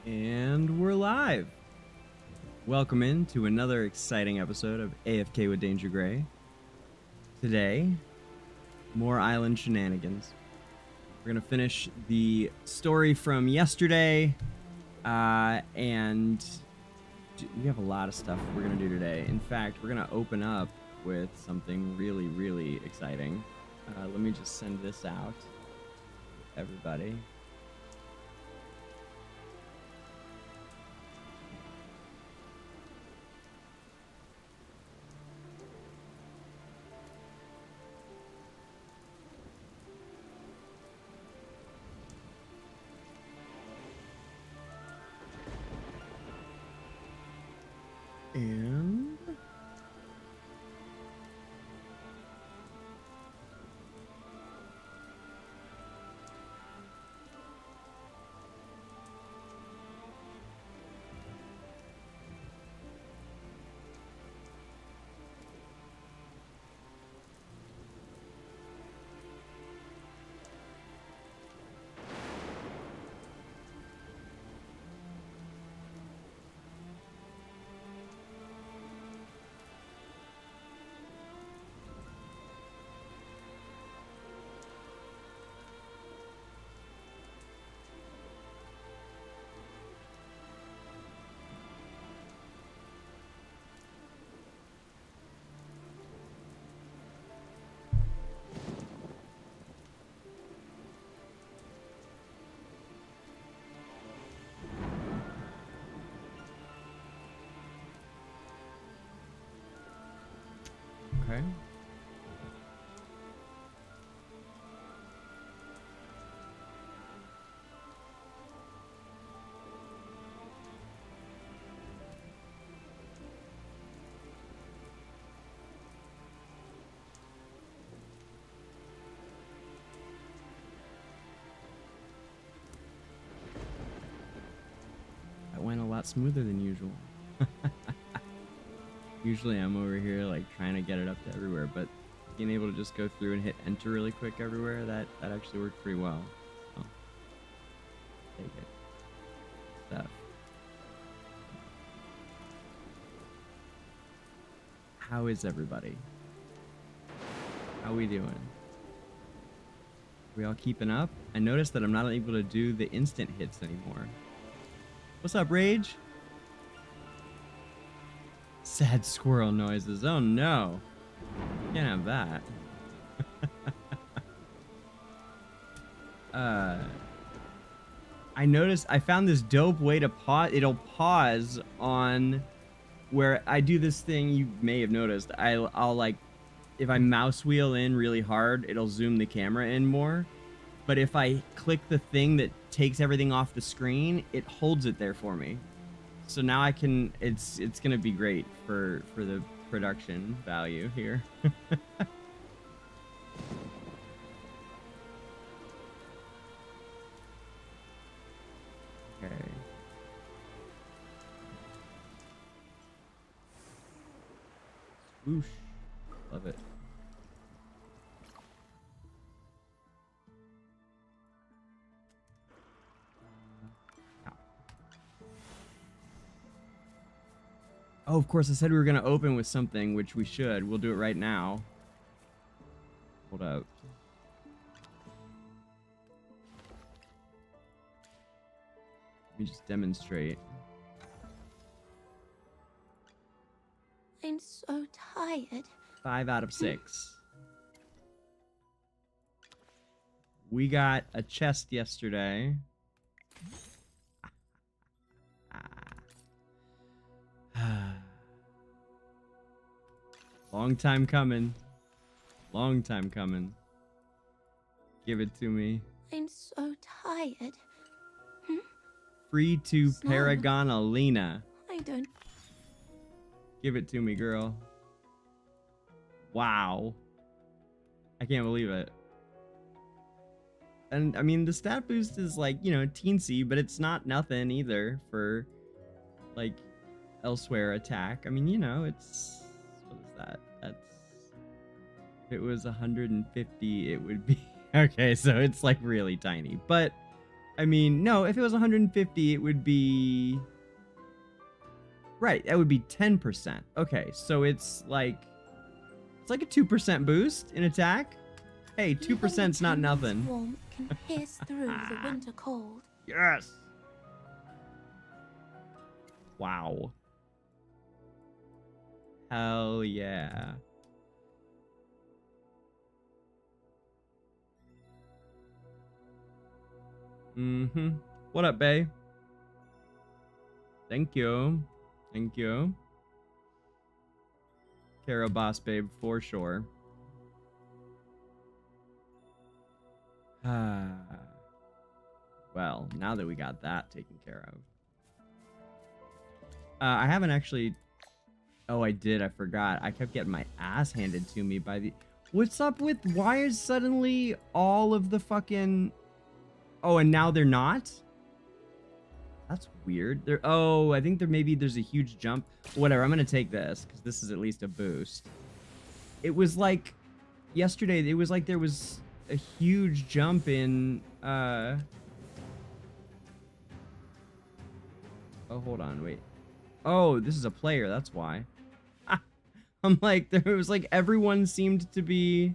And we're live. Welcome in to another exciting episode of AFK with DangerGrey. Today, more island shenanigans. We're gonna finish the story from yesterday, and we have a lot of stuff we're gonna do today. In fact, we're gonna open up with something really, really exciting. Let me just send this out to everybody. And okay. That went a lot smoother than usual. Usually I'm over here like trying to get it up to everywhere, but being able to just go through and hit enter really quick everywhere, that actually worked pretty well. So, take it. Stuff. How is everybody? How we doing? We all keeping up? I noticed that I'm not able to do the instant hits anymore. What's up, Rage? Sad squirrel noises. Oh no. Can't have that. I noticed I found this dope way to pause. It'll pause on where I do this thing you may have noticed. I'll like, if I mouse wheel in really hard, it'll zoom the camera in more. But if I click the thing that takes everything off the screen, it holds it there for me. So now I can, it's gonna be great for the production value here. Okay. Swoosh. Love it. Oh, of course, I said we were going to open with something, which we should. We'll do it right now. Hold up. Let me just demonstrate. I'm so tired. 5 out of 6. We got a chest yesterday. Long time coming. Long time coming. Give it to me. I'm so tired. Free to Slow. Paragon Alina. I don't. Give it to me, girl. Wow. I can't believe it. And I mean, the stat boost is like, you know, teensy, but it's not nothing either for like elsewhere attack. I mean, you know, it's, what is that? That's, if it was 150, it would be, okay, so it's like really tiny, but I mean, no, if it was 150, it would be... Right, that would be 10%. Okay, so it's like a 2% boost in attack. Hey, 2%'s not nothing. Warmth can pierce through the winter cold. Yes. Wow. Hell yeah. Mm-hmm. What up, bae? Thank you. Thank you. Kara boss babe for sure. Well, now that we got that taken care of. I haven't actually... Oh, I did. I forgot. I kept getting my ass handed to me by the... What's up with... Why is suddenly all of the fucking... Oh, and now they're not? That's weird. They're... Oh, I think there's a huge jump. Whatever, I'm gonna take this, because this is at least a boost. It was like... Yesterday, it was like there was a huge jump in... Oh, hold on, wait. Oh, this is a player, that's why. I'm like, there was like, everyone seemed to be...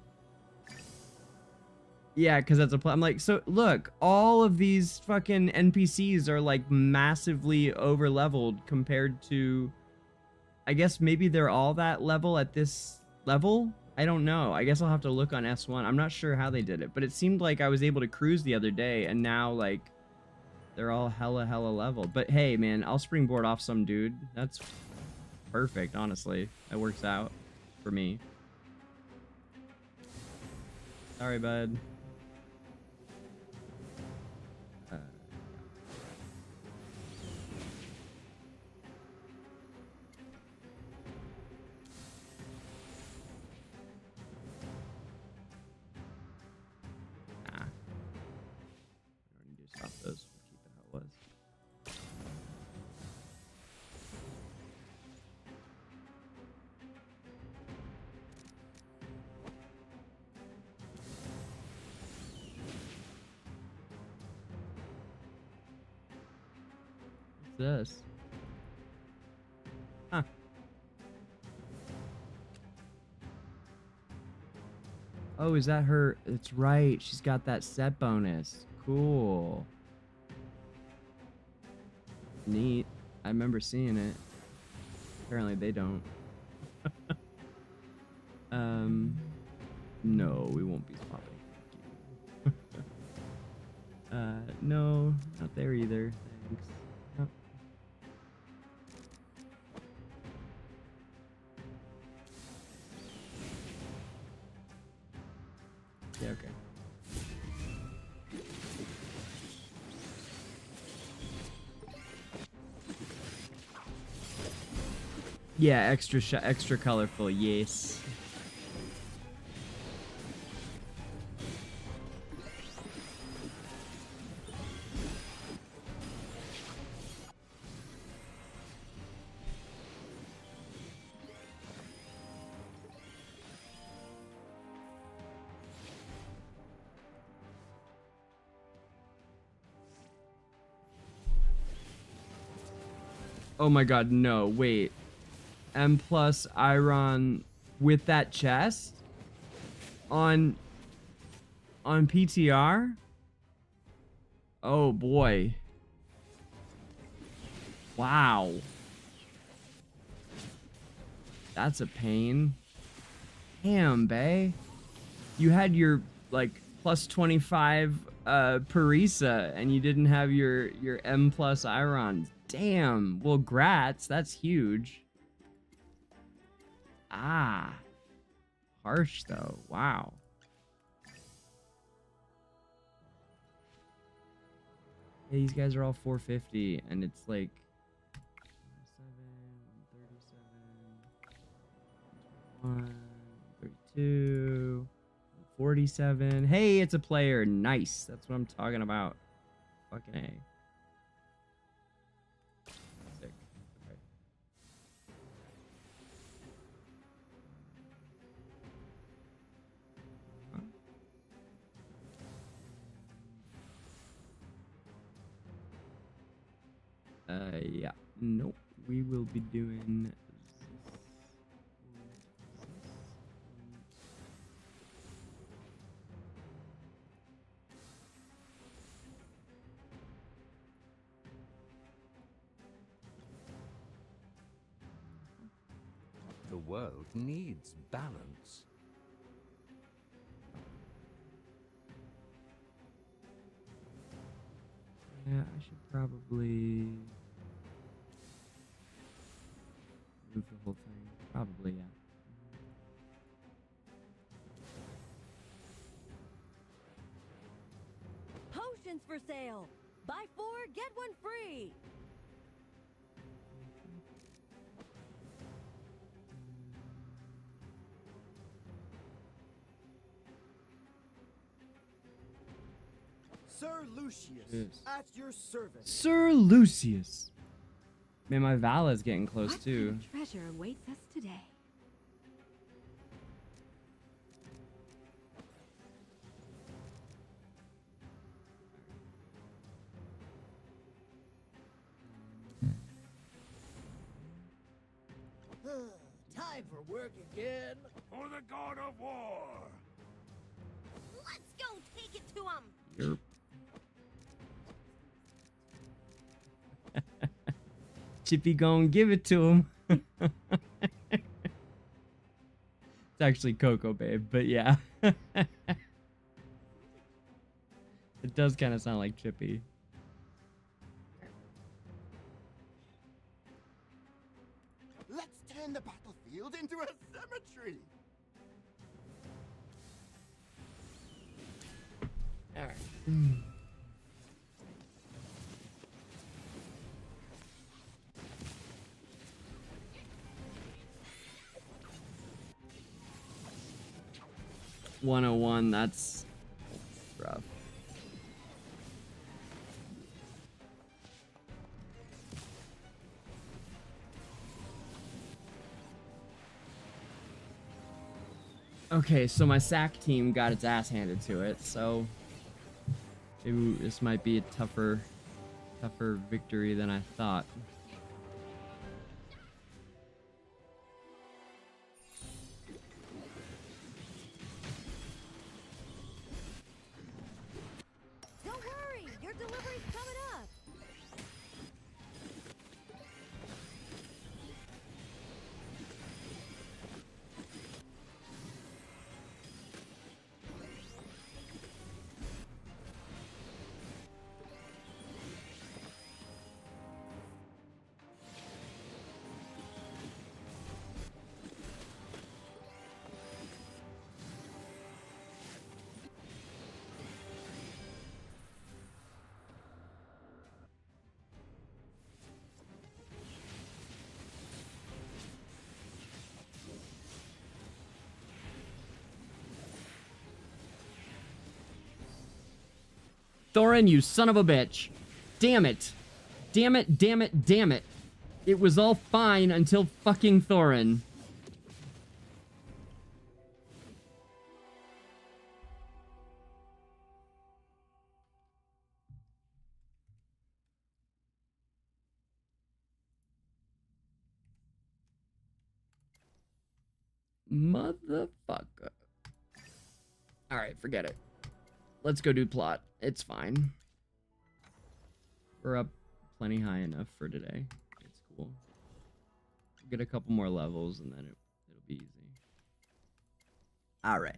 Yeah, because that's a play. I'm like, so look, all of these fucking NPCs are like massively over leveled compared to... I guess maybe they're all that level at this level? I don't know. I guess I'll have to look on S1. I'm not sure how they did it, but it seemed like I was able to cruise the other day, and now like... They're all hella leveled. But hey, man, I'll springboard off some dude. That's perfect, honestly. That works out for me. Sorry, bud. Nah. We don't need to stop those. Keep it how it was. What's this? Huh. Oh, is that her? It's right. She's got that set bonus. Cool. Neat. I remember seeing it. Apparently they don't. No, we won't be swapping. No, not there either. Thanks. Nope. Yeah, okay. Yeah, extra colorful, yes. Oh my god, no, wait. M plus Iron with that chest? On PTR? Oh boy. Wow. That's a pain. Damn, bae. You had your, like, plus 25 Parisa, and you didn't have your M plus Iron. Damn. Well, grats. That's huge. Ah. Harsh, though. Wow. Yeah, these guys are all 450, and it's like... 132, 47. Hey, it's a player. Nice. That's what I'm talking about. Fucking A. Sick. Okay. Huh? Yeah. Nope. We will be doing The world needs balance. Yeah, I should probably move the whole thing. Probably, yeah. Potions for sale. Buy 4, get 1 free. Sir Lucius, Yes. at your service. Sir Lucius. Man, my Vala's getting close What too. kind of treasure awaits us today? Time for work again. For the god of war! Let's go take it to him. Yerp. Chippy gon' give it to him. It's actually Coco, babe, but yeah. It does kind of sound like Chippy. Let's turn the battlefield into a cemetery. All right. .101, that's rough. Okay, so my sack team got its ass handed to it, so maybe this might be a tougher victory than I thought. Don't worry, your delivery's coming up. Thorin, you son of a bitch. Damn it. Damn it, damn it, damn it. It was all fine until fucking Thorin. Motherfucker. Alright, forget it. Let's go do plot. It's fine. We're up plenty high enough for today. It's cool. We'll get a couple more levels and then it'll be easy. Alright.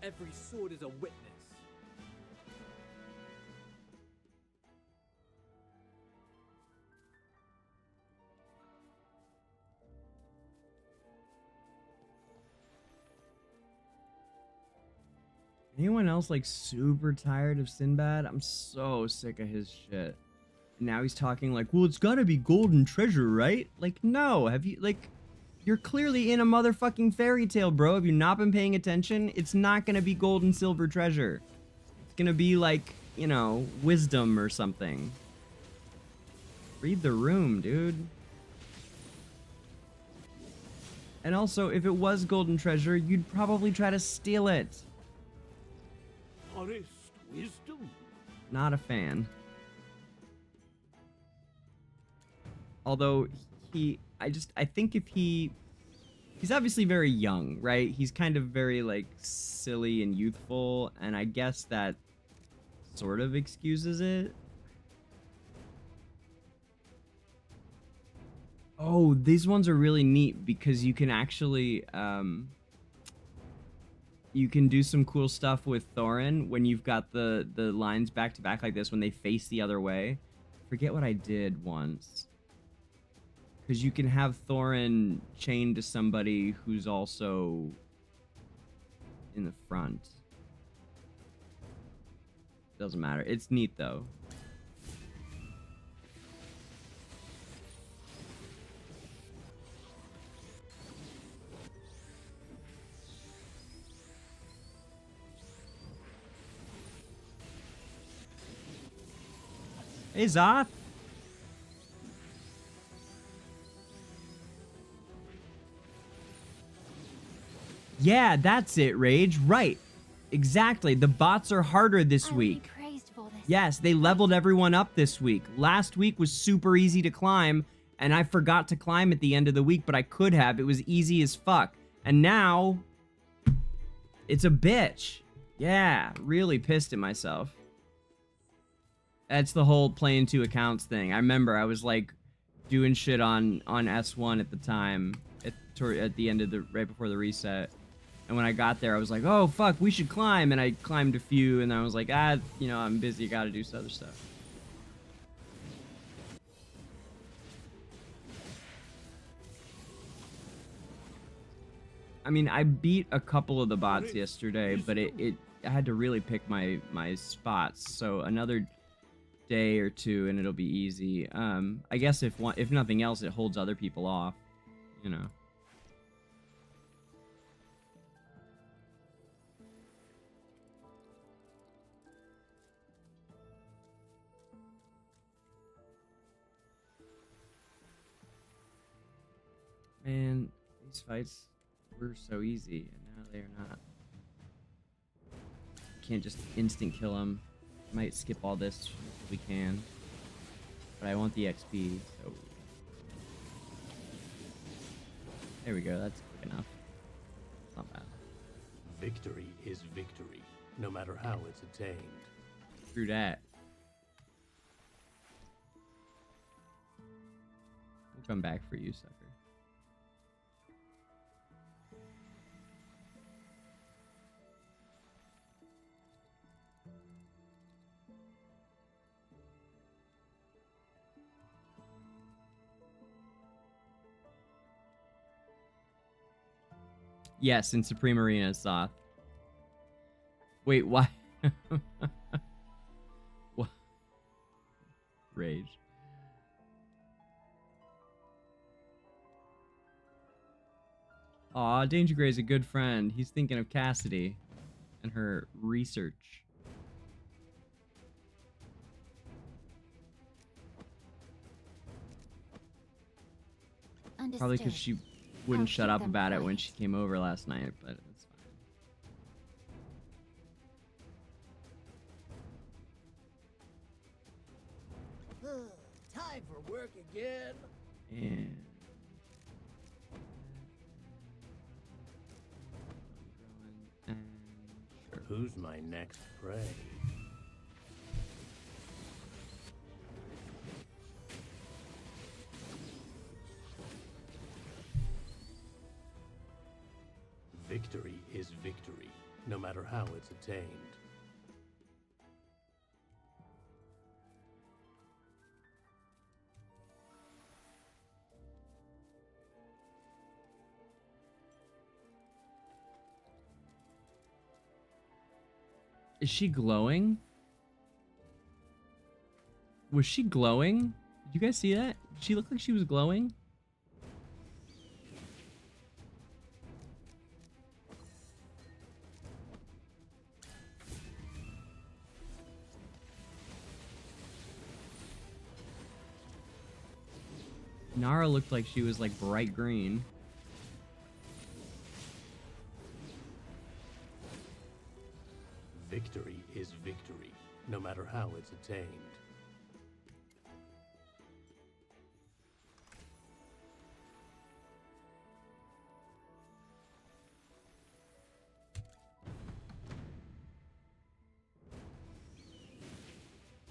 Every sword is a witness. Anyone else like super tired of Sinbad? I'm so sick of his shit. Now he's talking like, well, it's gotta be golden treasure, right? Like, no, have you, like, you're clearly in a motherfucking fairy tale, bro. Have you not been paying attention? It's not gonna be gold and silver treasure. It's gonna be like, you know, wisdom or something. Read the room, dude. And also, if it was golden treasure, you'd probably try to steal it. Honest wisdom. Not a fan. Although I think if he's obviously very young, right? He's kind of very like silly and youthful, and I guess that sort of excuses it. Oh, these ones are really neat because you can actually you can do some cool stuff with Thorin when you've got the lines back to back like this when they face the other way. Forget what I did once. Because you can have Thorin chained to somebody who's also in the front. Doesn't matter. It's neat though. Hey, Zoth. Yeah, that's it, Rage. Right. Exactly. The bots are harder this I will be week. praised for this. Yes, they leveled everyone up this week. Last week was super easy to climb, and I forgot to climb at the end of the week, but I could have. It was easy as fuck. And now, it's a bitch. Yeah, really pissed at myself. That's the whole playing two accounts thing. I remember I was like doing shit on S1 at the time, at the end of right before the reset. And when I got there, I was like, oh, fuck, we should climb. And I climbed a few, and I was like, you know, I'm busy, gotta do some other stuff. I mean, I beat a couple of the bots yesterday, but I had to really pick my spots. So another day or two, and it'll be easy. I guess if nothing else, it holds other people off, you know. Man, these fights were so easy, and now they are not. Can't just instant kill them. Might skip all this if we can, but I want the XP, so there we go. That's quick enough. It's not bad. Victory is victory, no matter how it's attained. True that. We'll come back for you, sucker. Yes, in Supreme Arena, Zoth. Wait, why? What? Rage. Aw, DangerGrey's a good friend. He's thinking of Cassidy and her research. Probably because she wouldn't shut up about it when she came over last night, but it's fine. Time for work again. And sure. Who's my next prey? Victory is victory, no matter how it's attained. Is she glowing? Was she glowing? Did you guys see that? She looked like she was glowing. Nara looked like she was like bright green. Victory is victory, no matter how it's attained.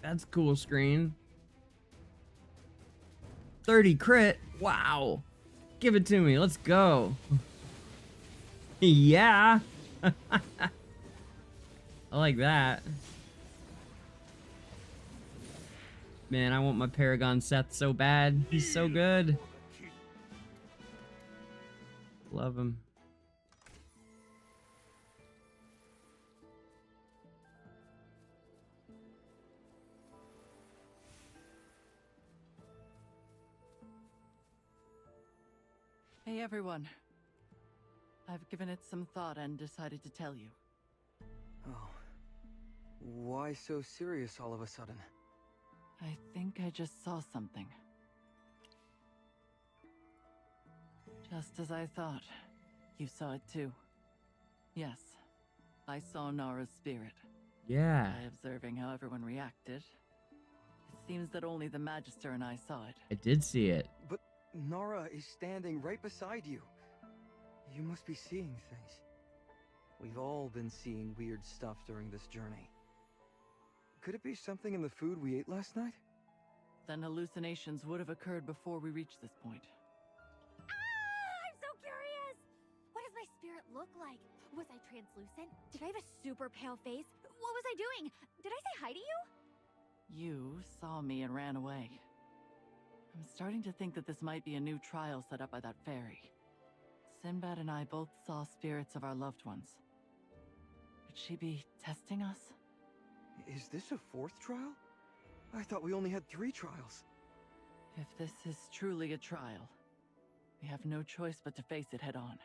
That's cool screen. 30 crit. Wow. Give it to me. Let's go. Yeah. I like that. Man, I want my Paragon Seth so bad. He's so good. Love him. Hey everyone. I've given it some thought and decided to tell you. Oh. Why so serious all of a sudden? I think I just saw something. Just as I thought. You saw it too. Yes. I saw Nara's spirit. Yeah. By observing how everyone reacted, it seems that only the Magister and I saw it. I did see it. But Nara is standing right beside you. You must be seeing things. We've all been seeing weird stuff during this journey. Could it be something in the food we ate last night? Then hallucinations would have occurred before we reached this point. I'm so curious! What does my spirit look like? Was I translucent? Did I have a super pale face? What was I doing? Did I say hi to you? You saw me and ran away. I'm starting to think that this might be a new trial set up by that fairy. Sinbad and I both saw spirits of our loved ones. Could she be testing us? Is this a fourth trial? I thought we only had 3 trials. If this is truly a trial, we have no choice but to face it head on.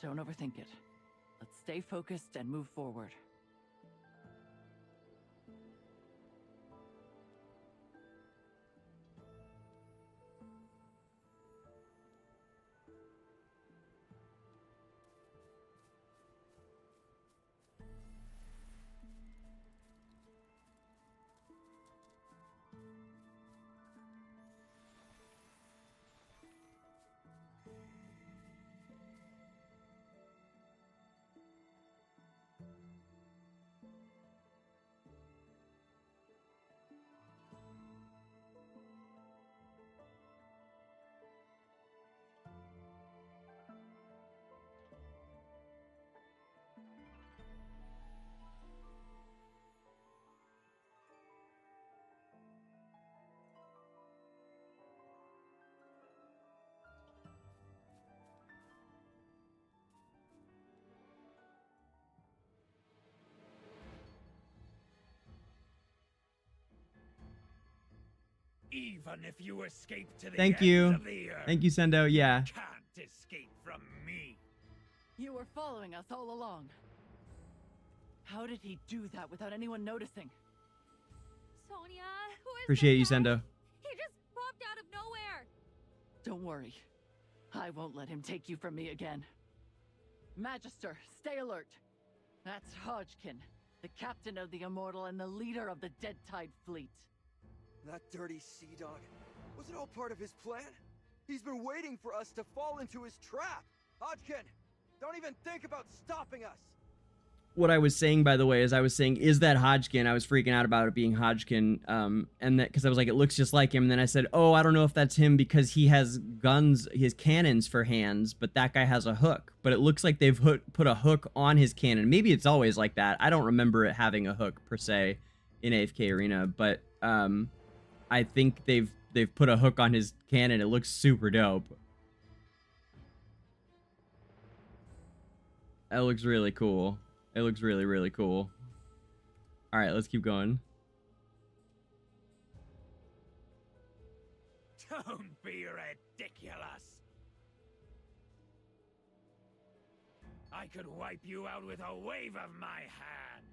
Don't overthink it. Let's stay focused and move forward. Even if you escape to the Thank ends you. of the earth, Thank you, Sendo. Yeah. you can't escape from me. You were following us all along. How did he do that without anyone noticing? Sonia, who is Appreciate you, this guy? Sendo. He just popped out of nowhere. Don't worry. I won't let him take you from me again. Magister, stay alert. That's Hodgkin, the captain of the Immortal and the leader of the Dead Tide fleet. That dirty sea dog. Was it all part of his plan? He's been waiting for us to fall into his trap. Hodgkin, don't even think about stopping us. What I was saying, by the way, is I was saying, is that Hodgkin? I was freaking out about it being Hodgkin, and that because I was like, it looks just like him. And then I said, oh, I don't know if that's him because he has guns, he has cannons for hands, but that guy has a hook. But it looks like they've put a hook on his cannon. Maybe it's always like that. I don't remember it having a hook per se in AFKArena, but I think they've put a hook on his cannon. It looks super dope. That looks really cool. It looks really, really cool. All right, let's keep going. Don't be ridiculous. I could wipe you out with a wave of my hand.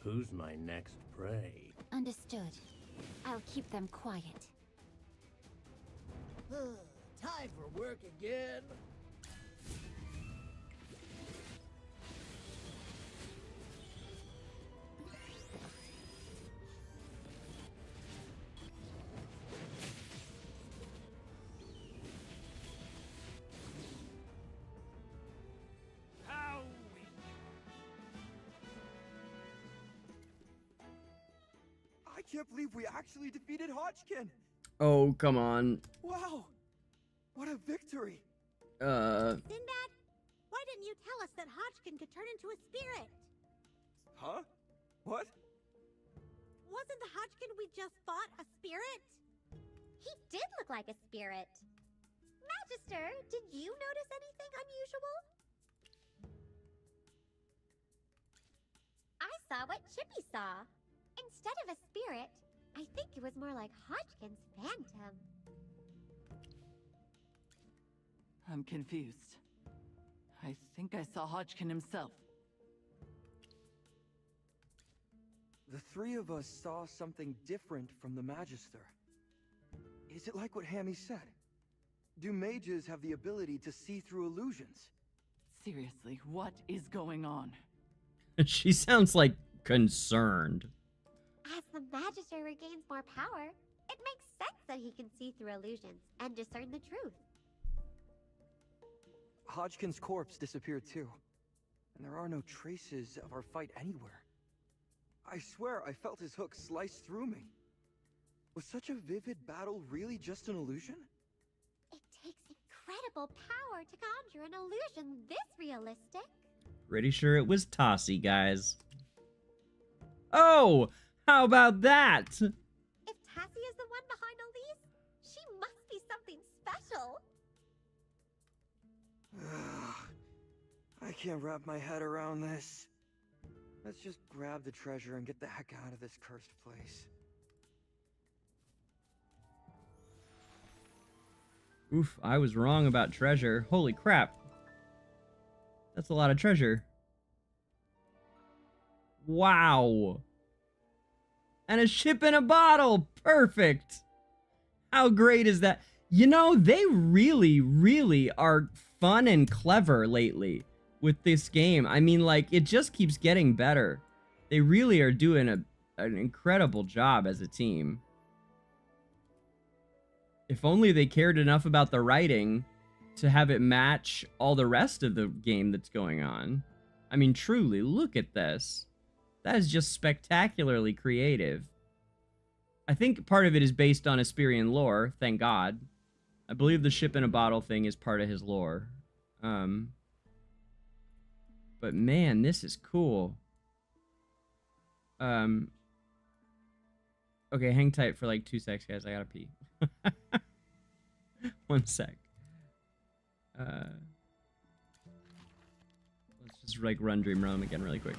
Who's my next prey? Understood. I'll keep them quiet. Time for work again. How weak. I can't believe we actually defeated Hodgkin! Oh, come on. Wow! What a victory! Sinbad, why didn't you tell us that Hodgkin could turn into a spirit? Huh? What? Wasn't the Hodgkin we just fought a spirit? He did look like a spirit. Magister, did you notice anything unusual? I saw what Chippy saw. Instead of a spirit, I think it was more like Hodgkin's phantom. I'm confused. I think I saw Hodgkin himself. The three of us saw something different from the Magister. Is it like what Hammy said? Do mages have the ability to see through illusions? Seriously, what is going on? She sounds like concerned. As the Magister regains more power, it makes sense that he can see through illusions and discern the truth. Hodgkin's corpse disappeared too, and there are no traces of our fight anywhere. I swear I felt his hook slice through me. Was such a vivid battle really just an illusion? It takes incredible power to conjure an illusion this realistic. Pretty sure it was Tasi, guys. Oh, how about that? If Tasi is the one behind Elise, she must be something special. I can't wrap my head around this. Let's just grab the treasure and get the heck out of this cursed place. Oof, I was wrong about treasure. Holy crap. That's a lot of treasure. Wow. And a ship in a bottle. Perfect. How great is that? You know, they really are fun and clever lately with this game. I mean, like, it just keeps getting better. They really are doing an incredible job as a team. If only they cared enough about the writing to have it match all the rest of the game that's going on. I mean, truly, look at this. That is just spectacularly creative. I think part of it is based on Esperian lore, thank God. I believe the ship in a bottle thing is part of his lore. But man, this is cool. Okay, hang tight for like 2 seconds, guys. I gotta pee. 1 sec. Let's just like run Dream Realm again really quick.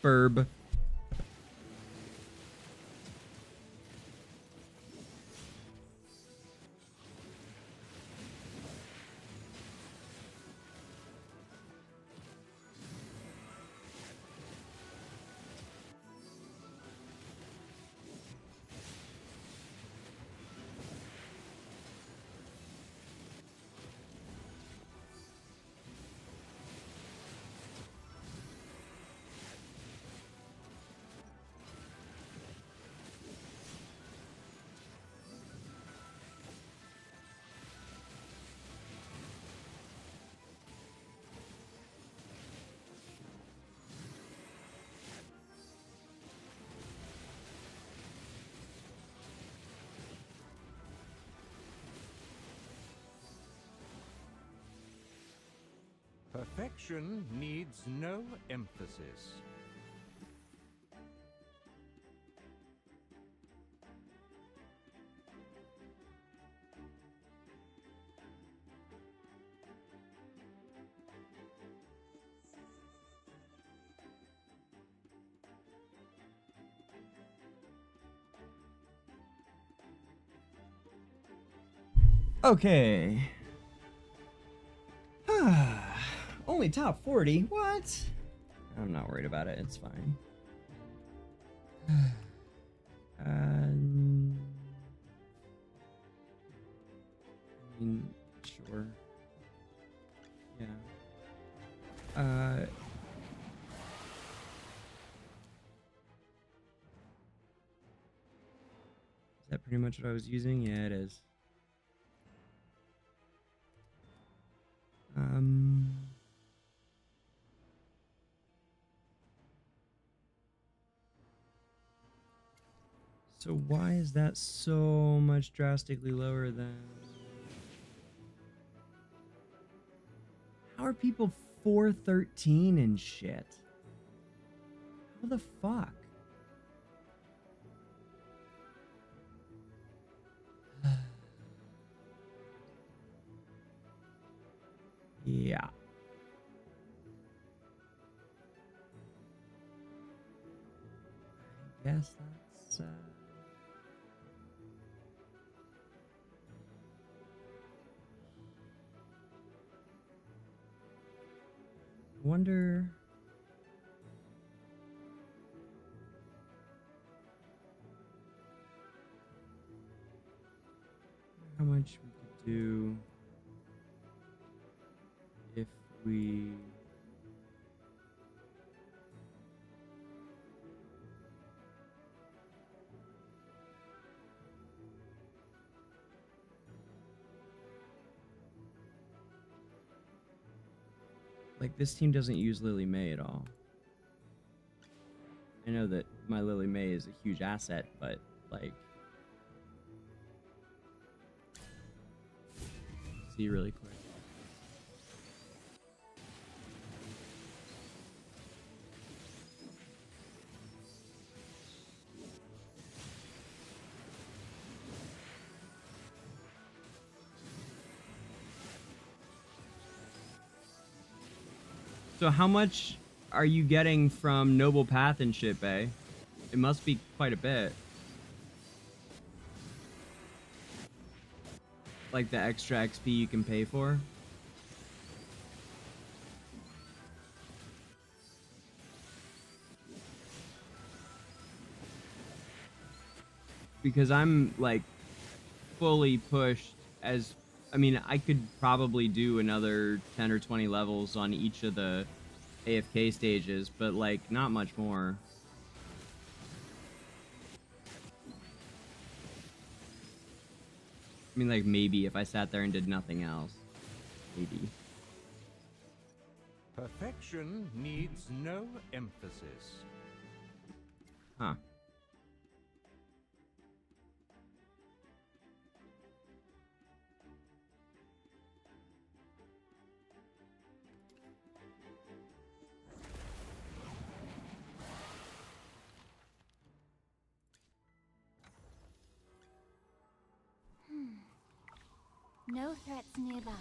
Burb. Perfection needs no emphasis. Okay. Only top 40? What? I'm not worried about it. It's fine. I mean, sure. Yeah. Is that pretty much what I was using? Yeah, it is. So why is that so much drastically lower than... How are people 413 and shit? How the fuck? Yeah. I guess that's... wonder... how much we could do if we... like, this team doesn't use Lily May at all. I know that my Lily May is a huge asset, but, like... see really quick. So how much are you getting from Noble Path and shit, Bay? It must be quite a bit. Like the extra XP you can pay for? Because I'm like fully pushed as... I mean, I could probably do another 10 or 20 levels on each of the AFK stages, but like not much more. I mean, like maybe if I sat there and did nothing else. Maybe. Perfection needs no emphasis. Huh. No threats nearby.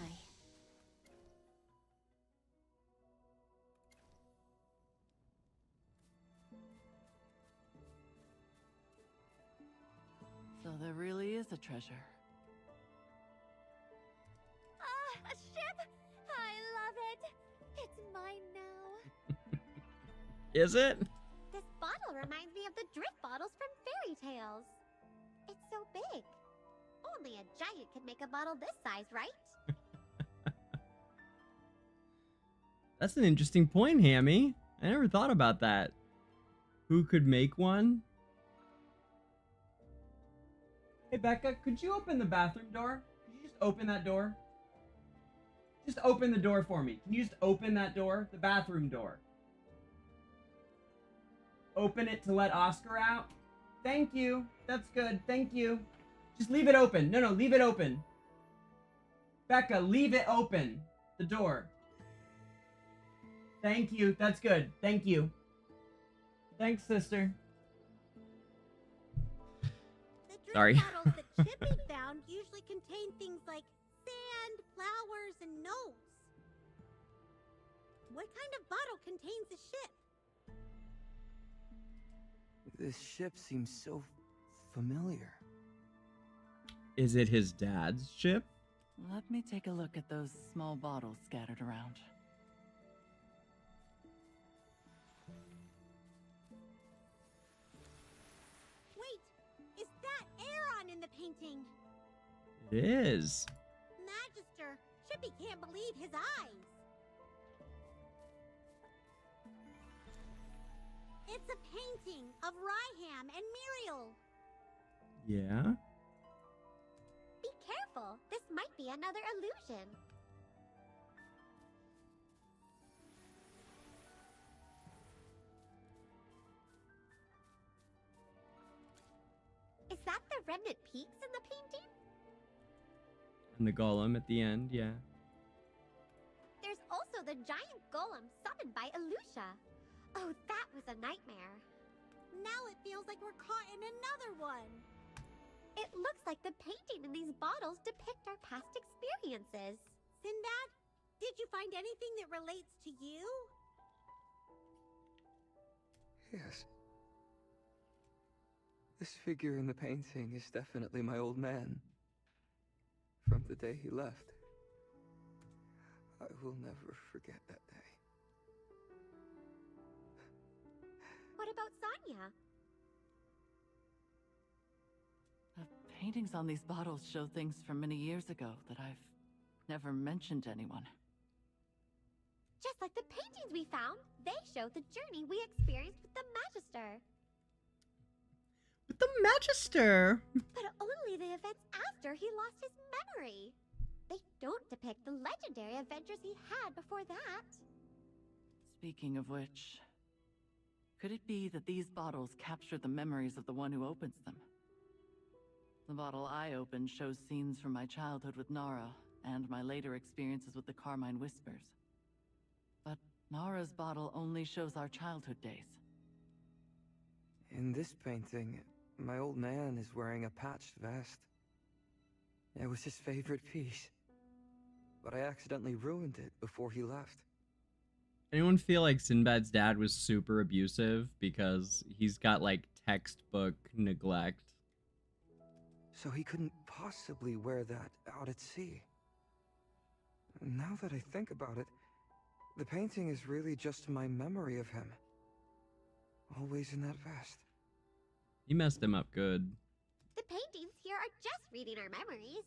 So there really is a treasure. Ah, a ship! I love it! It's mine now. Is it? This bottle reminds me of the drift bottles from fairy tales. It's so big. Only a giant could make a bottle this size, right? That's an interesting point, Hammy. I never thought about that. Who could make one? Hey, Becca, could you open the bathroom door? Could you just open that door? Just open the door for me. Can you just open that door? The bathroom door. Open it to let Oscar out? Thank you. That's good. Thank you. Just leave it open. No, leave it open. Becca, leave it open. The door. Thank you. That's good. Thank you. Thanks, sister. The drink Sorry. bottles that Chippy found usually contain things like sand, flowers, and notes. What kind of bottle contains a ship? This ship seems so familiar. Is it his dad's ship? Let me take a look at those small bottles scattered around. Wait, is that Aaron in the painting? It is. Magister, Chippy can't believe his eyes. It's a painting of Ryham and Muriel. Yeah. Be careful, this might be another illusion. Is that the remnant peaks in the painting? And the golem at the end, yeah. There's also the giant golem summoned by Elusha. Oh, that was a nightmare. Now it feels like we're caught in another one. It looks like the painting in these bottles depict our past experiences. Sinbad, did you find anything that relates to you? Yes. This figure in the painting is definitely my old man. From the day he left. I will never forget that day. What about Sonia? The paintings on these bottles show things from many years ago that I've never mentioned to anyone. Just like the paintings we found, they show the journey we experienced with the Magister. With the Magister! But only the events after he lost his memory. They don't depict the legendary adventures he had before that. Speaking of which, could it be that these bottles capture the memories of the one who opens them? The bottle I opened shows scenes from my childhood with Nara and my later experiences with the Carmine Whispers. But Nara's bottle only shows our childhood days. In this painting, my old man is wearing a patched vest. It was his favorite piece. But I accidentally ruined it before he left. Anyone feel like Sinbad's dad was super abusive because he's got like textbook neglect? So he couldn't possibly wear that out at sea. Now that I think about it, the painting is really just my memory of him. Always in that vest. He messed him up good. The paintings here are just reading our memories.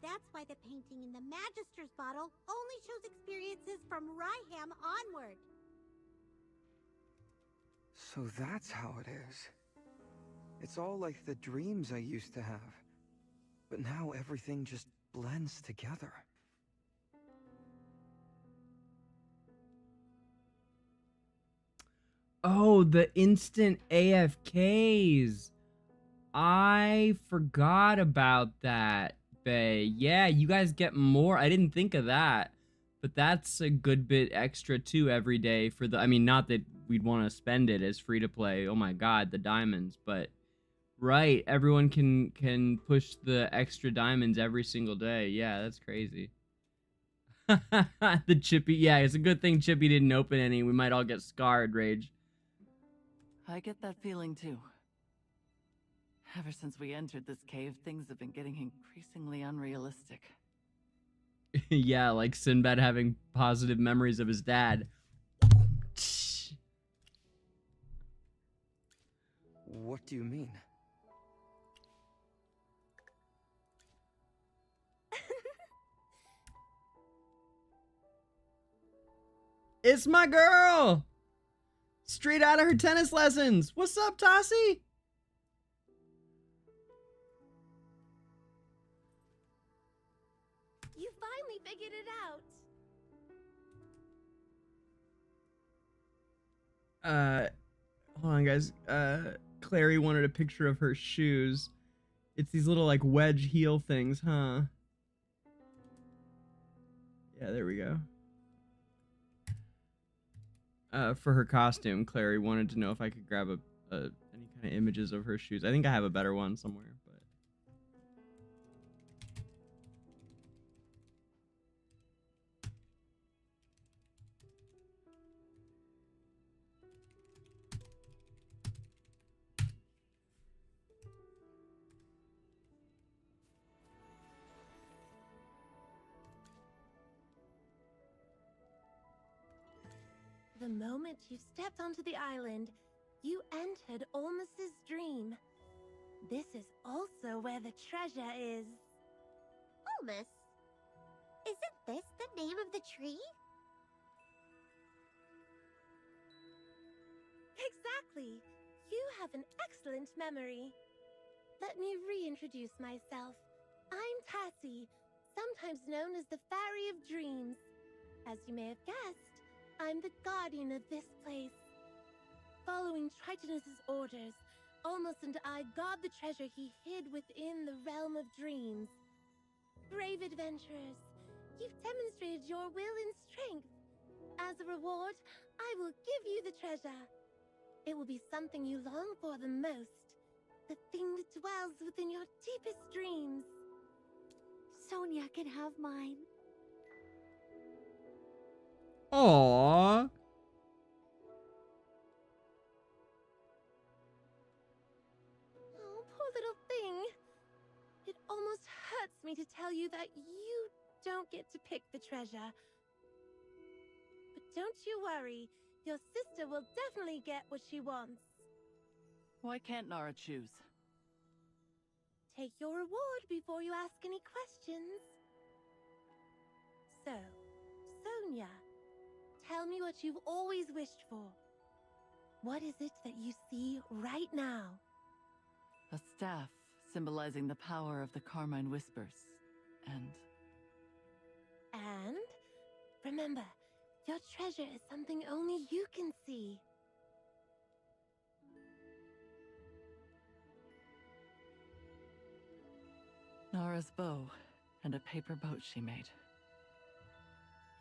That's why the painting in the Magister's bottle only shows experiences from Ryham onward. So that's how it is. It's all like the dreams I used to have. But now everything just blends together. Oh, the instant AFKs. I forgot about that, Bae. Yeah, you guys get more. I didn't think of that. But that's a good bit extra too every day for the, I mean, not that we'd want to spend it as free to play. Oh my god, the diamonds, but right, everyone can push the extra diamonds every single day. Yeah, that's crazy. The Chippy, yeah, it's a good thing Chippy didn't open any. We might all get scarred, Rage. I get that feeling too. Ever since we entered this cave, things have been getting increasingly unrealistic. Yeah, like Sinbad having positive memories of his dad. What do you mean? It's my girl! Straight out of her tennis lessons. What's up, Tasi? You finally figured it out. Hold on, guys. Clary wanted a picture of her shoes. It's these little, like, wedge heel things, huh? Yeah, there we go. for her costume, Clary wanted to know if I could grab any kind of images of her shoes. I think I have a better one somewhere, but The moment you stepped onto the island, you entered Olmus's dream. This is also where the treasure is. Olmus? Isn't this the name of the tree? Exactly. You have an excellent memory. Let me reintroduce myself. I'm Tasi, sometimes known as the Fairy of Dreams. As you may have guessed, I'm the guardian of this place. Following Tritonus's orders, Olmus and I guard the treasure he hid within the realm of dreams. Brave adventurers, you've demonstrated your will and strength. As a reward, I will give you the treasure. It will be something you long for the most. The thing that dwells within your deepest dreams. Sonia can have mine. aww. Oh, poor little thing. It almost hurts me to tell you that you don't get to pick the treasure. But don't you worry, your sister will definitely get what she wants. Why can't Nara choose? Take your reward before you ask any questions. So, Sonia, tell me what you've always wished for. What is it that you see right now? A staff symbolizing the power of the Carmine Whispers. And remember, your treasure is something only you can see. Nara's bow and a paper boat she made.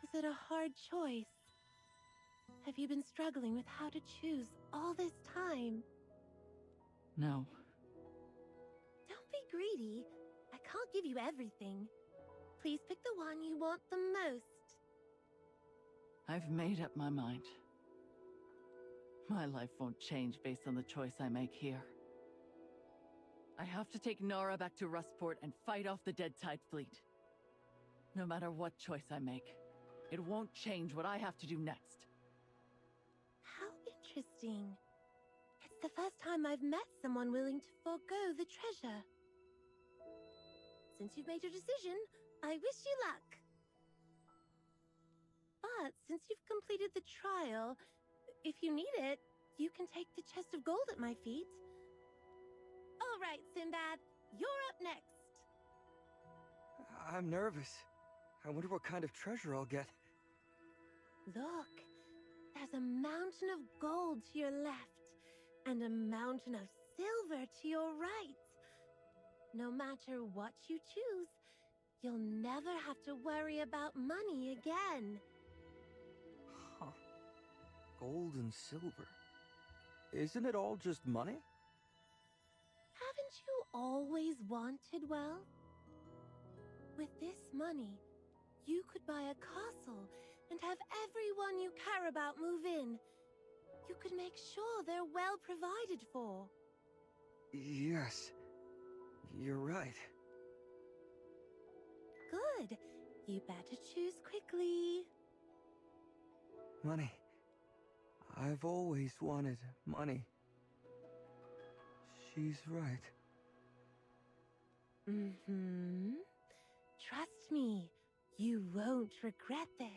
Is it a hard choice? Have you been struggling with how to choose all this time? No. Don't be greedy. I can't give you everything. Please pick the one you want the most. I've made up my mind. My life won't change based on the choice I make here. I have to take Nara back to Rustport and fight off the Dead Tide fleet. No matter what choice I make, it won't change what I have to do next. How interesting. It's the first time I've met someone willing to forego the treasure. Since you've made your decision, I wish you luck. But since you've completed the trial, if you need it, you can take the chest of gold at my feet. All right, Sinbad, you're up next. I'm nervous. I wonder what kind of treasure I'll get. Look, there's a mountain of gold to your left, and a mountain of silver to your right. No matter what you choose, you'll never have to worry about money again. Huh. Gold and silver. Isn't it all just money? Haven't you always wanted wealth? With this money, you could buy a castle and have everyone you care about move in. You could make sure they're well provided for. Yes. You're right. Good. You better choose quickly. Money. I've always wanted money. She's right. Mm-hmm. Trust me, you won't regret this.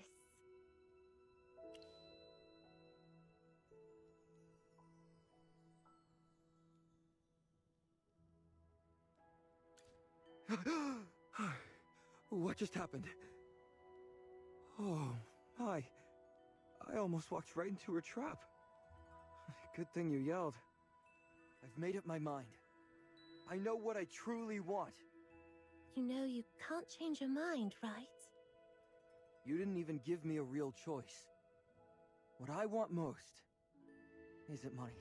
What just happened? Oh, my. I almost walked right into her trap. Good thing you yelled. I've made up my mind. I know what I truly want. You know you can't change your mind, right? You didn't even give me a real choice. what I want most isn't money.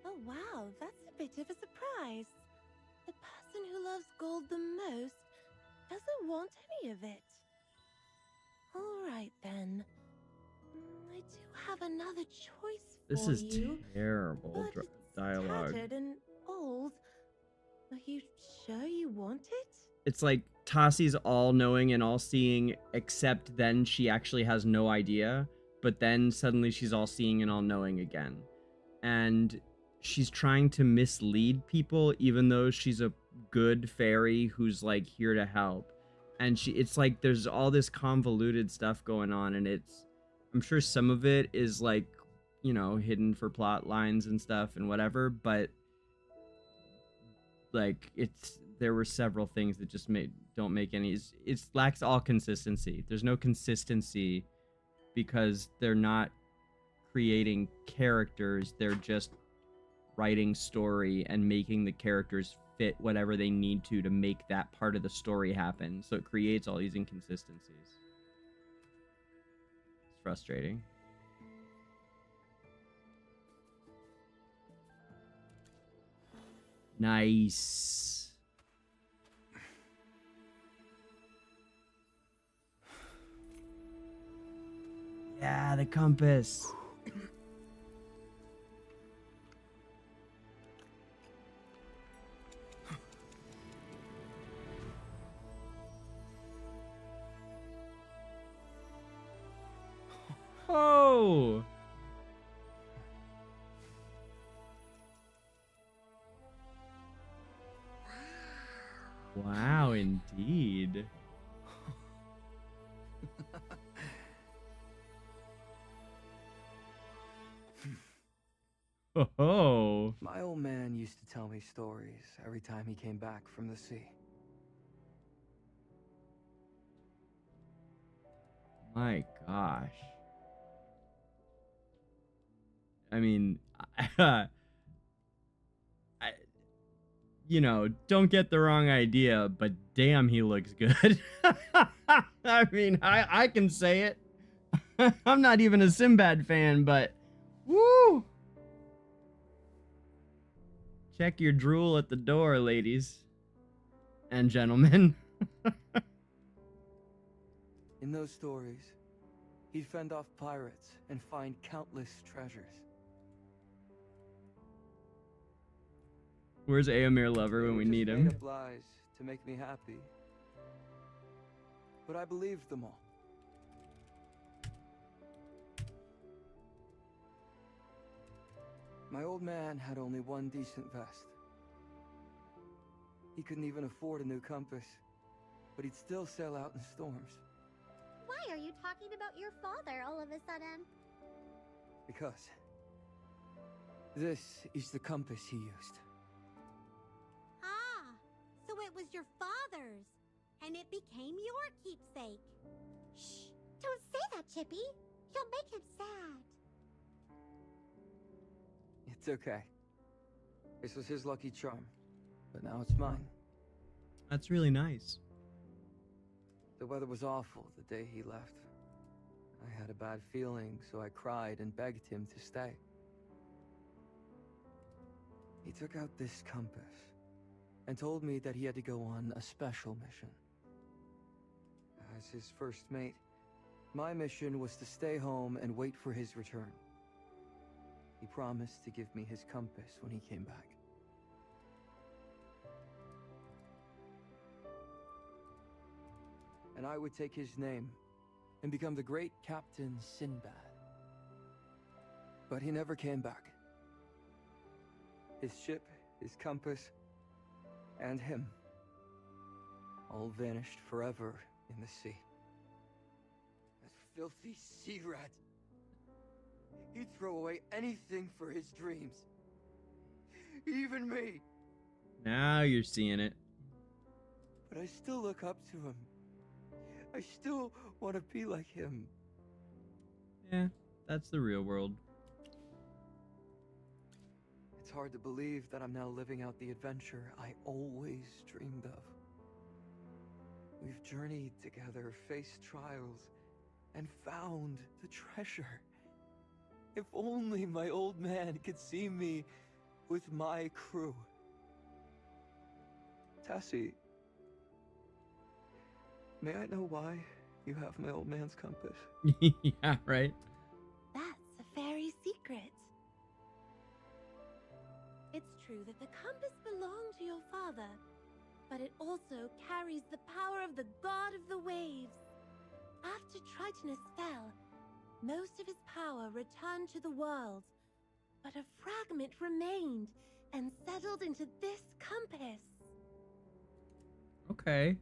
Oh wow, that's a bit of a surprise. The person who loves gold the most doesn't want any of it. All right then. I do have another choice This for is you. terrible But it's dialogue. tattered and old. Are you sure you want it? It's like Tasi's all-knowing and all-seeing, except then she actually has no idea, but then suddenly she's all-seeing and all-knowing again. And she's trying to mislead people, even though she's a good fairy who's like here to help. And it's like there's all this convoluted stuff going on, and I'm sure some of it is like, you know, hidden for plot lines and stuff and whatever, but like there were several things that just don't make any, it lacks all consistency. There's no consistency because they're not creating characters, they're just writing story and making the characters fit whatever they need to make that part of the story happen. So it creates all these inconsistencies. It's frustrating. Nice. Yeah, the compass. Oh! Wow, indeed. Oh. My old man used to tell me stories every time he came back from the sea. My gosh. I mean, you know, don't get the wrong idea, but damn, he looks good. I mean, I can say it. I'm not even a Sinbad fan, but woo! Check your drool at the door, ladies and gentlemen. In those stories, he'd fend off pirates and find countless treasures. Where's Éomer Lover when we need him? Made up lies to make me happy, but I believed them all. My old man had only one decent vest. He couldn't even afford a new compass, but he'd still sail out in storms. Why are you talking about your father all of a sudden? Because this is the compass he used. Ah, so it was your father's, and it became your keepsake. Shh, don't say that, Chippy. You'll make him sad. It's okay. This was his lucky charm, but now it's mine. That's really nice. The weather was awful the day he left. I had a bad feeling, so I cried and begged him to stay. He took out this compass and told me that he had to go on a special mission. As his first mate, my mission was to stay home and wait for his return. He promised to give me his compass when he came back. And I would take his name and become the great Captain Sinbad. But he never came back. His ship, his compass, and him all vanished forever in the sea. That filthy sea rat. He'd throw away anything for his dreams. Even me. Now you're seeing it. But I still look up to him. I still want to be like him. Yeah, that's the real world. It's hard to believe that I'm now living out the adventure I always dreamed of. We've journeyed together, faced trials, and found the treasure. If only my old man could see me with my crew. Tasi, may I know why you have my old man's compass? Yeah, right. That's a fairy secret. It's true that the compass belonged to your father, but it also carries the power of the god of the waves. After Tritonus fell, most of his power returned to the world, but a fragment remained and settled into this compass. Okay.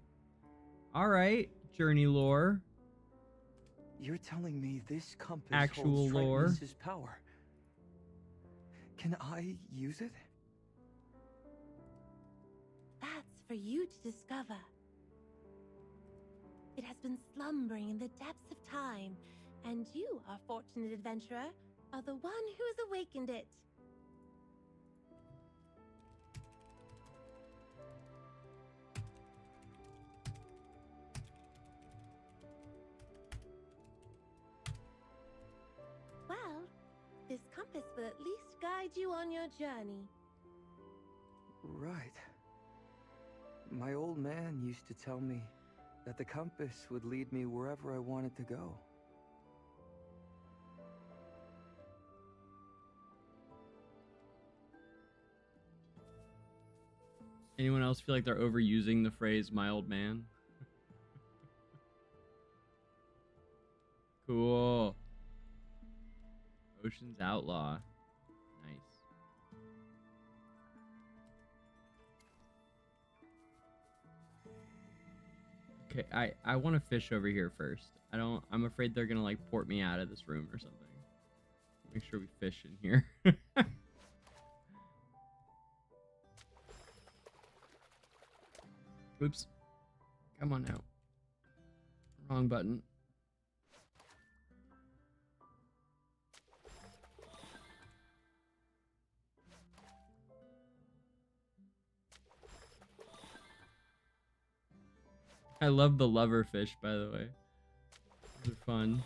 All right, Journey lore. You're telling me this compass Actual holds lore. Tritonus' power? Can I use it? That's for you to discover. It has been slumbering in the depths of time, and you, our fortunate adventurer, are the one who has awakened it. Well, this compass will at least guide you on your journey. Right. My old man used to tell me that the compass would lead me wherever I wanted to go. Anyone else feel like they're overusing the phrase "my old man"? Cool. Ocean's Outlaw. Nice. Okay, I want to fish over here first. I'm afraid they're gonna like port me out of this room or something. Make sure we fish in here. Oops. Come on now. Wrong button. I love the lover fish, by the way. Those are fun.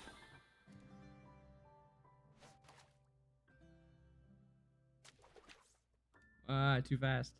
Ah, too fast.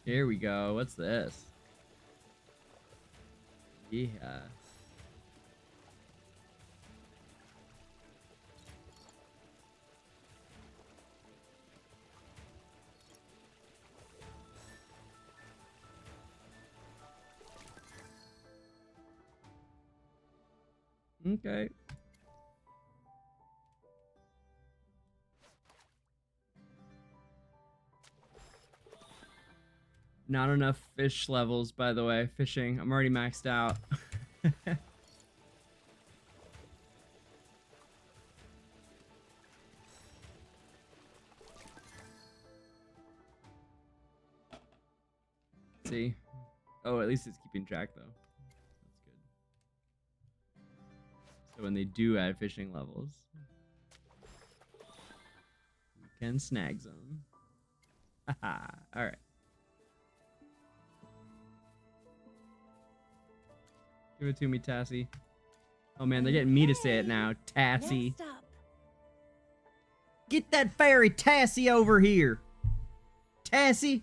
Here we go. What's this? Yeah. Okay. Not enough fish levels, by the way. Fishing. I'm already maxed out. See? Oh, at least it's keeping track, though. That's good. So when they do add fishing levels, we can snag them. Haha. Alright. Give it to me, Tasi. Oh man, they're getting me to say it now. Tasi. Next up. Get that fairy Tasi over here. Tasi,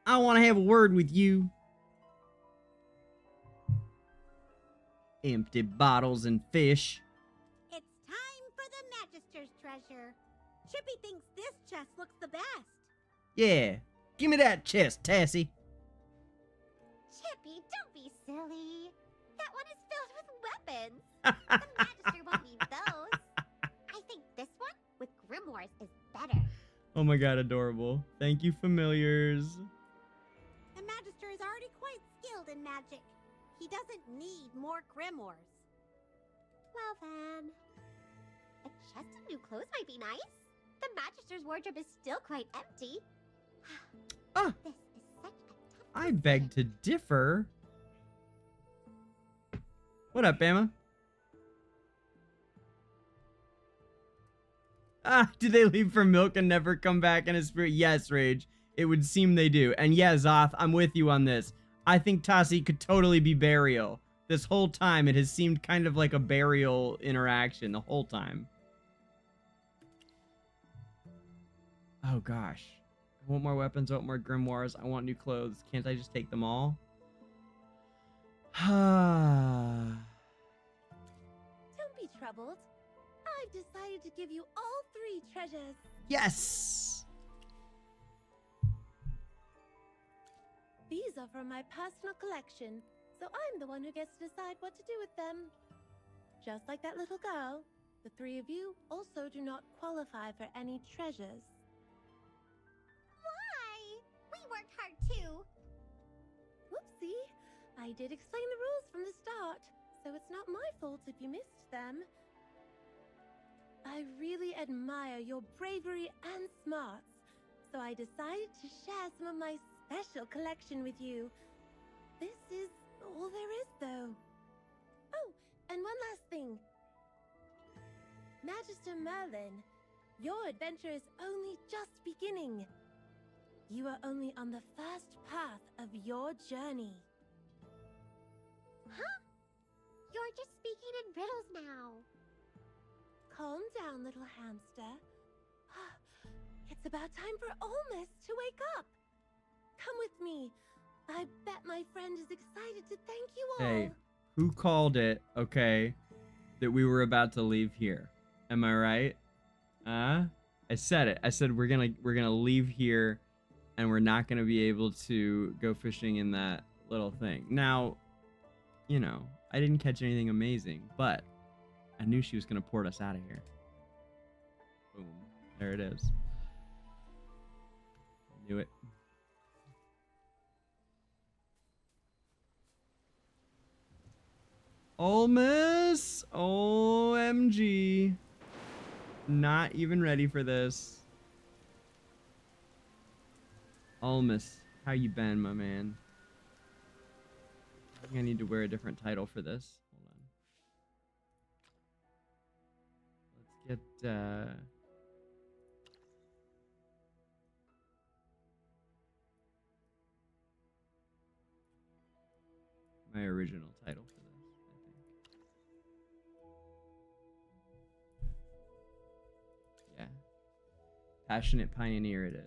I want to have a word with you. Empty bottles and fish. It's time for the Magister's treasure. Chippy thinks this chest looks the best. Yeah, give me that chest, Tasi. Chippy, don't be silly. That one is filled with weapons. The Magister won't need those. I think this one with grimoires is better. Oh my god, adorable. Thank you, familiars. The Magister is already quite skilled in magic. He doesn't need more grimoires. Well then, a chest of new clothes might be nice. The Magister's wardrobe is still quite empty. Ah, This is such a tough I beg to differ. What up, Bama? Ah, did they leave for milk and never come back in a spirit? Yes, Rage. It would seem they do. And yeah, Zoth, I'm with you on this. I think Tasi could totally be Burial. This whole time, it has seemed kind of like a Burial interaction the whole time. Oh, gosh. I want more weapons, I want more grimoires, I want new clothes. Can't I just take them all? Don't be troubled. I've decided to give you all 3 treasures. Yes! These are from my personal collection, so I'm the one who gets to decide what to do with them. Just like that little girl, the 3 of you also do not qualify for any treasures. Why? We worked hard too. Whoopsie. I did explain the rules from the start, so it's not my fault if you missed them. I really admire your bravery and smarts, so I decided to share some of my special collection with you. This is all there is, though. Oh, and one last thing. Magister Merlin, your adventure is only just beginning. You are only on the first path of your journey. Huh? You're just speaking in riddles now. Calm down, little hamster. It's about time for Olmus to wake up. Come with me. I bet my friend is excited to thank you all. Hey, who called it, okay, that we were about to leave here? Am I right? I said it. I said we're gonna leave here and we're not gonna be able to go fishing in that little thing. Now, you know, I didn't catch anything amazing, but I knew she was gonna port us out of here. Boom. There it is. Knew it. Olmus! OMG. Not even ready for this. Olmus, how you been, my man? I think I need to wear a different title for this. Hold on. Let's get, my original title for this, I think. Yeah. Passionate Pioneer it is.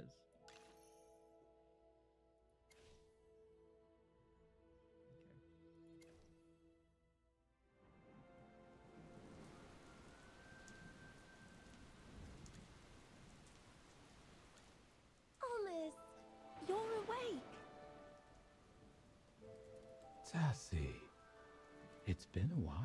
Olmus, you're awake. Tasi, it's been a while.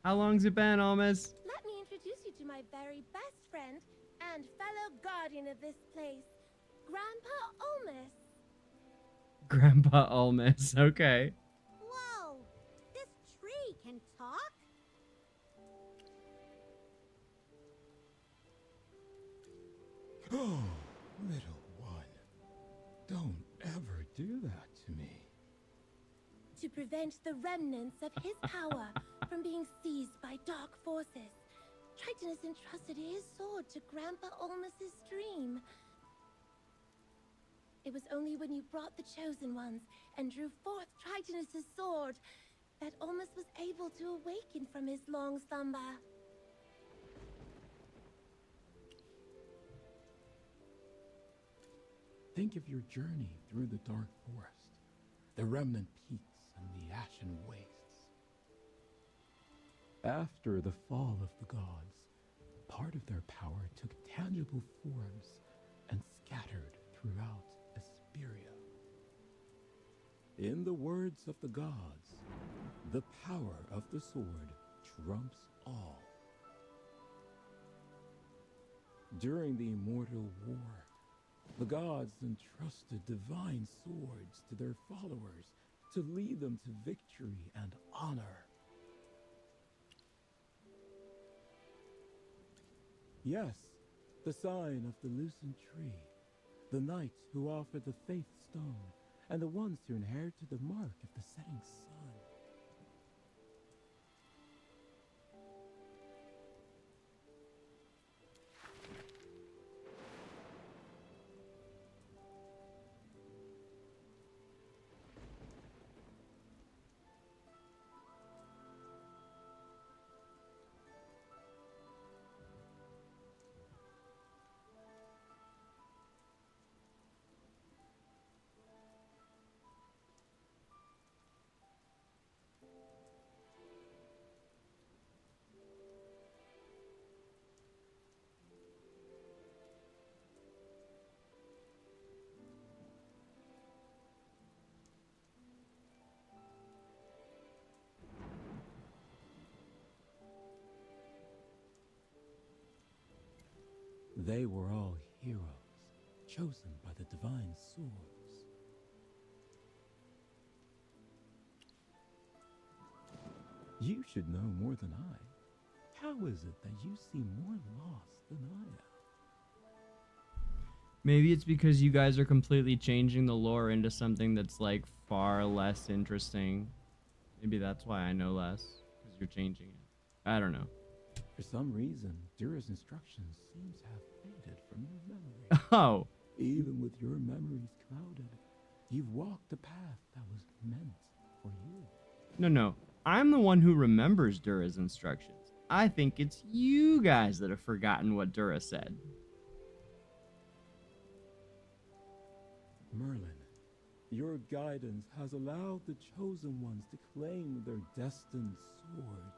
How long's it been, Olmus? Let me introduce you to my very best friend and fellow guardian of this place, Grandpa Olmus. Grandpa Olmus, okay. Whoa! This tree can talk? Oh, little one. Don't ever do that to me. To prevent the remnants of his power from being seized by dark forces, Tritonus entrusted his sword to Grandpa Olmus's dream. It was only when you brought the Chosen Ones and drew forth Tritonus' sword that Olmus was able to awaken from his long slumber. Think of your journey through the dark forest, the remnant peaks and the ashen wastes. After the fall of the gods, part of their power took tangible forms and scattered throughout Esperia. In the words of the gods, the power of the sword trumps all. During the Immortal War, the gods entrusted divine swords to their followers to lead them to victory and honor. Yes, the sign of the loosened tree, the knights who offered the faith stone, and the ones who inherited the mark of the setting sun. They were all heroes, chosen by the divine swords. You should know more than I. How is it that you seem more lost than I am? Maybe it's because you guys are completely changing the lore into something that's like far less interesting. Maybe that's why I know less, because you're changing it. I don't know. For some reason, Dura's instructions seem to have faded from your memory. Oh. Even with your memories clouded, you've walked a path that was meant for you. No. I'm the one who remembers Dura's instructions. I think it's you guys that have forgotten what Dura said. Merlin, your guidance has allowed the chosen ones to claim their destined swords.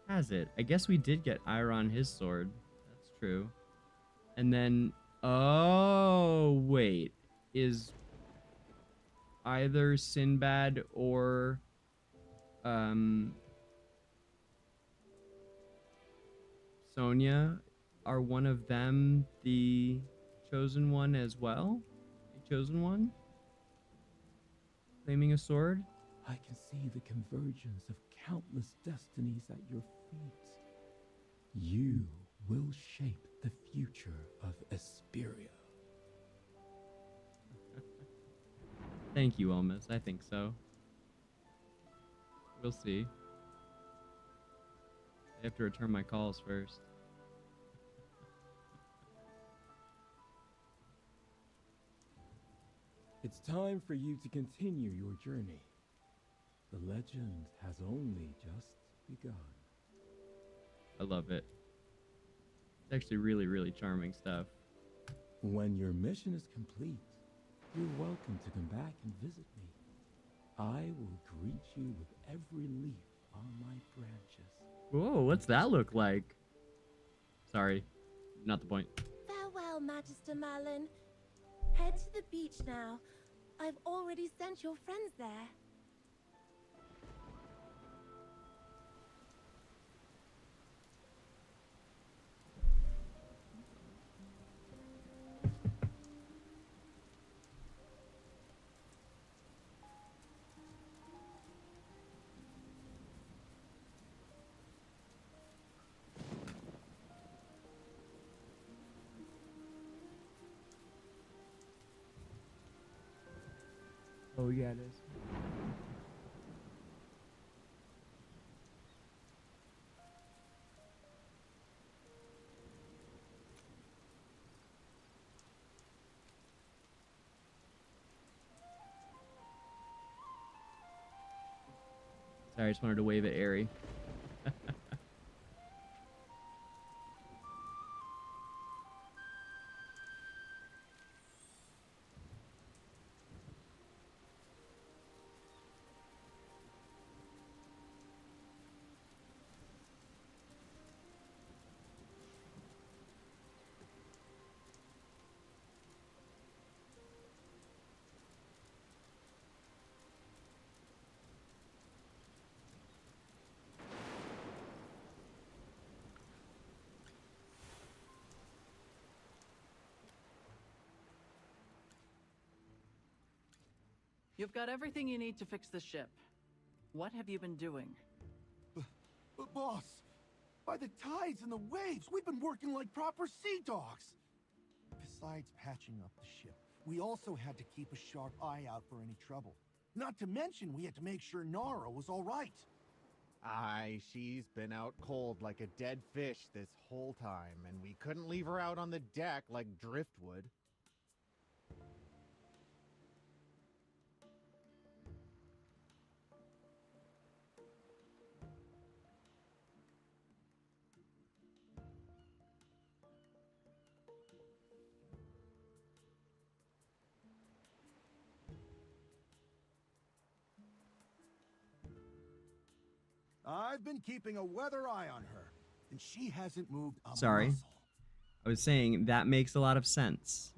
Has it? I guess we did get Iron his sword. That's true. And then, oh, wait. Is either Sinbad or Sonia, are one of them the chosen one as well? A chosen one? Claiming a sword? I can see the convergence of countless destinies at your feet. You will shape the future of Esperia. Thank you, Elmas. I think so. We'll see. I have to return my calls first. It's time for you to continue your journey. The legend has only just begun. I love it. It's actually really, really charming stuff. When your mission is complete, you're welcome to come back and visit me. I will greet you with every leaf on my branches. Whoa, what's that look like? Sorry, not the point. Farewell, Magister Merlin. Head to the beach now. I've already sent your friends there. Oh yeah, it is. Sorry, I just wanted to wave at Aerie. You've got everything you need to fix the ship. What have you been doing? But boss, by the tides and the waves, we've been working like proper sea dogs. Besides patching up the ship, we also had to keep a sharp eye out for any trouble. Not to mention, we had to make sure Nara was all right. Aye, she's been out cold like a dead fish this whole time, and we couldn't leave her out on the deck like driftwood. I've been keeping a weather eye on her, and she hasn't moved a Sorry. muscle. I was saying that makes a lot of sense.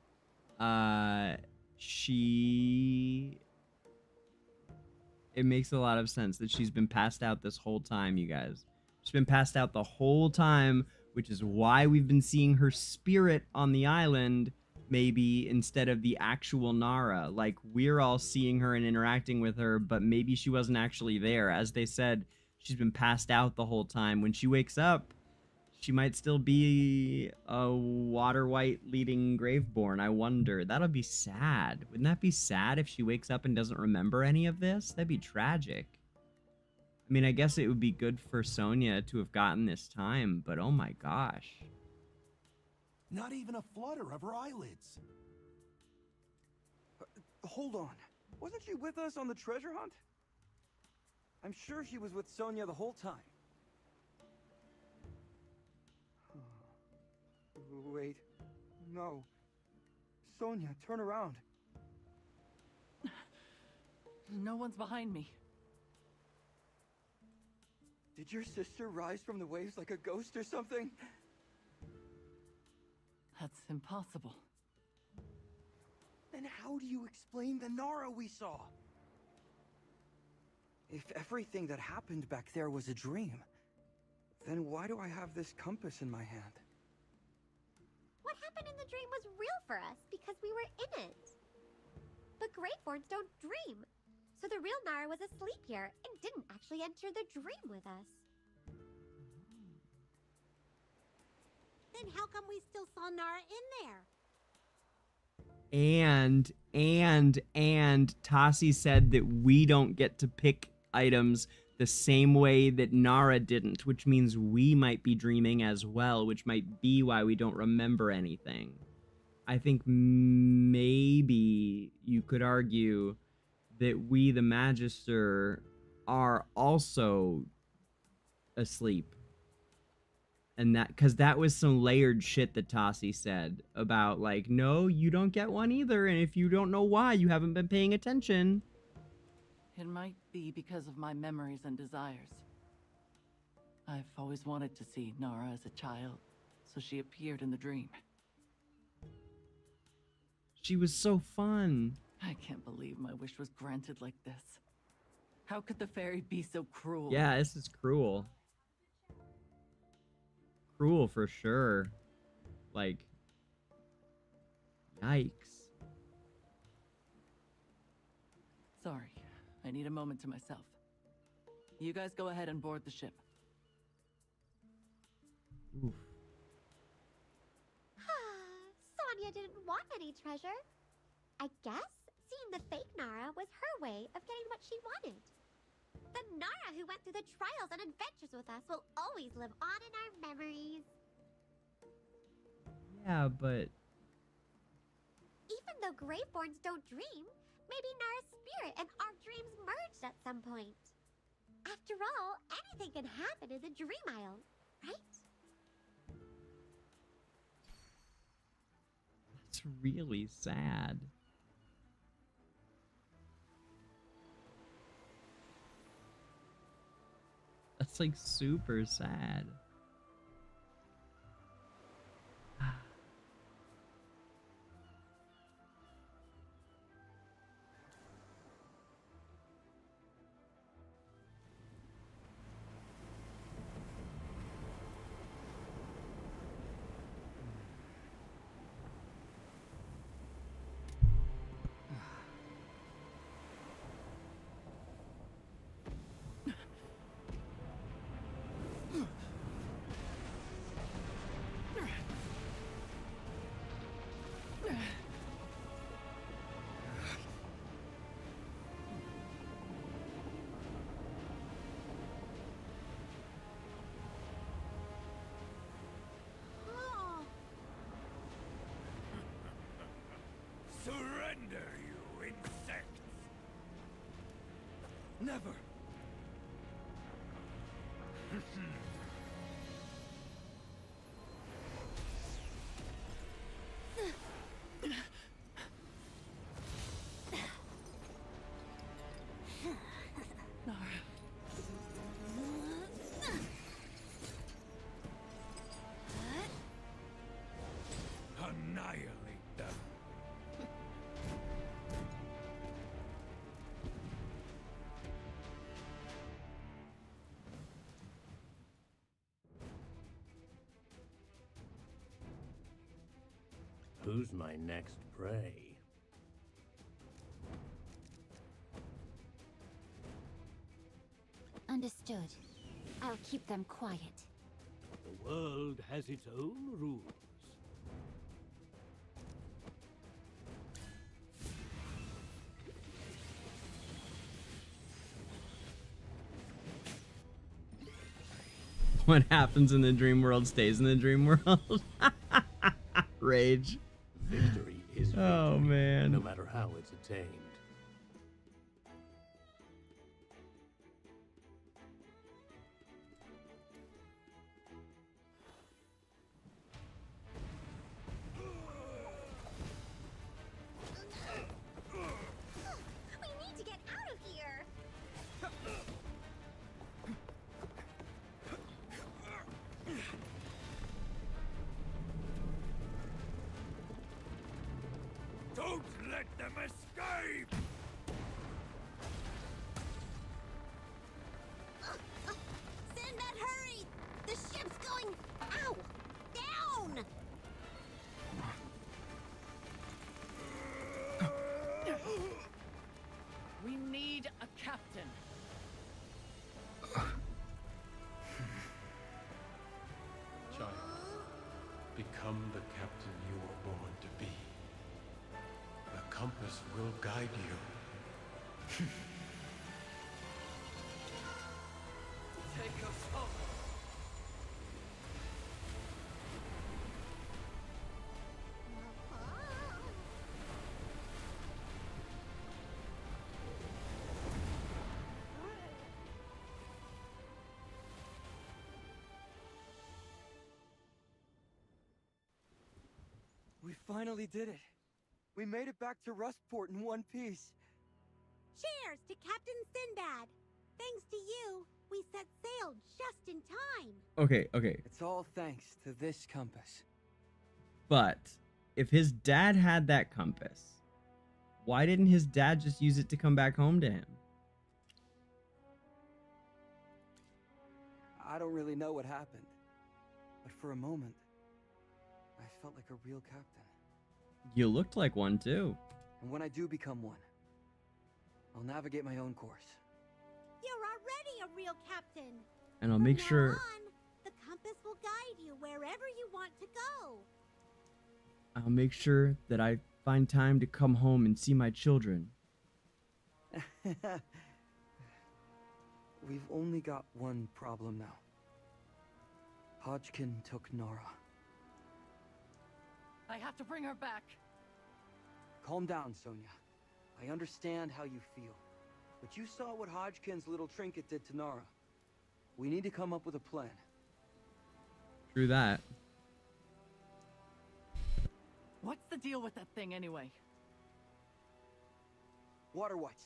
It makes a lot of sense that she's been passed out this whole time, you guys. She's been passed out the whole time, which is why we've been seeing her spirit on the island, maybe instead of the actual Nara. Like, we're all seeing her and interacting with her, but maybe she wasn't actually there. As they said, she's been passed out the whole time. When she wakes up, she might still be a water white leading Graveborn. I wonder. That'll be sad. Wouldn't that be sad if she wakes up and doesn't remember any of this? That'd be tragic. I mean, I guess it would be good for Sonia to have gotten this time, but oh my gosh. Not even a flutter of her eyelids. Hold on. Wasn't she with us on the treasure hunt? I'm sure she was with Sonia the whole time. Wait. No. Sonia, turn around. No one's behind me. Did your sister rise from the waves like a ghost or something? That's impossible. Then how do you explain the Nara we saw? If everything that happened back there was a dream, then why do I have this compass in my hand? What happened in the dream was real for us because we were in it. But Graveborns don't dream. So the real Nara was asleep here and didn't actually enter the dream with us. Then how come we still saw Nara in there? And Tasi said that we don't get to pick items the same way that Nara didn't, which means we might be dreaming as well, which might be why we don't remember anything. I think maybe you could argue that we, the Magister, are also asleep. And that, because that was some layered shit that Tasi said about, like, no, you don't get one either, and if you don't know why, you haven't been paying attention. It might be because of my memories and desires. I've always wanted to see Nara as a child, so she appeared in the dream. She was so fun. I can't believe my wish was granted like this. How could the fairy be so cruel? Yeah, this is cruel. Cruel for sure. Like, yikes. Sorry, I need a moment to myself. You guys go ahead and board the ship. Oof. Sonia didn't want any treasure. I guess seeing the fake Nara was her way of getting what she wanted. The Nara who went through the trials and adventures with us will always live on in our memories. Yeah, but... Even though Graveborns don't dream, maybe Nara's spirit and our dreams merged at some point. After all, anything can happen in the Dream Isle, right? That's really sad. That's like super sad. Surrender, you insects! Never! Annihilate them! Who's my next prey? Understood. I'll keep them quiet. The world has its own rules. What happens in the dream world stays in the dream world. Rage. Victory is victory, Oh, man. no matter how it's attained. We need to get out of here! Don't let them escape! Sinbad, hurry! The ship's going... Ow! Down! We need a captain. Child, become the captain you were born to be. The compass will guide you. Take us home! We finally did it. We made it back to Rustport in one piece. Cheers to Captain Sinbad! Thanks to you, we set sail just in time. Okay. It's all thanks to this compass. But if his dad had that compass, why didn't his dad just use it to come back home to him? I don't really know what happened, but for a moment, I felt like a real captain. You looked like one too. And when I do become one, I'll navigate my own course. You're already a real captain. And I'll From make now sure on, the compass will guide you wherever you want to go. that I find time to come home and see my children. We've only got one problem now. Hodgkin took Nara. I have to bring her back. Calm down, Sonia. I understand how you feel. But you saw what Hodgkin's little trinket did to Nara. We need to come up with a plan. True that. What's the deal with that thing anyway? Water Whites,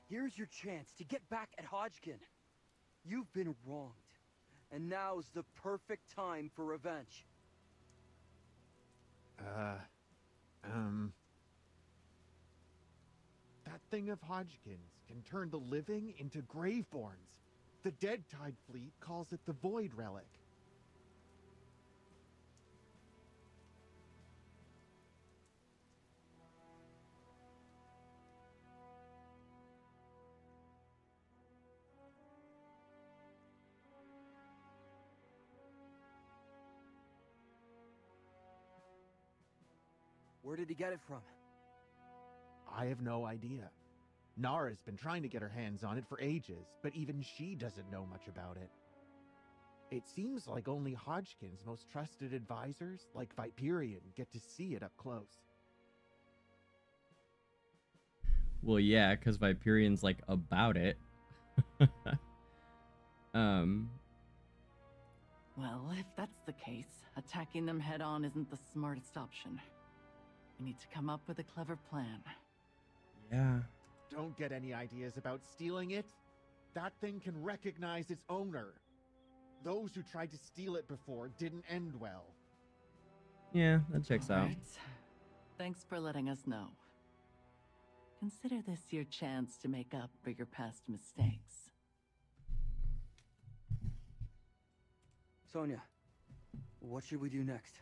here's your chance to get back at Hodgkin. You've been wronged, and now's the perfect time for revenge. That thing of Hodgkin's can turn the living into Graveborns. The Dead Tide Fleet calls it the Void Relic. Where did he get it from? I have no idea. Nara's been trying to get her hands on it for ages, but even she doesn't know much about it. It seems like only Hodgkin's most trusted advisors, like Viperian, get to see it up close. Well, yeah, because Viperian's like about it. Well, if that's the case, attacking them head on isn't the smartest option. We need to come up with a clever plan. Yeah. Don't get any ideas about stealing it. That thing can recognize its owner. Those who tried to steal it before didn't end well. Yeah, that checks out. Right. Thanks for letting us know. Consider this your chance to make up for your past mistakes. Sonia, what should we do next?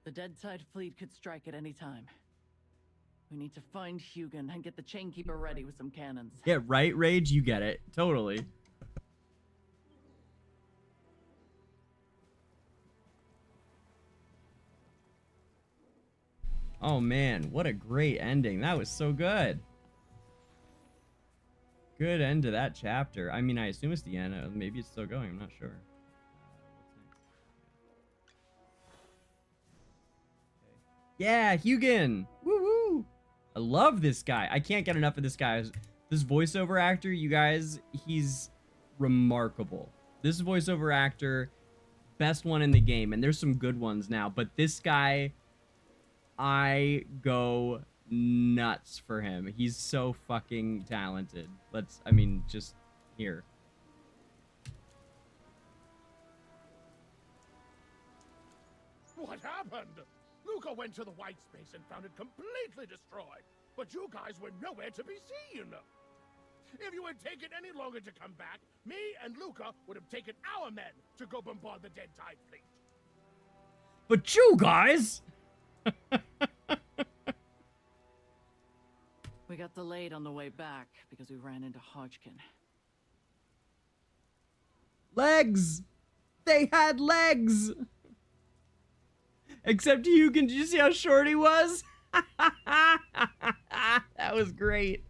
The Dead Tide fleet could strike at any time. We need to find Hugin and get the Chainkeeper ready with some cannons. Yeah, right, Rage? You get it. Totally. Oh man, what a great ending. That was so good. Good end to that chapter. I mean, I assume it's the end. Maybe it's still going. I'm not sure. Yeah, Hugin. Woohoo! I love this guy. I can't get enough of this guy. This voiceover actor, you guys, he's remarkable. This voiceover actor, best one in the game. And there's some good ones now. But this guy, I go nuts for him. He's so fucking talented. I mean, just here. What happened? Luca went to the white space and found it completely destroyed, but you guys were nowhere to be seen. If you had taken any longer to come back, me and Luca would have taken our men to go bombard the Dead Tide fleet. But you guys! We got delayed on the way back because we ran into Hodgkin. Legs! They had legs! Except Hugin, did you see how short he was? That was great.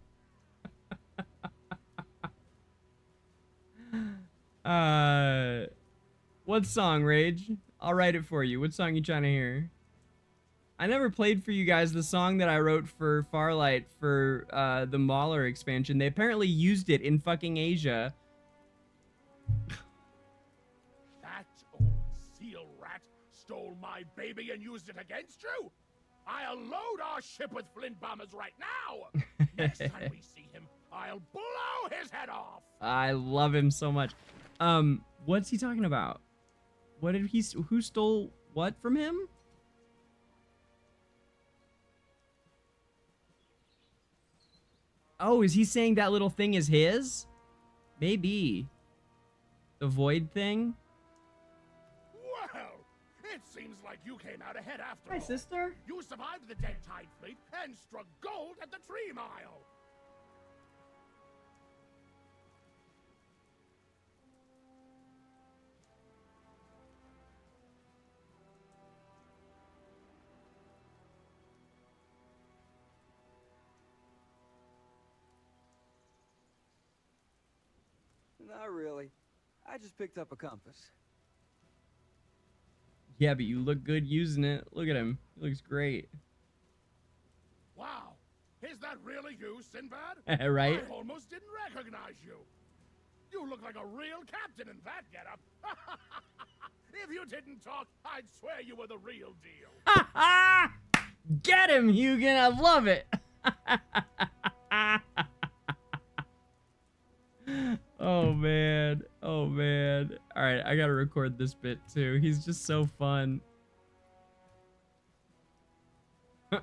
What song, Rage? I'll write it for you. What song you trying to hear? I never played for you guys the song that I wrote for Farlight for the Mauler expansion. They apparently used it in fucking Asia. That old seal rat stole my baby and used it against you? I'll load our ship with flint bombers right now! Next time we see him, I'll blow his head off! I love him so much. What's he talking about? What did he... Who stole what from him? Oh, is he saying that little thing is his? Maybe. The void thing? Well, it seems like you came out ahead after all. Hi, sister. You survived the Dead Tide fleet and struck gold at the Tree Mile. Not really. I just picked up a compass. Yeah, but you look good using it. Look at him. He looks great. Wow. Is that really you, Sinbad? Right? I almost didn't recognize you. You look like a real captain in that getup. If you didn't talk, I'd swear you were the real deal. Get him, Hugin. I love it. Oh man. Oh man. All right, I gotta record this bit too. He's just so fun.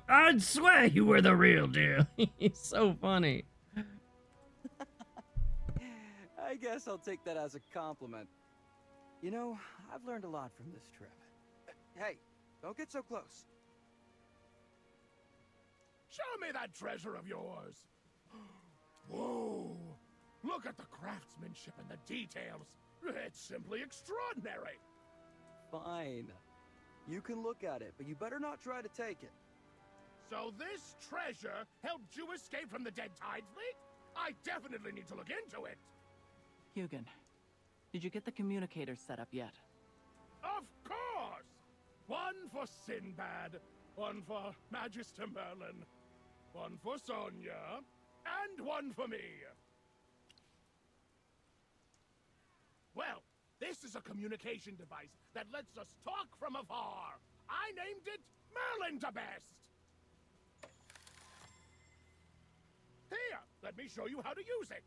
I'd swear you were the real deal. He's so funny. I guess I'll take that as a compliment. You know, I've learned a lot from this trip. Hey, don't get so close. Show me that treasure of yours. Whoa. Look at the craftsmanship and the details. It's simply extraordinary. Fine. You can look at it, but you better not try to take it. So this treasure helped you escape from the dead tide fleet? I definitely need to look into it. Hugin, did you get the communicator set up yet? Of course! One for Sinbad, one for Magister Merlin, one for Sonia, and one for me. Well, this is a communication device that lets us talk from afar. I named it Merlin the Best. Here, let me show you how to use it.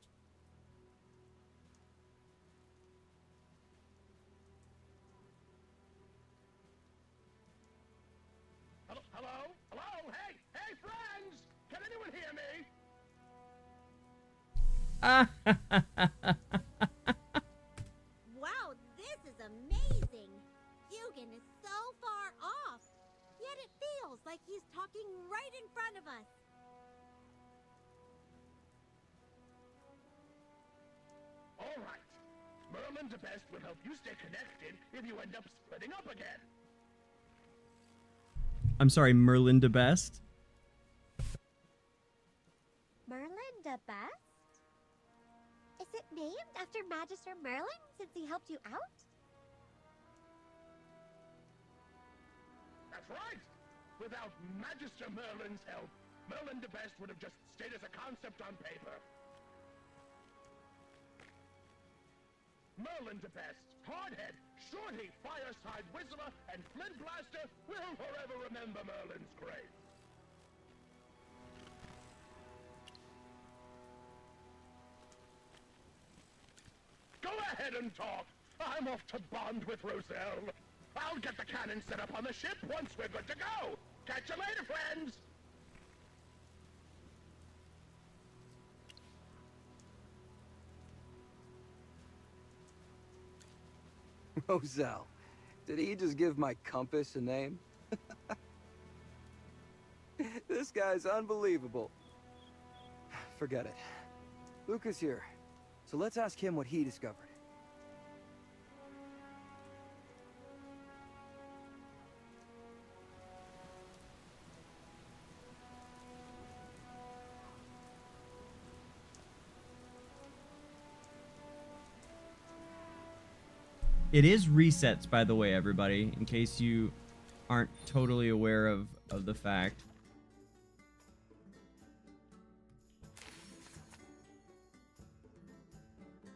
Hello? Hello? Hello? Hey! Hey, friends! Can anyone hear me? Wow, this is amazing! Hugin is so far off, yet it feels like he's talking right in front of us. All right. Merlin the Best will help you stay connected if you end up splitting up again. I'm sorry, Merlin the Best? Merlin the Best? Is it named after Magister Merlin since he helped you out? That's right! Without Magister Merlin's help, Merlin the Best would have just stayed as a concept on paper. Merlin the Best, Hardhead, Shorty, Fireside Whistler, and Flint Blaster will forever remember Merlin's grace. Go ahead and talk. I'm off to bond with Roselle. I'll get the cannon set up on the ship once we're good to go. Catch you later, friends. Roselle, did he just give my compass a name? This guy's unbelievable. Forget it. Luke is here, so let's ask him what he discovered. It is resets, by the way, everybody, in case you aren't totally aware of the fact.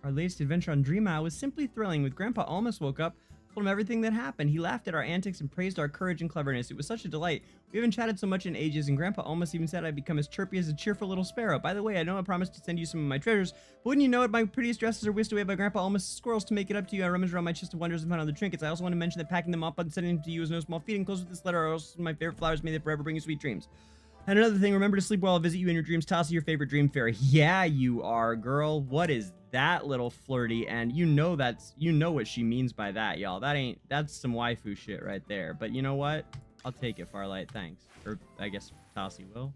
Our latest adventure on Dream Isle was simply thrilling. With Grandpa almost woke up, told him everything that happened. He laughed at our antics and praised our courage and cleverness. It was such a delight. We haven't chatted so much in ages, and Grandpa almost even said I'd become as chirpy as a cheerful little sparrow. By the way, I know I promised to send you some of my treasures, but wouldn't you know it, my prettiest dresses are whisked away by Grandpa almost squirrels. To make it up to you, I rummaged around my chest of wonders and found other trinkets. I also want to mention that packing them up and sending them to you is no small feat. Enclosed with this letter are also my favorite flowers. May they forever bring you sweet dreams. And another thing, remember to sleep well. I'll visit you in your dreams. Tasi, your favorite dream fairy. Yeah, you are, girl. What is that little flirty? And you know what she means by that, y'all. That's some waifu shit right there. But you know what? I'll take it, Farlight. Thanks. Or I guess Tasi will.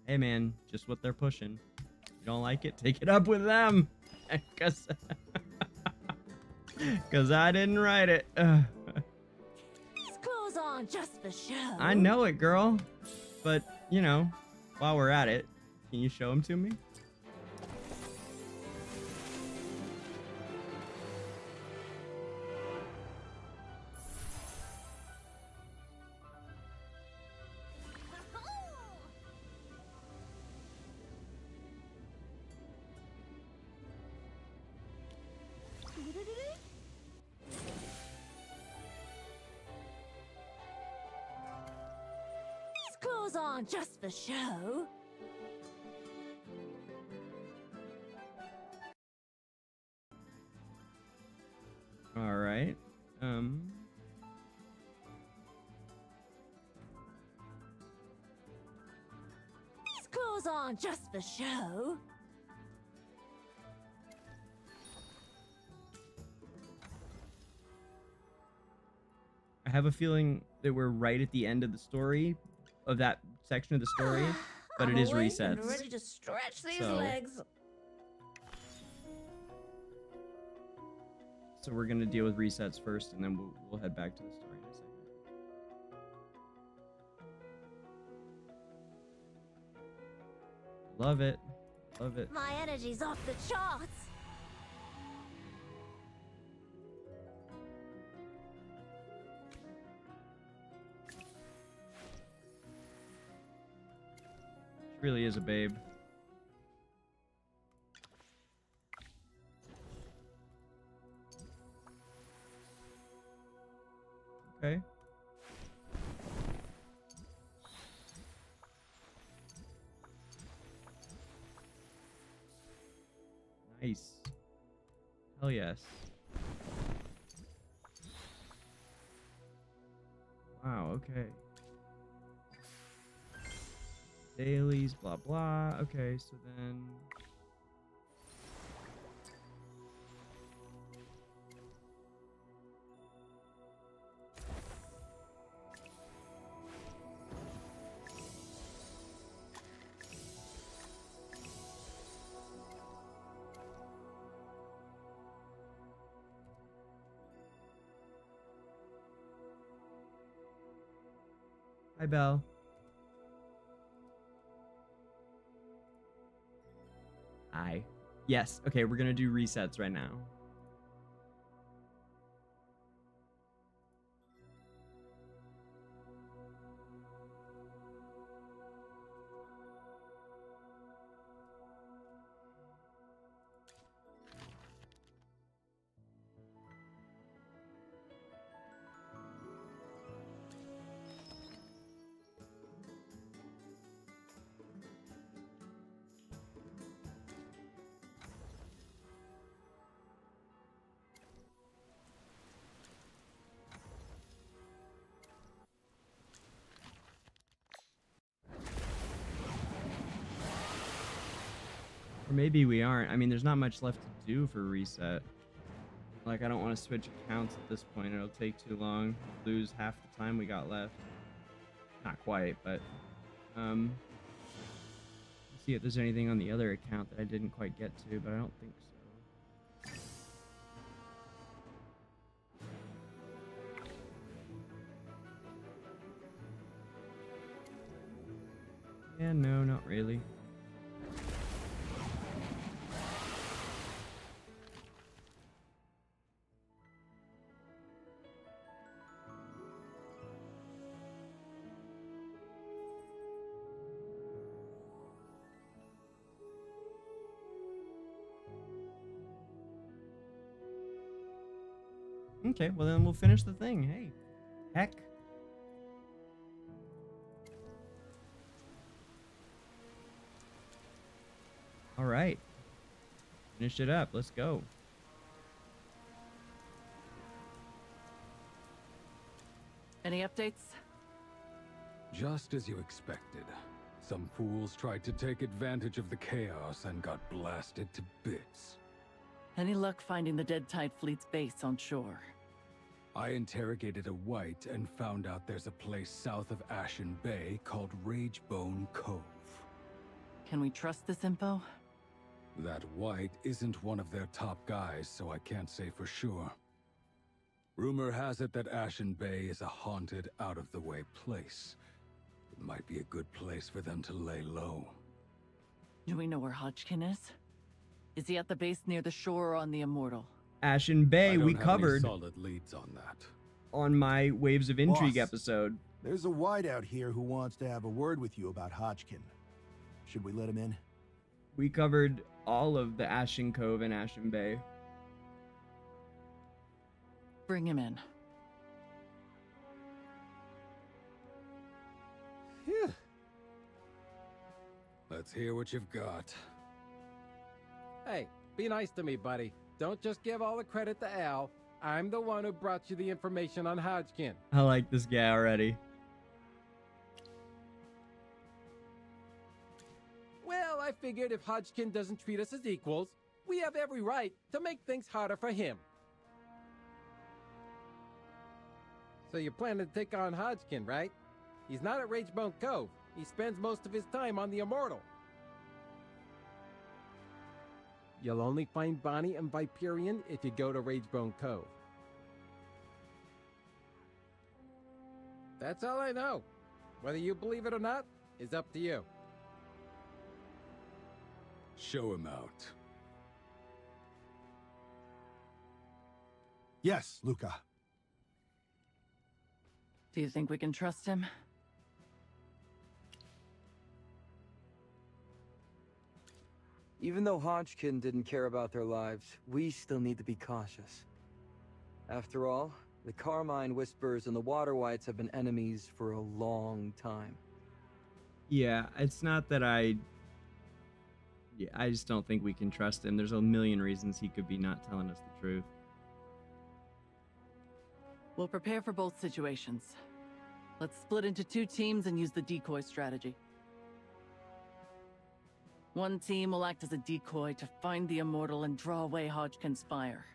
Hey man, just what they're pushing. You don't like it? Take it up with them. Cause I didn't write it. These clothes on just for show. I know it, girl. But, you know, while we're at it, can you show them to me? Clothes on just for show. All right. These clothes on just for show. I have a feeling that we're right at the end of the story, of that section of the story, but it is resets. I'm ready to stretch these So- legs. So we're gonna deal with resets first, and then we'll head back to the story in a second. Love it. Love it. My energy's off the charts. She really is a babe. Okay. Nice. Hell yes. Wow, okay. Dailies, blah blah. Okay, so then hi, Belle. Hi. Yes. Okay, we're gonna do resets right now. Or maybe we aren't. I mean, there's not much left to do for reset. Like, I don't want to switch accounts at this point. It'll take too long. Lose half the time we got left. Not quite, but let's see if there's anything on the other account that I didn't quite get to, but I don't think so. Yeah, no, not really. Okay, well then we'll finish the thing. Hey, heck. All right. Finish it up. Let's go. Any updates? Just as you expected. Some fools tried to take advantage of the chaos and got blasted to bits. Any luck finding the Dead Tide Fleet's base on shore? I interrogated a white and found out there's a place south of Ashen Bay called Ragebone Cove. Can we trust this info? That white isn't one of their top guys, so I can't say for sure. Rumor has it that Ashen Bay is a haunted, out-of-the-way place. It might be a good place for them to lay low. Do we know where Hodgkin is? Is he at the base near the shore or on the Immortal? Ashen Bay, we covered solid leads on that. on my Waves of Intrigue Boss, episode. There's a white out here who wants to have a word with you about Hodgkin. Should we let him in? We covered all of the Ashen Cove and Ashen Bay. Bring him in. Phew. Let's hear what you've got. Hey, be nice to me, buddy. Don't just give all the credit to Al. I'm the one who brought you the information on Hodgkin. I like this guy already. Well, I figured if Hodgkin doesn't treat us as equals, we have every right to make things harder for him. So you're planning to take on Hodgkin, right? He's not at Ragebone Cove. He spends most of his time on the Immortal. You'll only find Bonnie and Viperion if you go to Ragebone Cove. That's all I know. Whether you believe it or not is up to you. Show him out. Yes, Luca. Do you think we can trust him? Even though Hodgkin didn't care about their lives, we still need to be cautious. After all, the Carmine Whispers and the Water Whites have been enemies for a long time. Yeah, it's not that I just don't think we can trust him. There's a million reasons he could be not telling us the truth. We'll prepare for both situations. Let's split into 2 teams and use the decoy strategy. One team will act as a decoy to find the Immortal and draw away Hodgkin's fire,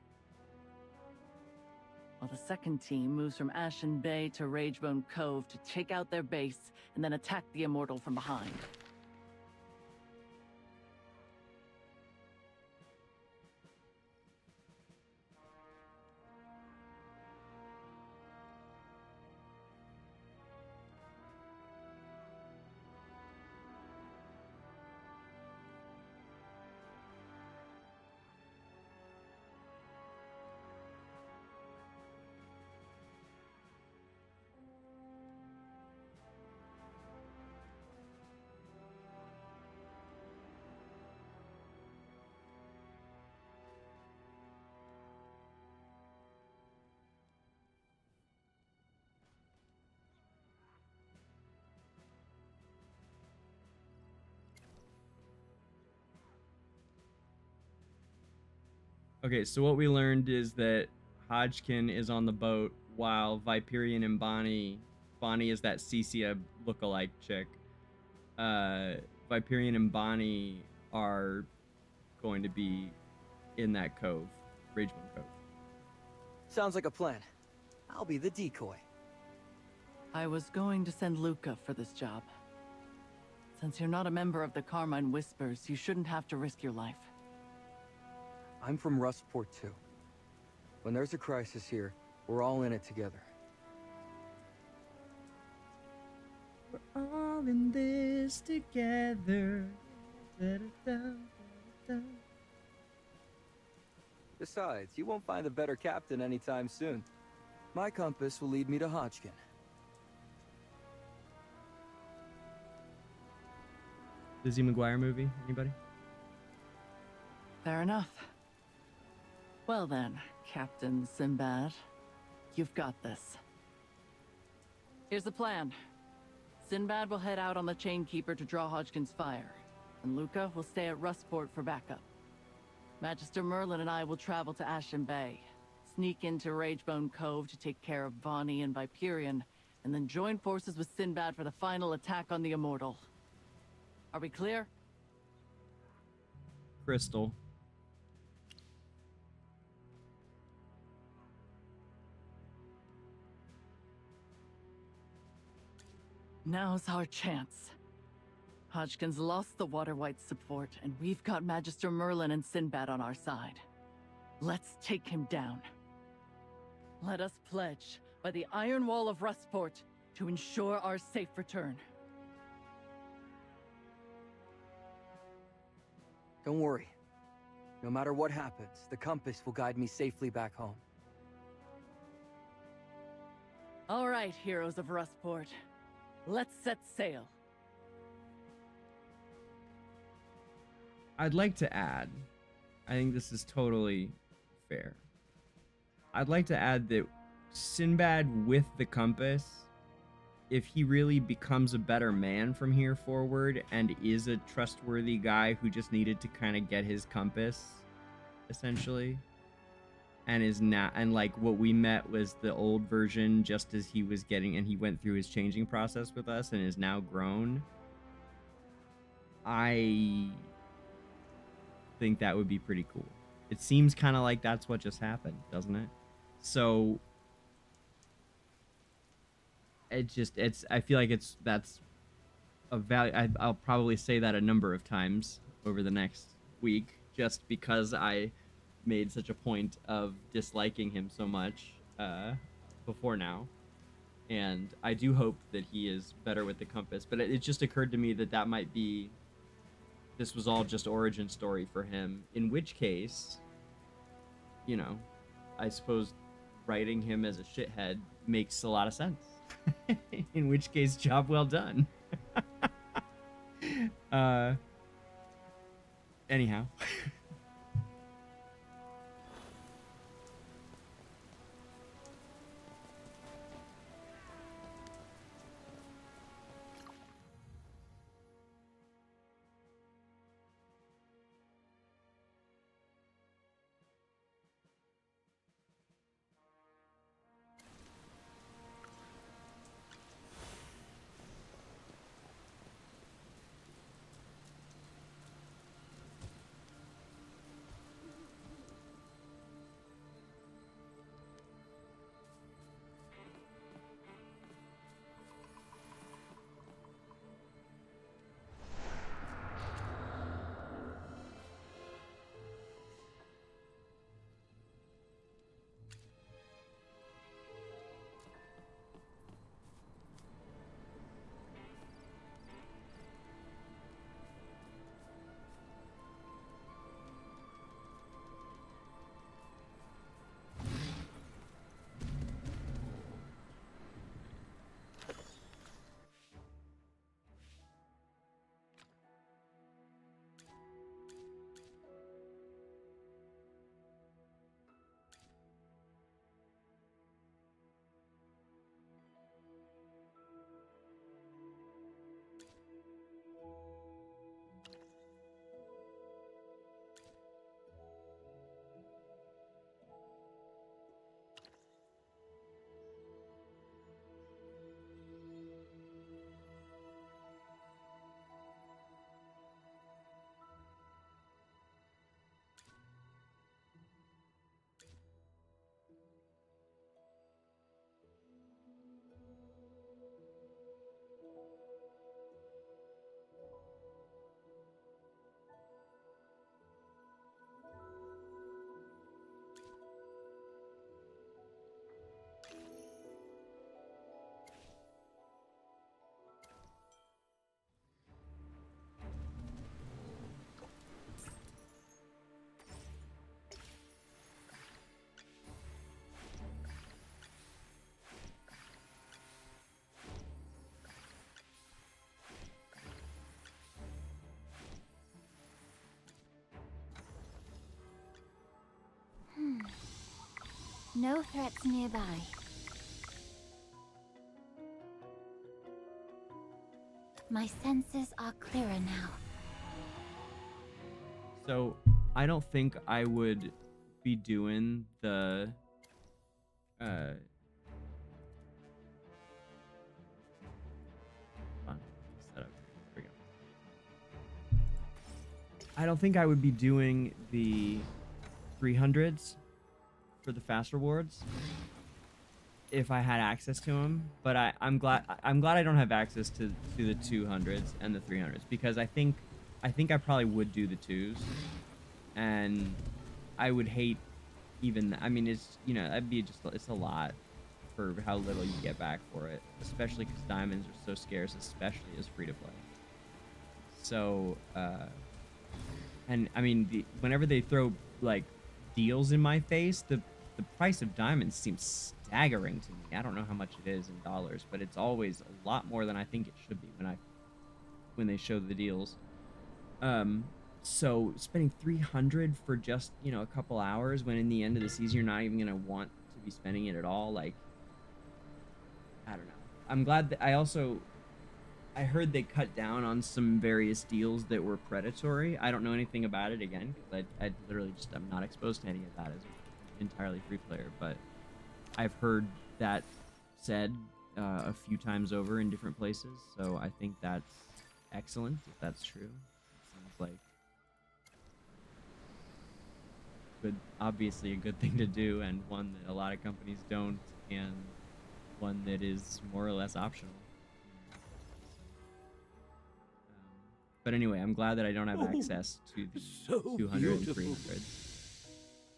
while the second team moves from Ashen Bay to Ragebone Cove to take out their base and then attack the Immortal from behind. Okay, so what we learned is that Hodgkin is on the boat while Viperian and Bonnie is that Cecia lookalike chick. Viperian and Bonnie are going to be in that cove, Ragebone Cove. Sounds like a plan. I'll be the decoy. I was going to send Luca for this job. Since you're not a member of the Carmine Whispers, you shouldn't have to risk your life. I'm from Rustport too. When there's a crisis here, we're all in it together. We're all in this together. Besides, you won't find a better captain anytime soon. My compass will lead me to Hodgkin. Lizzie McGuire movie? Anybody? Fair enough. Well then, Captain Sinbad, you've got this. Here's the plan. Sinbad will head out on the Chainkeeper to draw Hodgkin's fire, and Luca will stay at Rustport for backup. Magister Merlin and I will travel to Ashen Bay, sneak into Ragebone Cove to take care of Bonnie and Viperian, and then join forces with Sinbad for the final attack on the Immortal. Are we clear? Crystal. Now's our chance. Hodgkin's lost the Water White's support, and we've got Magister Merlin and Sinbad on our side. Let's take him down. Let us pledge by the Iron Wall of Rustport to ensure our safe return. Don't worry. No matter what happens, the compass will guide me safely back home. All right, heroes of Rustport. Let's set sail. I'd like to add, I think this is totally fair. I'd like to add that Sinbad with the compass, if he really becomes a better man from here forward and is a trustworthy guy who just needed to kind of get his compass, essentially, and is now, and like what we met was the old version just as he was getting, and he went through his changing process with us and is now grown. I think that would be pretty cool. It seems kind of like that's what just happened, doesn't it? So I feel like that's a value. I'll probably say that a number of times over the next week, just because I made such a point of disliking him so much before now. And I do hope that he is better with the compass, but it just occurred to me that that might be this was all just origin story for him. In which case, you know, I suppose writing him as a shithead makes a lot of sense. In which case, job well done. Anyhow. No threats nearby. My senses are clearer now. So I don't think I would be doing the hold on, set up. There we go. I don't think I would be doing the 300s for the fast rewards if I had access to them, but I'm glad I don't have access to the 200s and the 300s, because I think I probably would do the 2s, and I would hate even, I mean, it's, you know, that'd be just, it's a lot for how little you get back for it, especially because diamonds are so scarce, especially as free to play. So and I mean, whenever they throw like deals in my face, the price of diamonds seems staggering to me. I don't know how much it is in dollars, but it's always a lot more than I think it should be when they show the deals. So spending 300 for just, you know, a couple hours, when in the end of the season you're not even gonna want to be spending it at all, like, I don't know. I'm glad that I heard they cut down on some various deals that were predatory. I don't know anything about it, again, because I literally just, I'm not exposed to any of that as an entirely free player, but I've heard that said a few times over in different places, so I think that's excellent if that's true. It seems like good, obviously a good thing to do, and one that a lot of companies don't, and one that is more or less optional. But anyway, I'm glad that I don't have access to the 200 and 300s,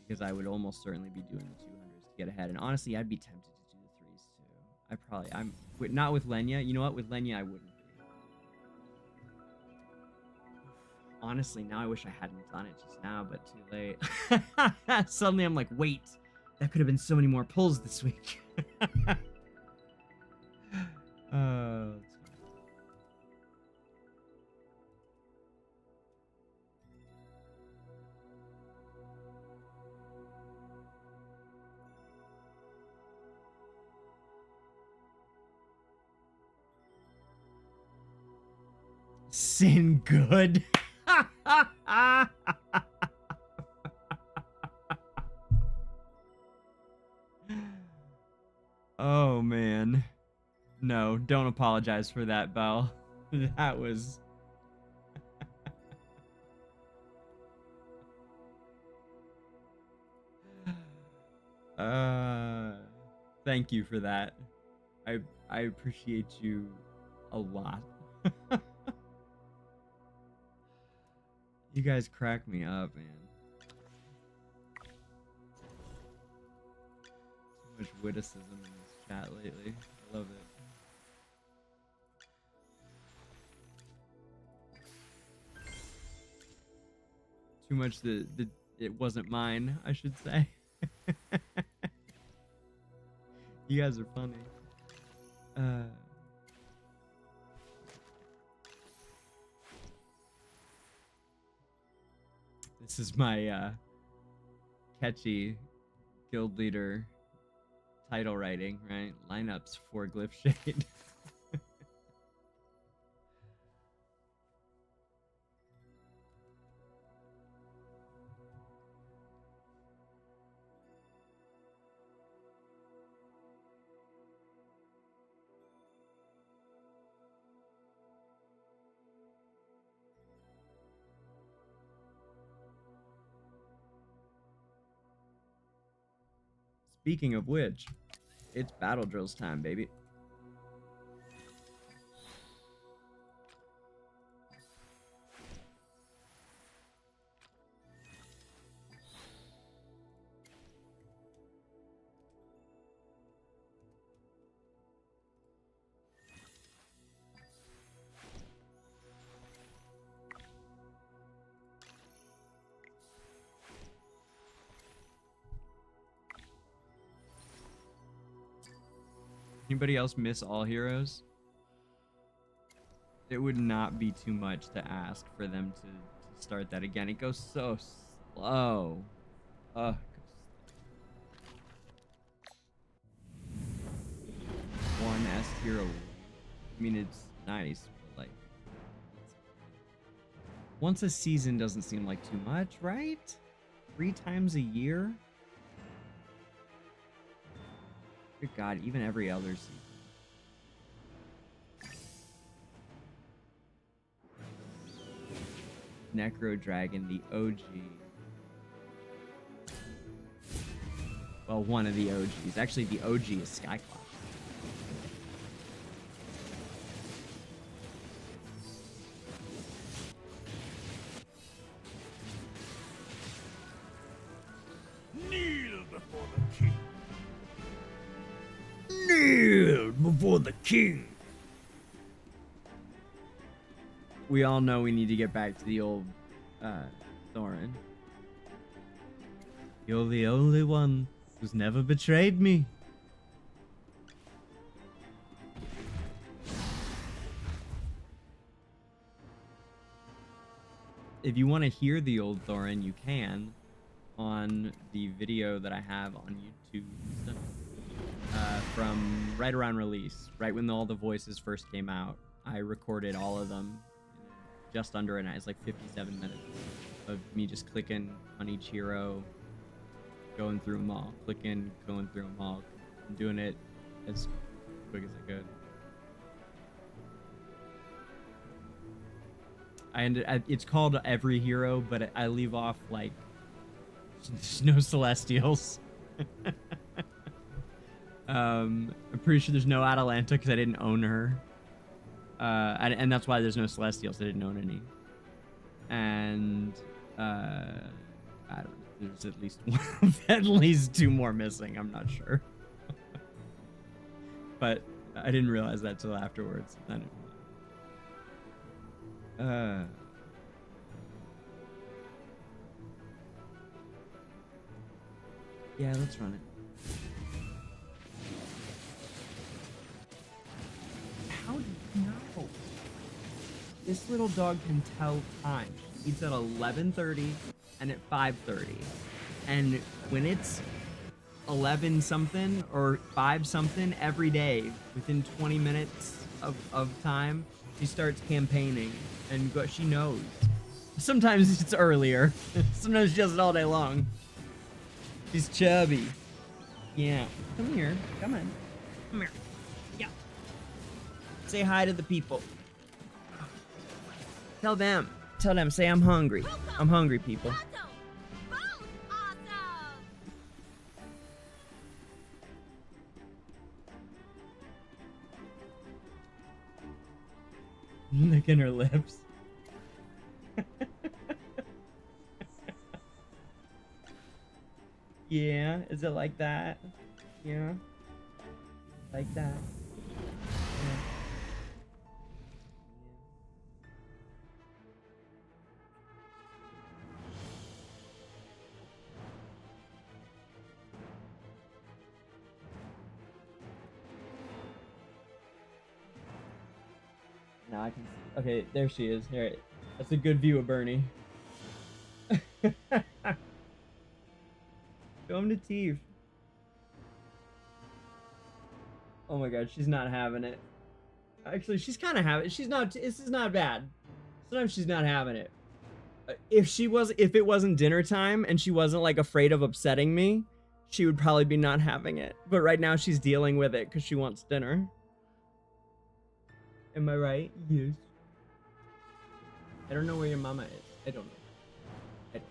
because I would almost certainly be doing the 200s to get ahead. And honestly, I'd be tempted to do the 3s too. I'm not with Lenya. You know what? With Lenya, I wouldn't be. Honestly, now I wish I hadn't done it just now, but too late. Suddenly I'm like, wait, that could have been so many more pulls this week. Sin good. Oh man. No, don't apologize for that, Belle. That was thank you for that. I appreciate you a lot. You guys crack me up, man. Too much witticism in this chat lately. I love it. Too much it wasn't mine, I should say. You guys are funny. This is my catchy guild leader title writing, right? Lineups for Glyph Shade. Speaking of which, it's battle drills time, baby. Anybody else miss All Heroes? It would not be too much to ask for them to start that again. It goes so slow. Ugh. One S hero. I mean, it's nice, but like, once a season doesn't seem like too much, right? 3 times a year? Good God, even every other season. Necro Dragon, the OG. Well, one of the OGs. Actually, the OG is Skyclops. Kneel before the king. Kneel before the king. We all know we need to get back to the old Thorin. You're the only one who's never betrayed me. If you want to hear the old Thorin, you can on the video that I have on YouTube from right around release, right when all the voices first came out. I recorded all of them in just under an hour. It's like 57 minutes of me just clicking on each hero, going through them all, clicking, going through them all, and doing it as quick as I could. It's called Every Hero, but I leave off like there's no Celestials. I'm pretty sure there's no Atalanta because I didn't own her, and that's why there's no Celestials. I didn't own any, and I don't know. There's at least one, at least 2 more missing. I'm not sure, but I didn't realize that till afterwards. Yeah, let's run it. How do you know? This little dog can tell time. She eats at 11:30 and at 5:30. And when it's 11 something or 5 something every day, within 20 minutes of time, she starts campaigning and she knows. Sometimes it's earlier. Sometimes she does it all day long. She's chubby. Yeah. Come here. Come on. Come here. Yeah. Say hi to the people. Tell them. Tell them. Say I'm hungry. I'm hungry, people. Licking her lips. Yeah, is it like that? Yeah. Like that. Yeah. Now I can see. Okay, there she is. All right. That's a good view of Bernie. Show him the teeth. Oh my god, she's not having it. Actually, she's kind of having it. She's not. This is not bad. Sometimes she's not having it. If it wasn't dinner time and she wasn't like afraid of upsetting me, she would probably be not having it. But right now she's dealing with it because she wants dinner. Am I right? Yes. I don't know where your mama is. I don't know. I don't know.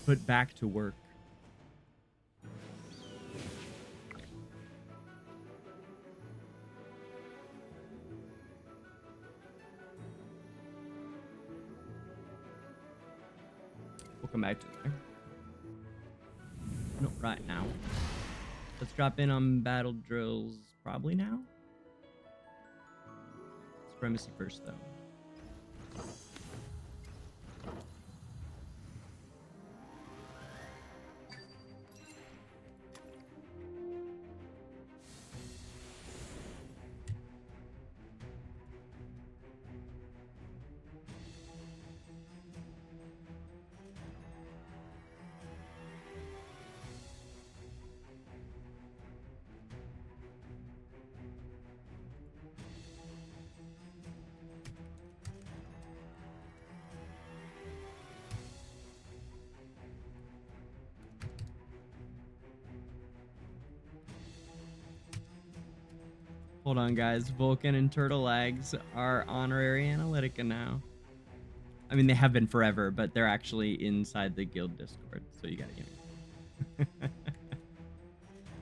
Put back to work. We'll come back to there. No, right now. Let's drop in on battle drills probably now. Supremacy first, though. Hold on, guys. Vulcan and Turtle Eggs are honorary Analytica now. I mean, they have been forever, but they're actually inside the guild Discord, so you gotta give me.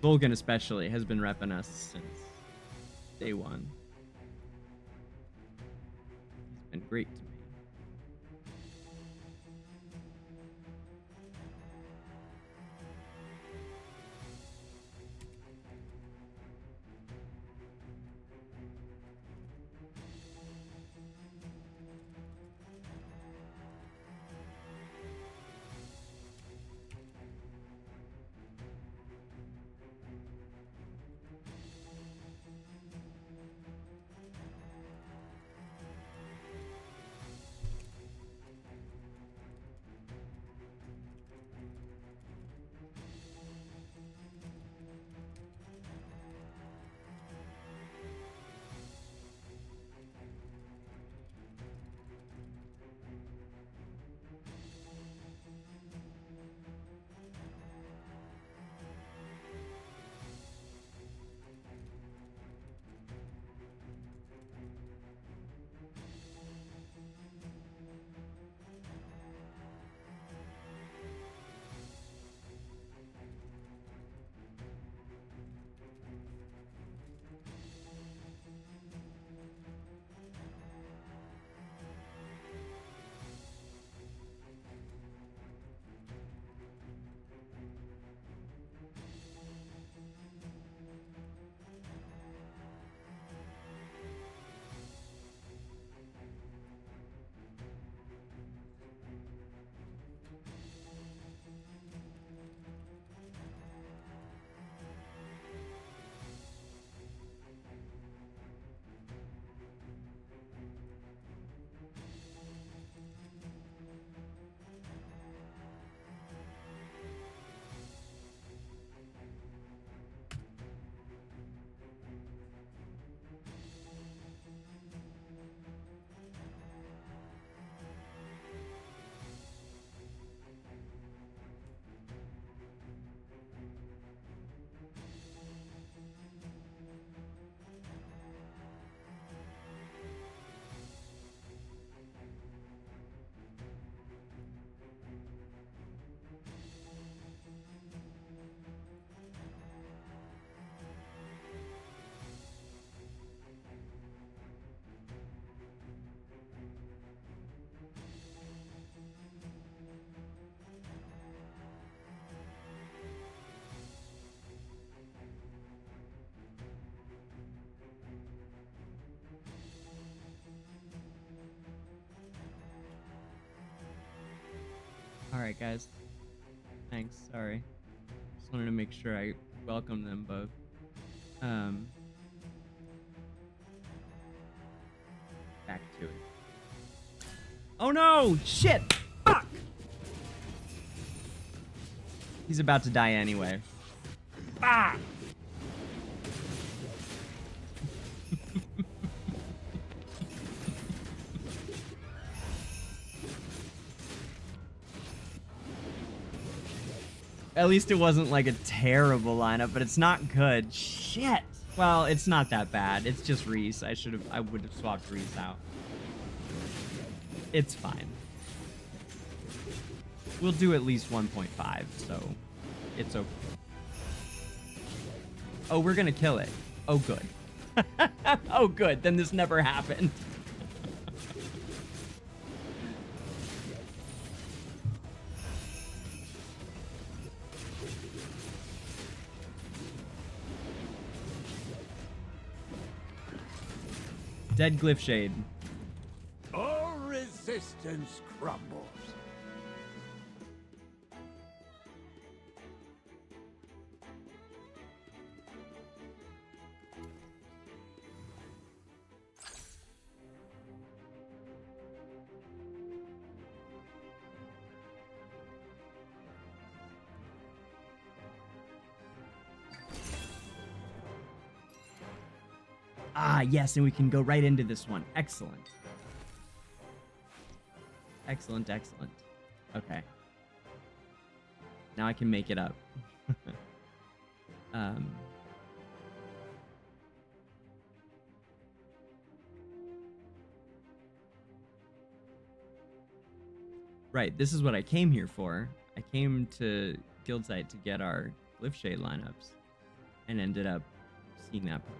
Vulcan especially has been repping us since day one. He's been great to me. Alright, guys. Thanks. Sorry. Just wanted to make sure I welcome them both. Back to it. Oh no! Shit! Fuck! He's about to die anyway. Ah! At least it wasn't like a terrible lineup, but it's not good. Shit! Well, it's not that bad. It's just Reese. I would have swapped Reese out. It's fine. We'll do at least 1.5, so it's okay. Oh, we're gonna kill it. Oh, good. Oh, good. Then this never happened. Dead Glyph Shade. All resistance crumbles. Ah, yes, and we can go right into this one. Excellent. Excellent, excellent. Okay. Now I can make it up. Right, this is what I came here for. I came to Guildsite to get our Glyph Shade lineups and ended up seeing that post.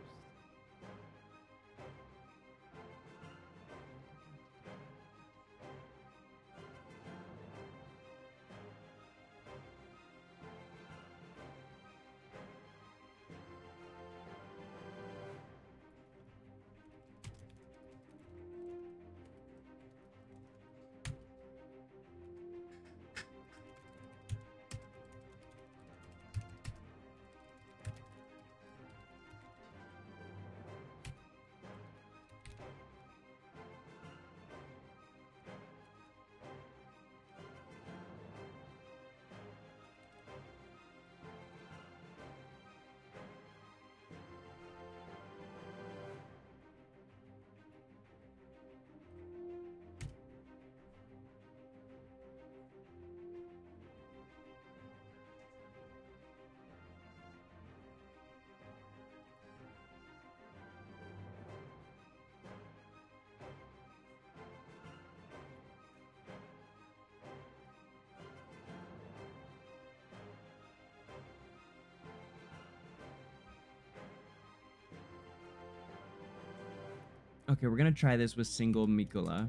Okay, we're gonna try this with single Mikula.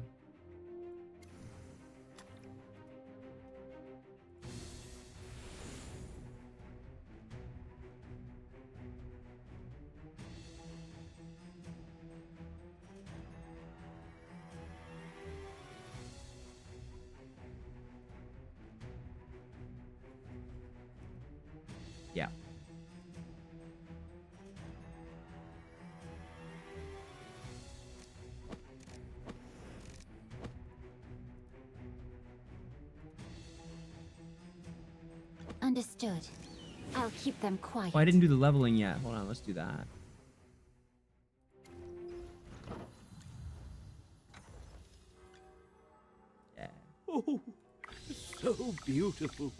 Yeah. Understood. I'll keep them quiet. Oh, I didn't do the leveling yet. Hold on, let's do that. Yeah. Oh, so beautiful.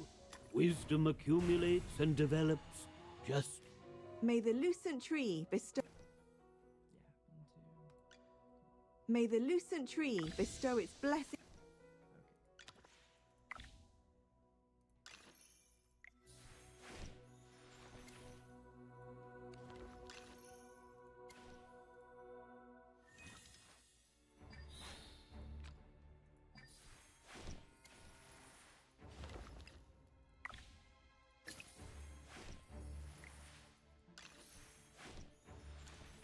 Wisdom accumulates and develops just... May the lucent tree bestow... May the lucent tree bestow its blessing...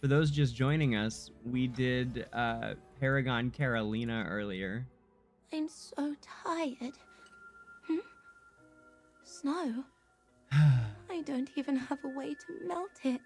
For those just joining us, we did Paragon Carolina earlier. I'm so tired. Hmm? Snow? I don't even have a way to melt it.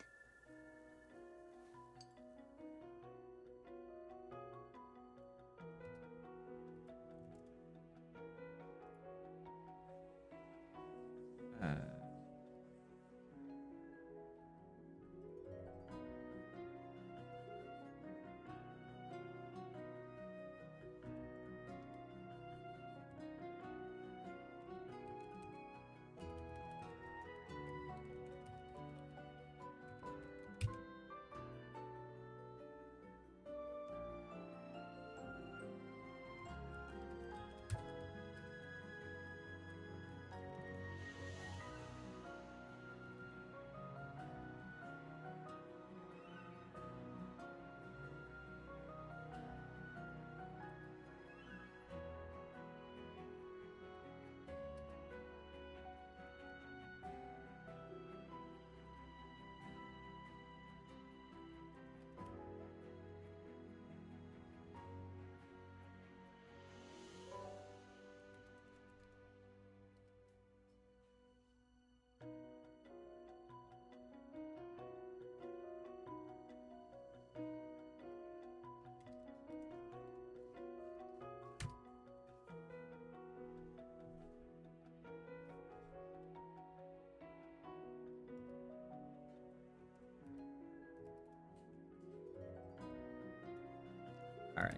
All right.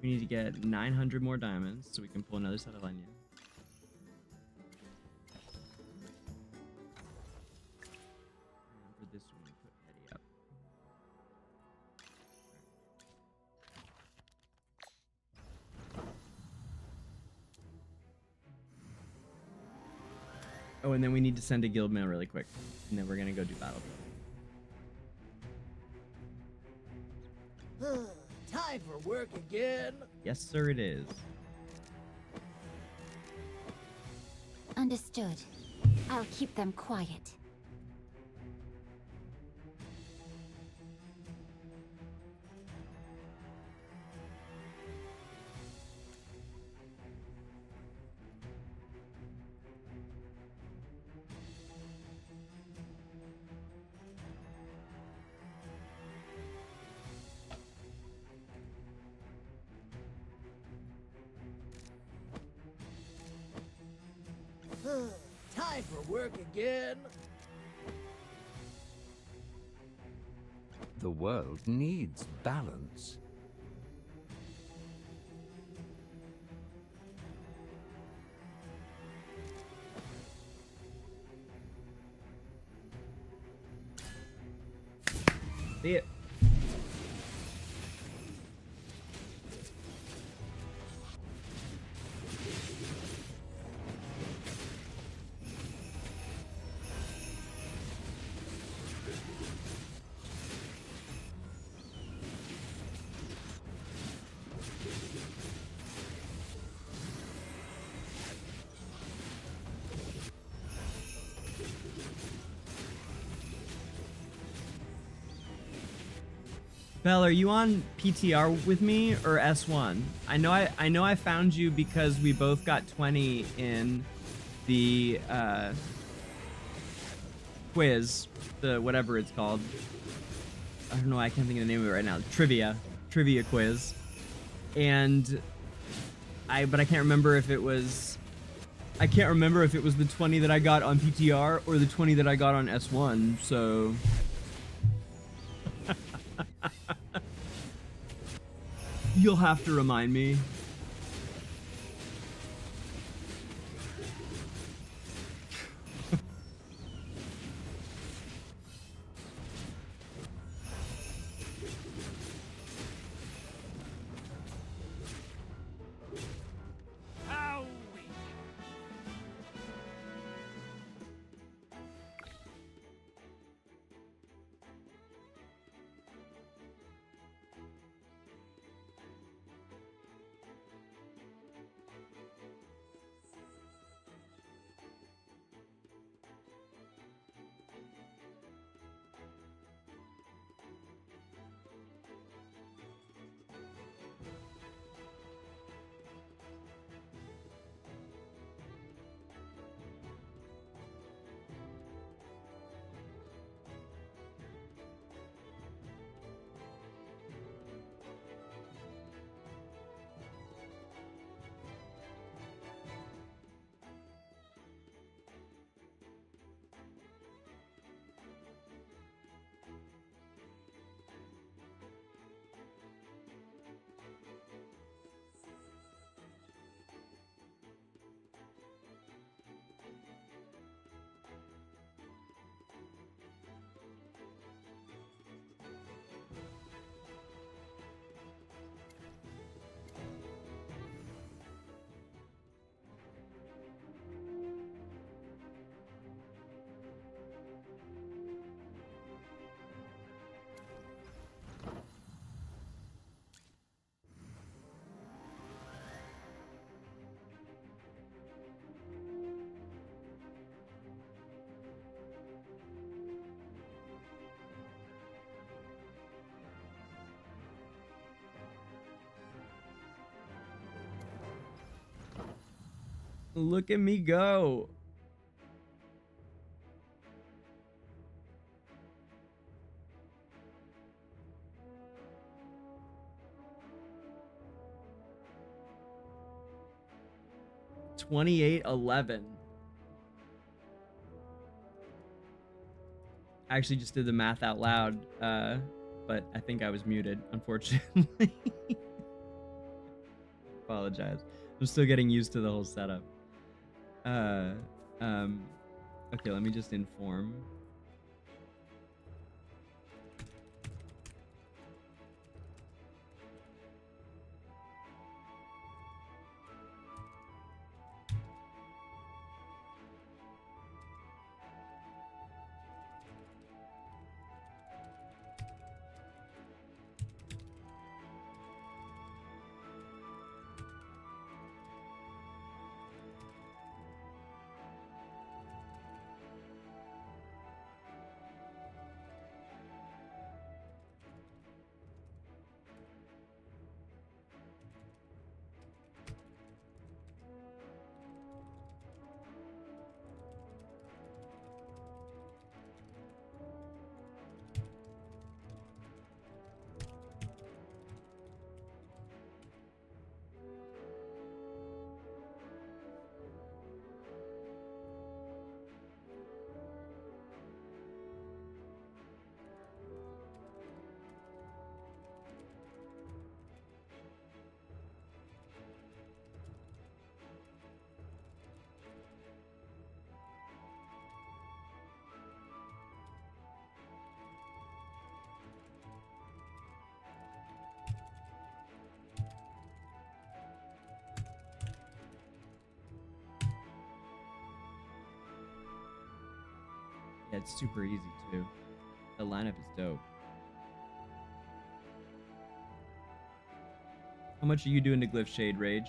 We need to get 900 more diamonds so we can pull another set of onion. And for this one, we put Eddie up. Oh, and then we need to send a guild mail really quick. And then we're gonna go do battle. Time for work again. Yes, sir, it is. Understood. I'll keep them quiet. Time for work again. The world needs balance. See it. Belle, are you on PTR with me or S1? I know I found you because we both got 20 in the quiz, the whatever it's called. I don't know, I can't think of the name of it right now. Trivia quiz. And but I can't remember if it was the 20 that I got on PTR or the 20 that I got on S1, so you'll have to remind me. Look at me go. $28.11. I actually just did the math out loud, but I think I was muted, unfortunately. Apologize. I'm still getting used to the whole setup. Okay, let me just inform. Yeah, it's super easy too. The lineup is dope. How much are you doing to Glyph Shade, Rage?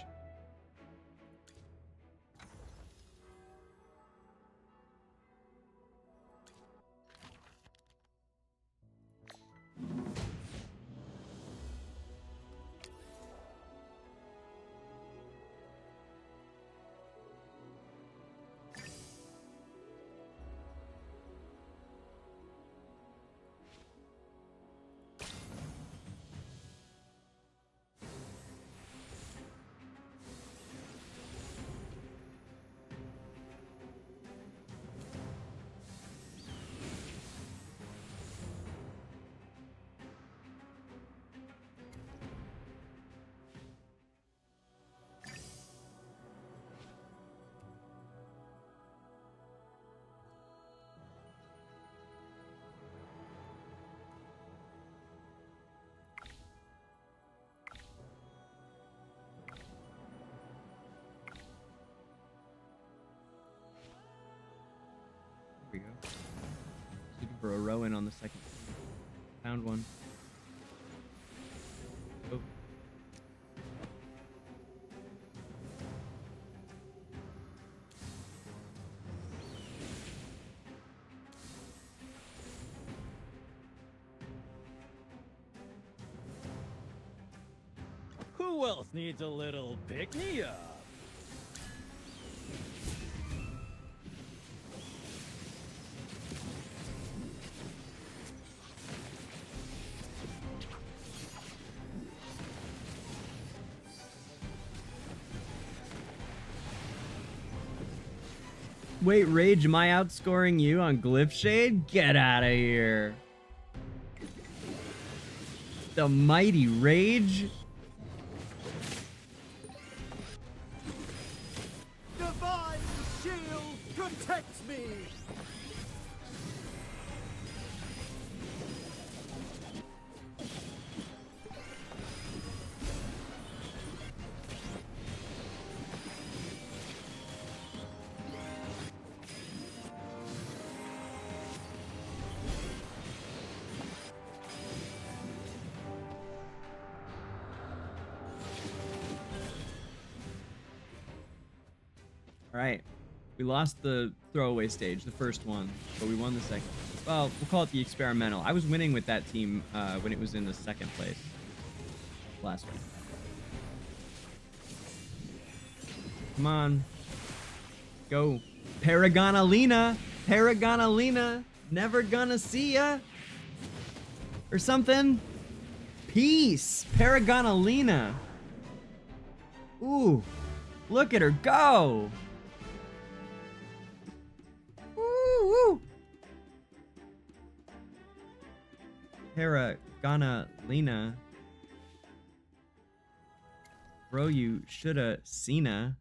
There we go. Looking for a row in on the second. Found one. Oh. Who else needs a little pick-me-up? Wait, Rage, am I outscoring you on Glyph Shade? Get out of here. The mighty Rage? Divine shield protects me! All right, we lost the throwaway stage, the first one, but we won the second. Well, we'll call it the experimental. I was winning with that team when it was in the second place last week. Come on. Go. Paragonalina. Paragonalina. Never gonna see ya. Or something. Peace. Paragonalina. Ooh. Look at her go. Woo. Paragonalina. Bro, you shoulda seen her.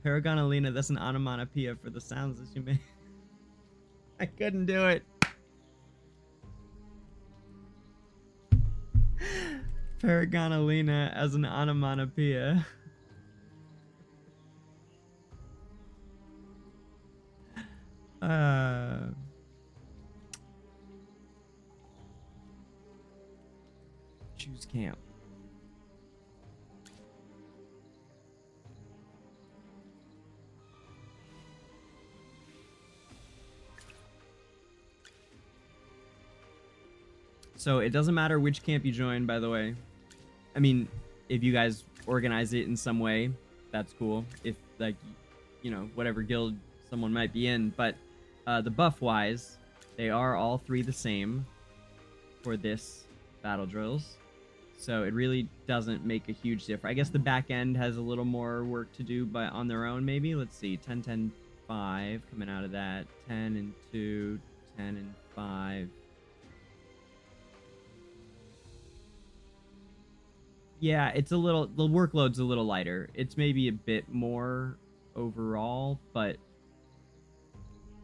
Paragonalina, that's an onomatopoeia for the sounds that you made. I couldn't do it. Paragonalina as an onomatopoeia. Choose camp. So it doesn't matter which camp you join, by the way. I mean, if you guys organize it in some way, that's cool. If, like, you know, whatever guild someone might be in. But the buff-wise, they are all three the same for this battle drills. So it really doesn't make a huge difference. I guess the back end has a little more work to do, but on their own, maybe. Let's see, 10, 10, 5 coming out of that. 10 and 2, 10 and 5. Yeah, it's a little, the workload's a little lighter. It's maybe a bit more overall, but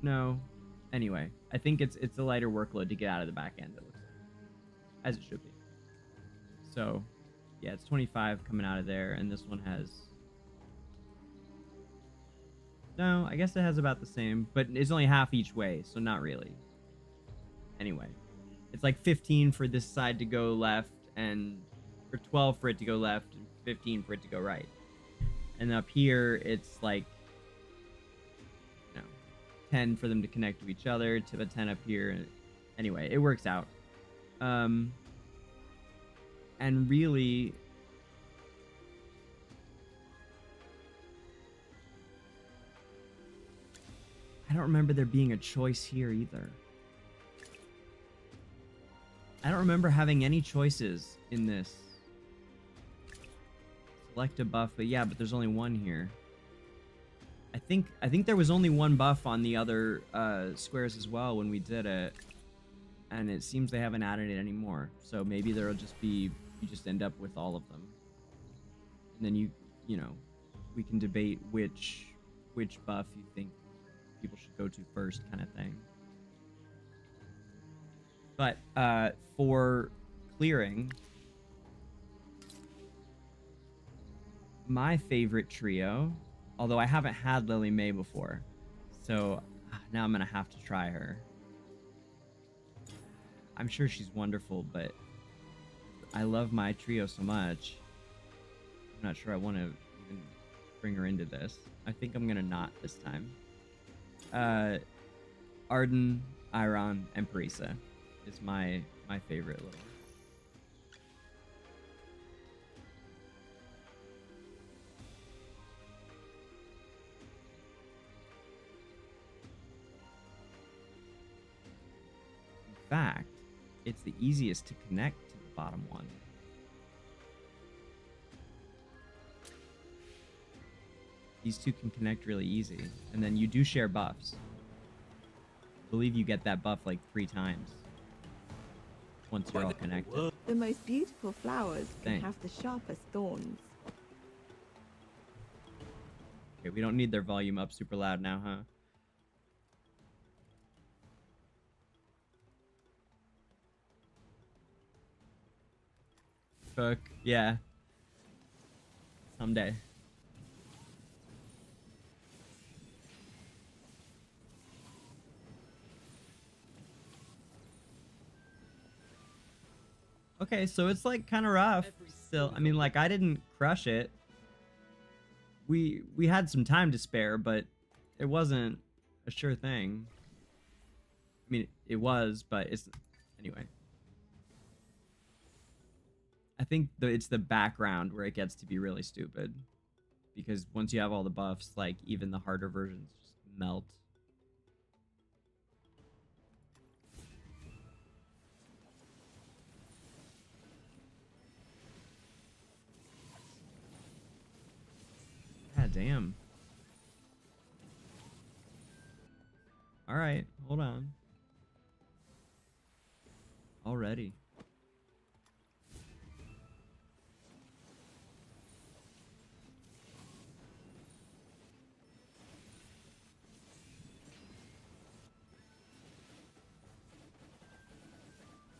no. Anyway, I think it's a lighter workload to get out of the back end, it looks like, as it should be. So, yeah, it's 25 coming out of there, and this one has... No, I guess it has about the same, but it's only half each way, so not really. Anyway, it's like 15 for this side to go left, and... or 12 for it to go left, and 15 for it to go right. And up here, it's like, you know, 10 for them to connect to each other, to the 10 up here. Anyway, it works out. And really, I don't remember there being a choice here either. I don't remember having any choices in this. Select a buff, but yeah, but there's only one here. I think there was only one buff on the other squares as well when we did it, and it seems they haven't added it anymore. So maybe there'll just be, you just end up with all of them, and then you know, we can debate which buff you think people should go to first, kind of thing. But for clearing, my favorite trio, although I haven't had Lily May before, so now I'm gonna have to try her. I'm sure she's wonderful, but I love my trio so much. I'm not sure I want to even bring her into this. I think I'm gonna not this time. Arden, Iron, and Parisa is my favorite little. In fact, it's the easiest to connect to the bottom one. These two can connect really easy, and then you do share buffs. I believe you get that buff like 3 times once you're all connected. The most beautiful flowers can Dang. have the sharpest thorns. Okay, we don't need their volume up super loud now, huh? Fuck, yeah. Someday. Okay, so it's like kind of rough still. I mean, like, I didn't crush it, we had some time to spare, but it wasn't a sure thing. I mean, it was, but it's anyway. I think it's the background where it gets to be really stupid, because once you have all the buffs, like even the harder versions just melt. God damn. All right, hold on. Already.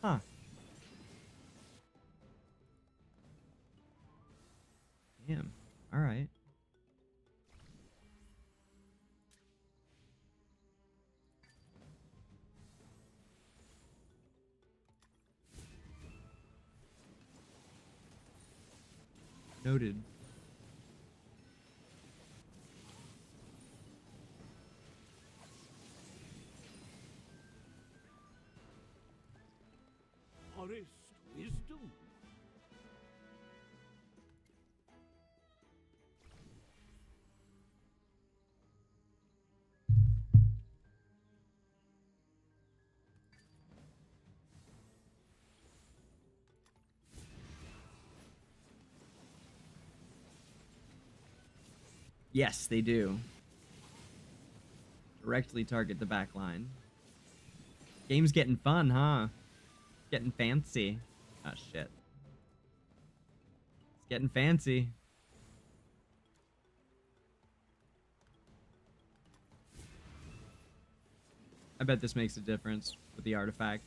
Huh. Damn. All right. Noted. Forest wisdom. Yes, they do. Directly target the back line. Game's getting fun, huh? Getting fancy. Oh, shit. It's getting fancy. I bet this makes a difference with the artifact.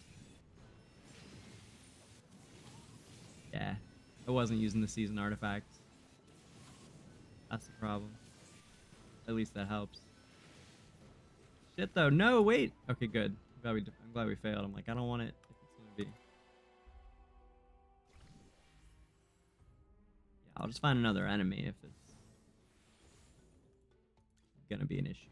Yeah. I wasn't using the season artifact. That's the problem. At least that helps. Shit, though. No, wait. Okay, good. I'm glad we failed. I'm like, I don't want it if it's gonna be. Yeah, I'll just find another enemy if it's gonna be an issue.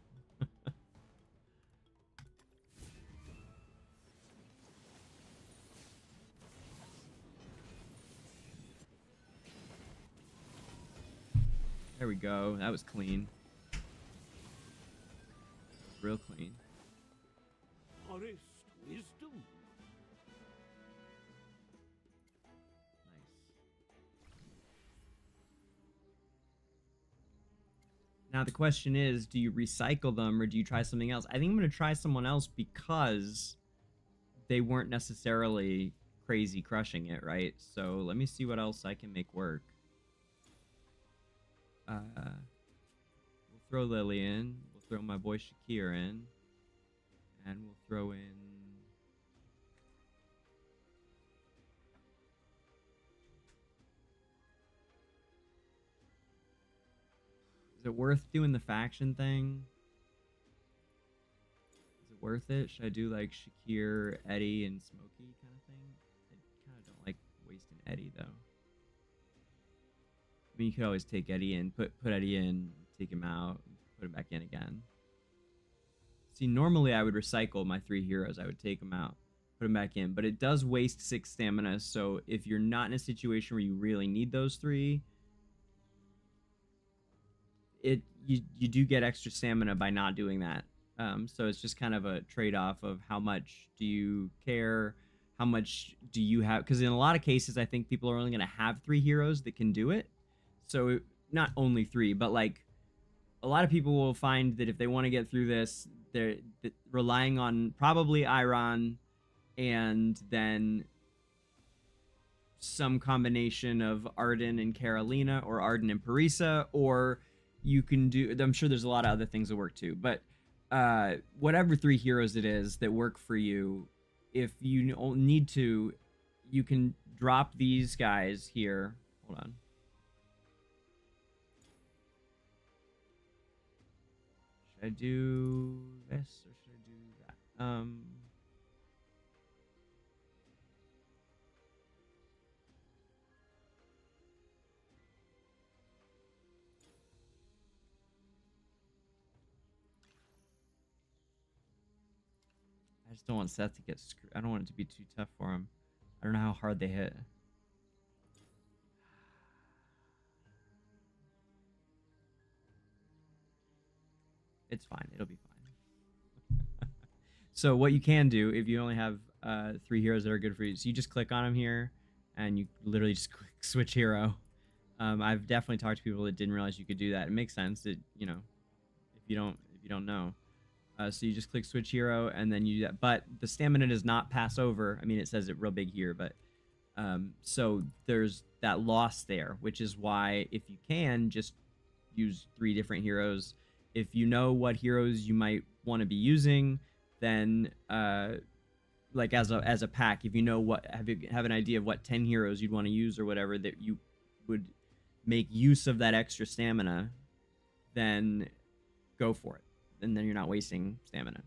There we go. That was clean. Real clean. Forest wisdom. Nice. Now the question is, do you recycle them or do you try something else? I think I'm going to try someone else because they weren't necessarily crazy crushing it, right? So let me see what else I can make work. We'll throw Lily in. We'll throw my boy Shakir in. And we'll throw in... Is it worth doing the faction thing? Is it worth it? Should I do like Shakir, Eddie, and Smokey kind of thing? I kind of don't like wasting Eddie though. I mean, you could always take Eddie in, put Eddie in, take him out, put him back in again. See, normally I would recycle my 3 heroes. I would take them out, put them back in, but it does waste 6 stamina. So if you're not in a situation where you really need those 3, you do get extra stamina by not doing that. So it's just kind of a trade-off of how much do you care, how much do you have, because in a lot of cases I think people are only going to have 3 heroes that can do it. So not only 3, but like a lot of people will find that if they want to get through this, they're relying on probably Iron and then some combination of Arden and Carolina or Arden and Parisa, or you can do, I'm sure there's a lot of other things that work too, but whatever 3 heroes it is that work for you, if you need to, you can drop these guys here. Hold on. Should I do this or should I do that? I just don't want Seth to get screwed. I don't want it to be too tough for him. I don't know how hard they hit. It's fine. It'll be fine. So what you can do if you only have 3 heroes that are good for you, so you just click on them here, and you literally just click switch hero. I've definitely talked to people that didn't realize you could do that. It makes sense that, you know, if you don't know. So you just click switch hero, and then you do that. But the stamina does not pass over. I mean, it says it real big here, but so there's that loss there, which is why if you can just use 3 different heroes. If you know what heroes you might want to be using, then like as a pack, if you know what have an idea of what 10 heroes you'd want to use or whatever, that you would make use of that extra stamina, then go for it. And then you're not wasting stamina.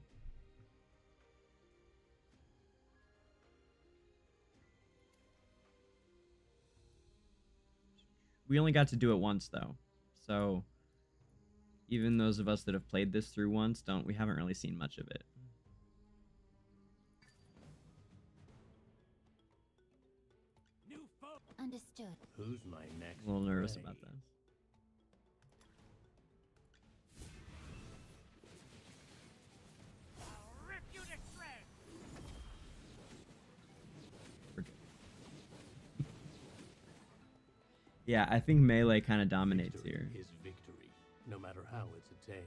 We only got to do it once though, so even those of us that have played this through once we haven't really seen much of it. Understood. Who's my next? A little nervous prey? about this. Yeah, I think melee kind of dominates here. Is victory, no matter how it's attained.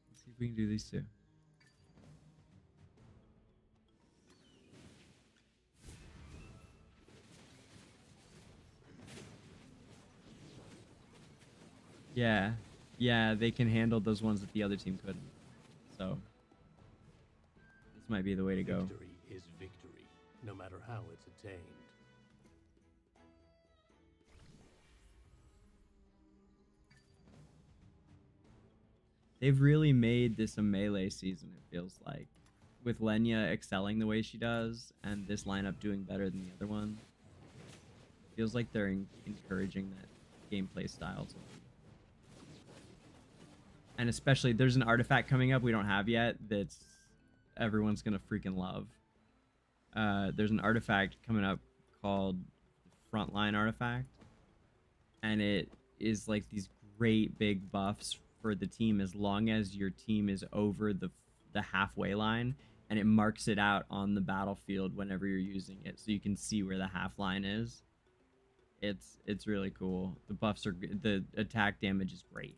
Let's see if we can do these two. Yeah, yeah, they can handle those ones that the other team couldn't. So this might be the way to go. Victory is victory, no matter how it's attained. They've really made this a melee season, it feels like. With Lenya excelling the way she does, and this lineup doing better than the other one. It feels like they're encouraging that gameplay style to them. And especially, there's an artifact coming up we don't have yet that's everyone's gonna freaking love. There's an artifact coming up called Frontline Artifact. And it is like these great big buffs for the team as long as your team is over the halfway line, and it marks it out on the battlefield whenever you're using it, so you can see where the half line is. It's really cool. The buffs are the attack damage is great.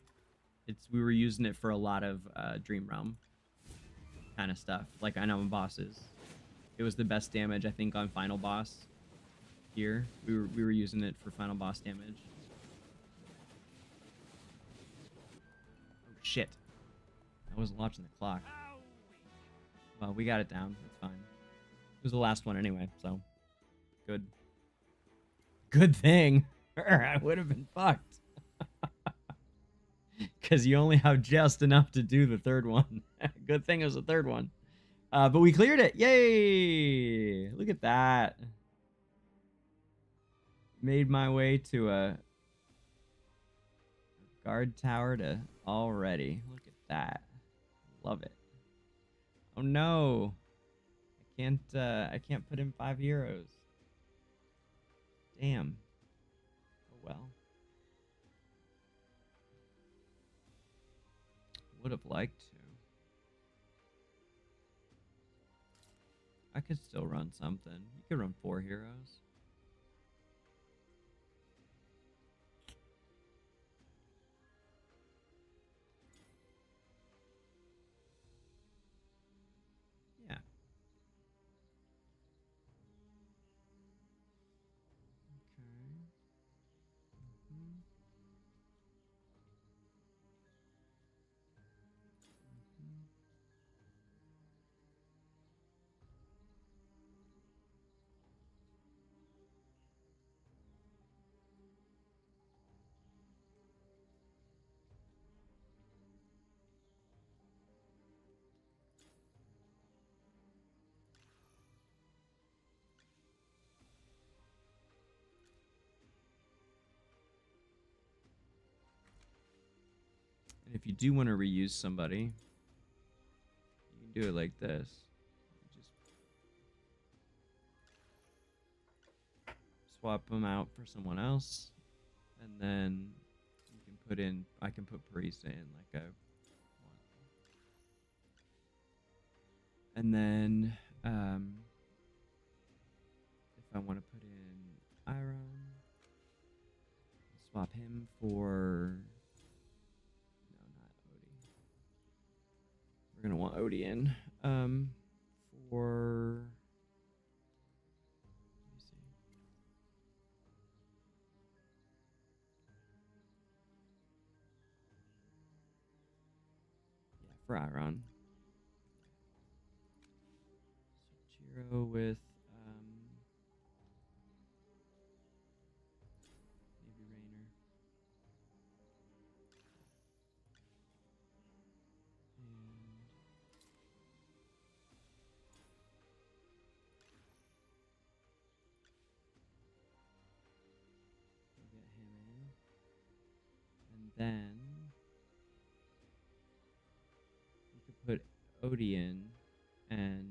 We were using it for a lot of Dream Realm kind of stuff, like I know bosses. It was the best damage I think on final boss here. We were using it for final boss damage. Shit. I wasn't watching the clock. Well, we got it down. It's fine. It was the last one anyway, so good. Good thing. I would have been fucked. Because you only have just enough to do the third one. Good thing it was the third one. But we cleared it. Yay! Look at that. Made my way to a guard tower to already. Look at that. Love it. Oh no. I can't put in 5 heroes. Damn. Oh well. Would have liked to. I could still run something. You could run 4 heroes. Yeah. Okay. If you do want to reuse somebody, you can do it like this. Just swap them out for someone else, and then you can put in. I can put Parisa in like a. And then, if I want to put in Iron, swap him for. No, not Odie. We're gonna want Odie in. For. Let me see. Yeah, for Iron. Chiro with maybe Rainer. And we'll get him in. And then we could put Odie in and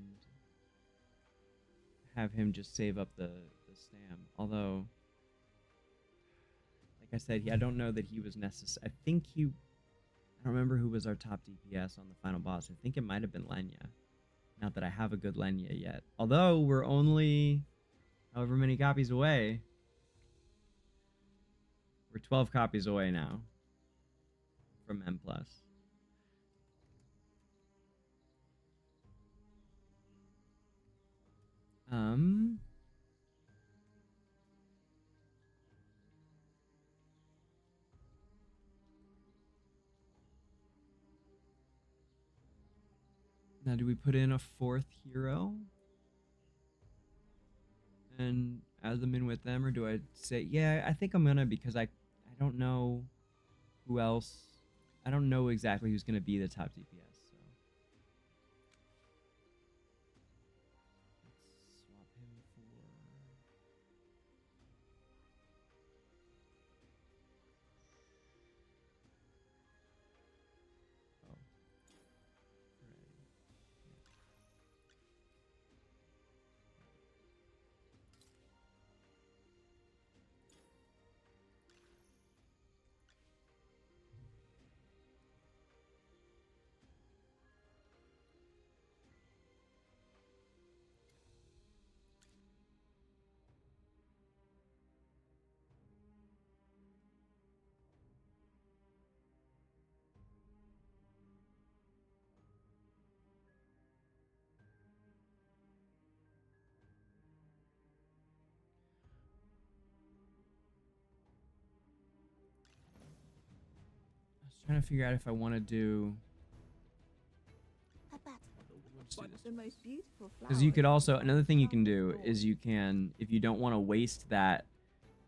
have him just save up the stam. Although, like I said, I don't know that he was necessary. I think I don't remember who was our top DPS on the final boss. I think it might have been Lenya. Not that I have a good Lenya yet. Although we're only however many copies away. We're 12 copies away now from M+. Now, do we put in a fourth hero and add them in with them, or do I say, yeah, I think I'm gonna, because I don't know who else. I don't know exactly who's gonna be the top DPS. So let's swap him for. Oh, right. Trying to figure out if I want to do. The most beautiful Because you could also, another thing you can do is you can, if you don't want to waste that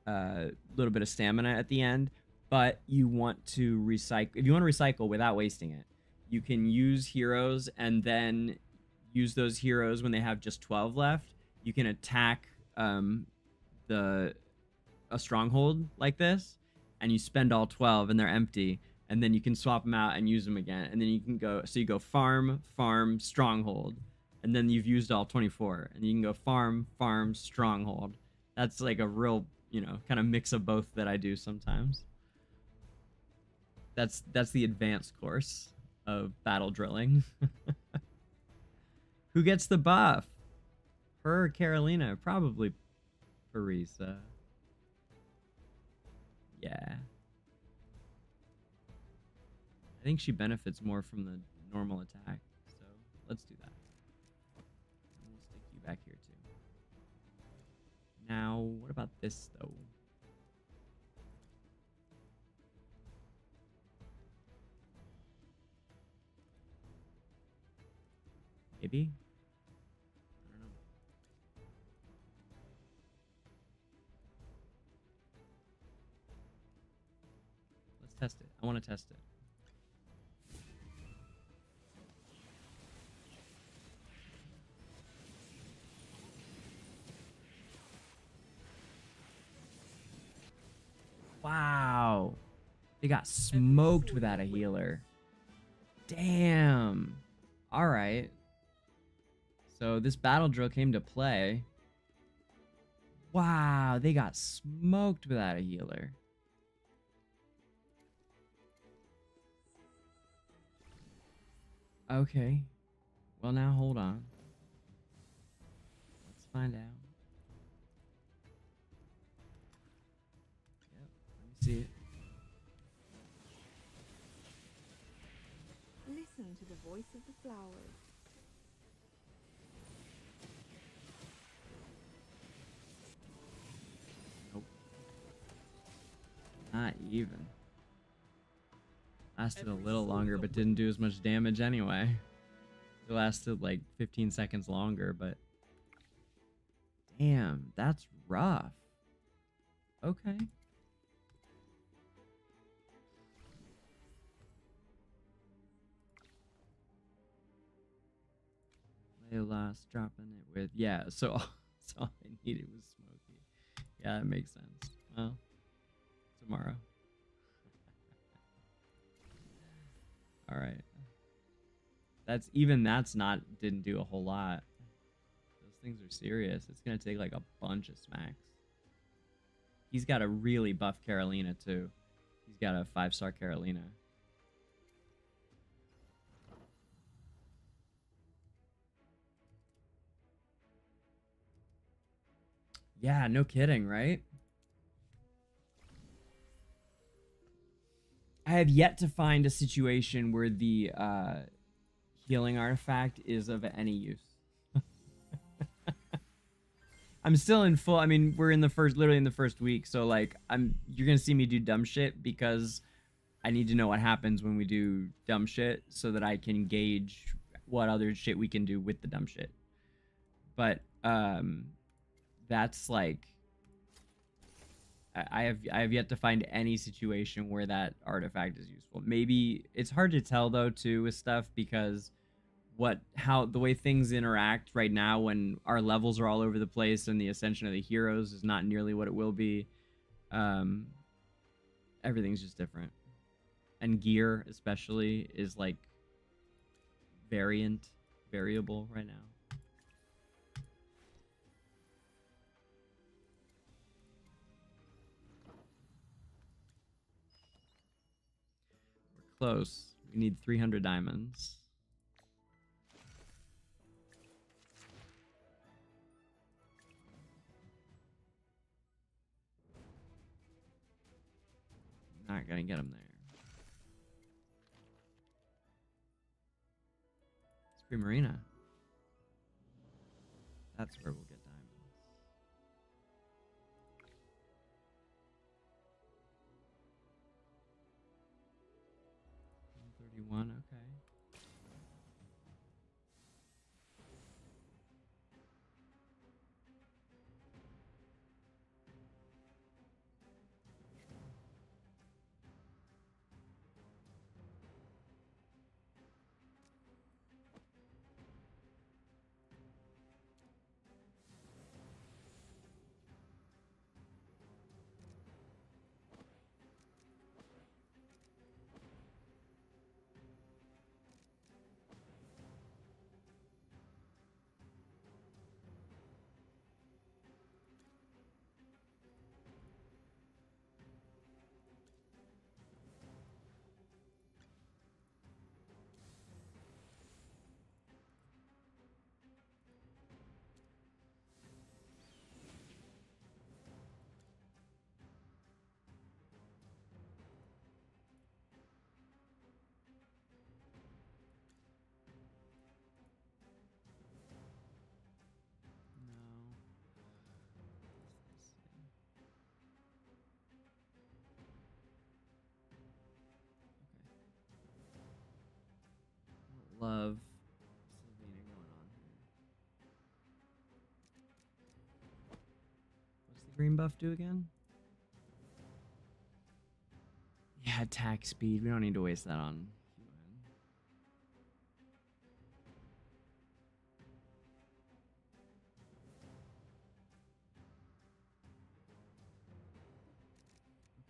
little bit of stamina at the end, but you want to recycle, if you want to recycle without wasting it, you can use heroes and then use those heroes when they have just 12 left. You can attack a stronghold like this, and you spend all 12 and they're empty. And then you can swap them out and use them again. And then you can go, so you go farm, stronghold. And then you've used all 24. And you can go farm, stronghold. That's like a real, kind of mix of both that I do sometimes. That's the advanced course of battle drilling. Who gets the buff? Her or Carolina? Probably Parisa. Yeah. I think she benefits more from the normal attack, so let's do that. And we'll stick you back here too. Now, what about this though? Maybe? I don't know. Let's test it. I want to test it. Wow. They got smoked without a healer. Damn. All right. So this battle drill came to play. Wow, they got smoked without a healer. Okay. Well, now hold on. Let's find out. Yep, let me see it. Listen to the voice of the flowers. Nope. Not even. Lasted a little longer, but didn't do as much damage anyway. It lasted like 15 seconds longer, but... Damn, that's rough. Okay. Last dropping it with... Yeah, so all I needed was Smokey. Yeah, that makes sense. Well, tomorrow. All right. That's not, didn't do a whole lot. Those things are serious. It's going to take like a bunch of smacks. He's got a really buff Carolina too. He's got a 5-star Carolina. Yeah, no kidding, right? I have yet to find a situation where the healing artifact is of any use. I'm still in full, I mean, we're in the literally in the first week, so like you're gonna see me do dumb shit because I need to know what happens when we do dumb shit so that I can gauge what other shit we can do with the dumb shit. But that's like I have yet to find any situation where that artifact is useful. Maybe it's hard to tell though too with stuff because the way things interact right now when our levels are all over the place and the ascension of the heroes is not nearly what it will be. Everything's just different. And gear especially is like variable right now. Close. We need 300 diamonds. Not gonna get them there. Scream Arena. That's where we'll get diamonds. 131, okay. Love Sylvina going on here. What's the green buff do again? Yeah, attack speed. We don't need to waste that on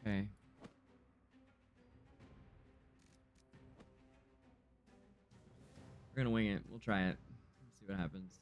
Okay. We're gonna wing it. We'll try it. Let's see what happens.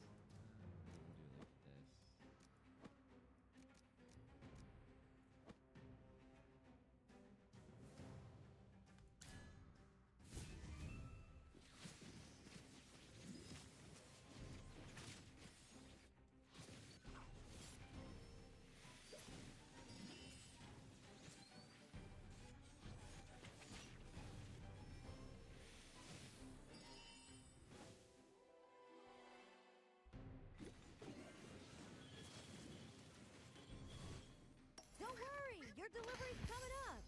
Don't worry, your delivery's coming up.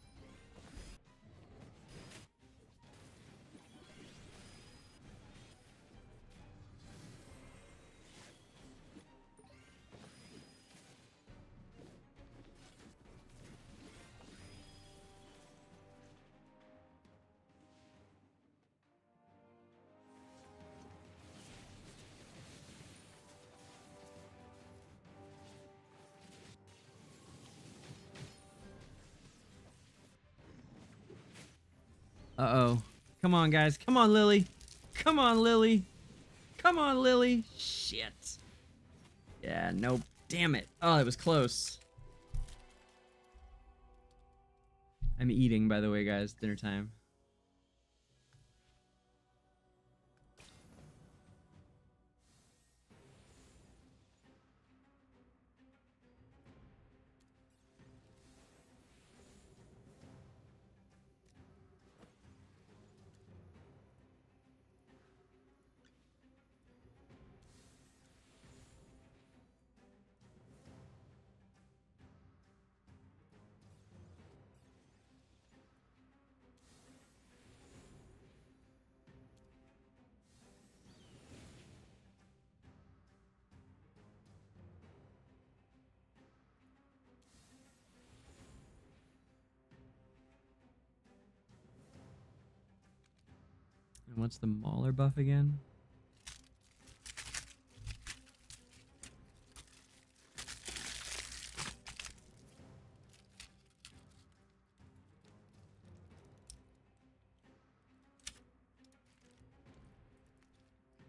Uh-oh. Come on, guys. Come on, Lily. Come on, Lily. Come on, Lily. Shit. Yeah, nope. Damn it. Oh, it was close. I'm eating, by the way, guys. Dinner time. And what's the Mauler buff again?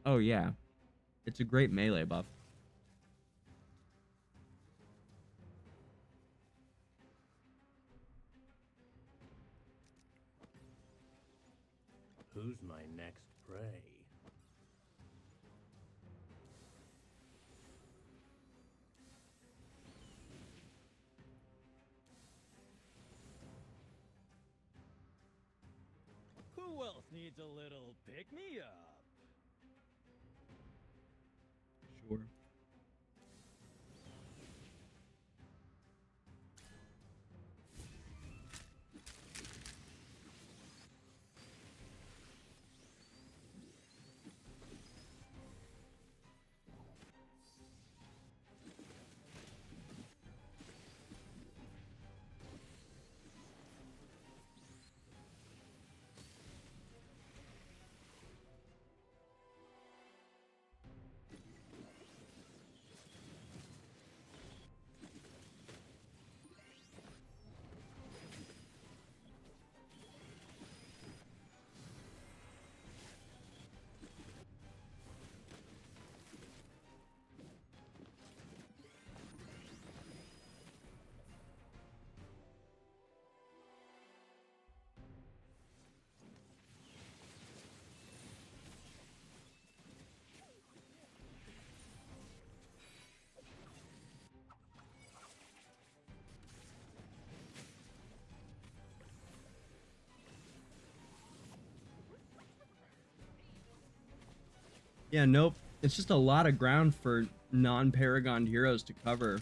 Oh, yeah. It's a great melee buff. Who's my next prey? Who else needs a little pick-me-up? Sure. Yeah, nope. It's just a lot of ground for non-Paragon heroes to cover.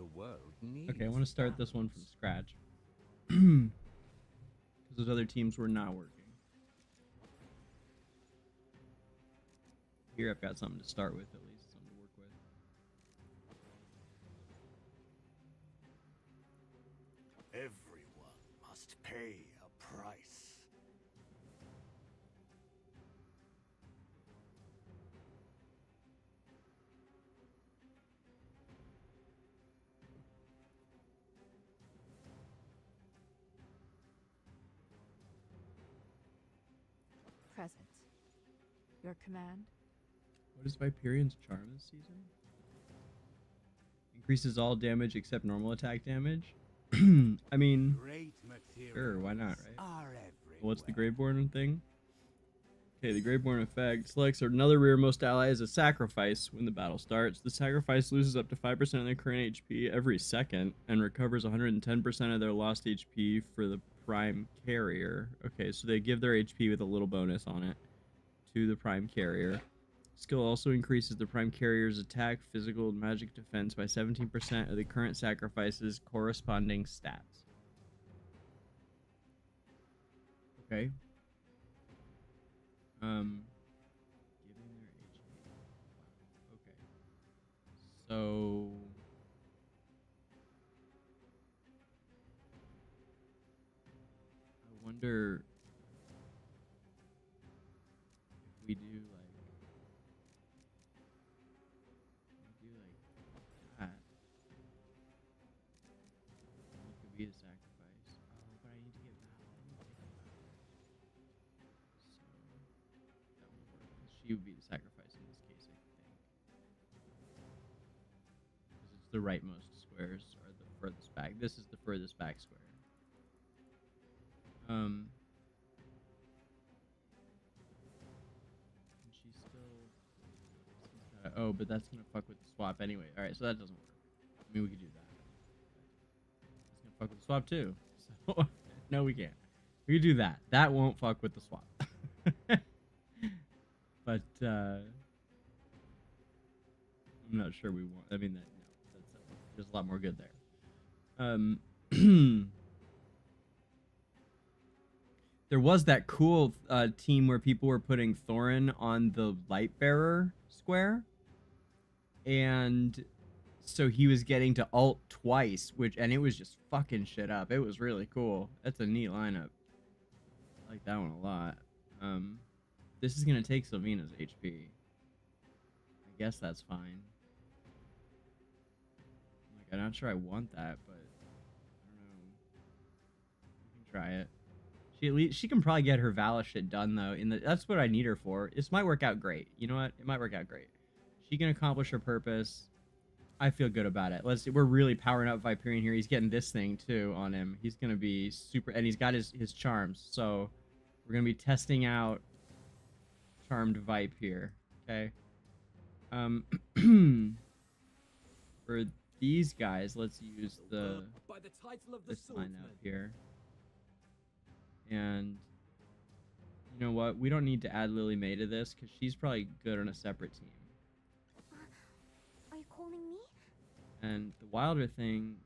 the world needs. Okay, I want to start this one from scratch. Because those other teams were not working. Here I've got something to start with, at least. Something to work with. Everyone must pay a price. Present. Your command? What is Viperian's charm this season? Increases all damage except normal attack damage. I mean, sure, why not, right? What's the Graveborn thing? Okay, the Graveborn effect selects another rearmost ally as a sacrifice when the battle starts. The sacrifice loses up to 5% of their current HP every second and recovers 110% of their lost HP for the prime carrier. Okay, so they give their HP with a little bonus on it to the prime carrier. Skill also increases the prime carrier's attack, physical, and magic defense by 17% of the current sacrifice's corresponding stats. Okay. Giving their HP. Wow. Okay. So I wonder if we do that. You could be the sacrifice. Oh, but I need to get Val. I need to take a Val. So that won't work. She would be the sacrifice in this case, I think. Because it's the rightmost squares are the furthest back. This is the furthest back square. And she's still. Oh, but that's gonna fuck with the swap anyway. All right, so that doesn't work. I mean, we could do that. It's gonna fuck with the swap too. So no, we can't. We could do that. That won't fuck with the swap. But I'm not sure we want. I mean, that no, that's there's a lot more good there. There was that cool team where people were putting Thorin on the Lightbearer square, and so he was getting to ult twice, and it was just fucking shit up. It was really cool. That's a neat lineup. I like that one a lot. This is gonna take Sylvena's HP. I guess that's fine. Like, I'm not sure I want that, but I don't know. We can try it. She can probably get her Vala shit done though. That's what I need her for. This might work out great. You know what? It might work out great. She can accomplish her purpose. I feel good about it. Let's see. We're really powering up Viperian here. He's getting this thing too on him. He's gonna be super, and he's got his charms. So we're gonna be testing out Charmed Vipe here. Okay. For these guys, let's use this lineup here. And you know what? We don't need to add Lily May to this because she's probably good on a separate team. Are you calling me? And the Wilder thing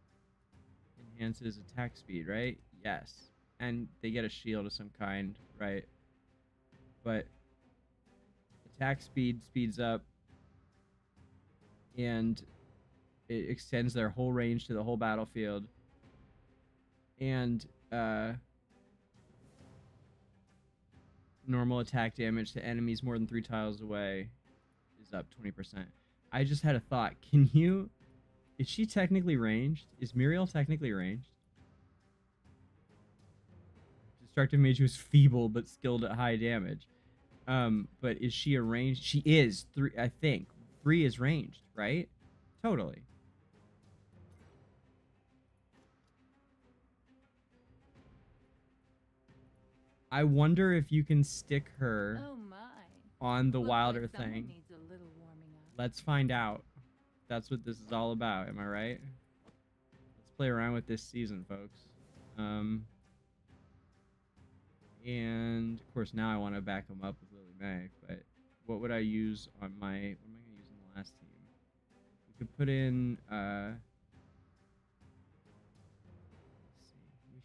enhances attack speed, right? Yes. And they get a shield of some kind, right? But attack speed speeds up, and it extends their whole range to the whole battlefield. And normal attack damage to enemies more than 3 tiles away is up 20%. I just had a thought. Is she technically ranged? Is Muriel technically ranged? Destructive Mage was feeble but skilled at high damage. But is she a ranged? She is. 3, I think. 3 is ranged, right? Totally. I wonder if you can stick her on the Wilder thing. Let's find out. That's what this is all about. Am I right? Let's play around with this season, folks. And of course now I want to back them up with Lily May. But what would I use on my? What am I going to use on the last team? We could put in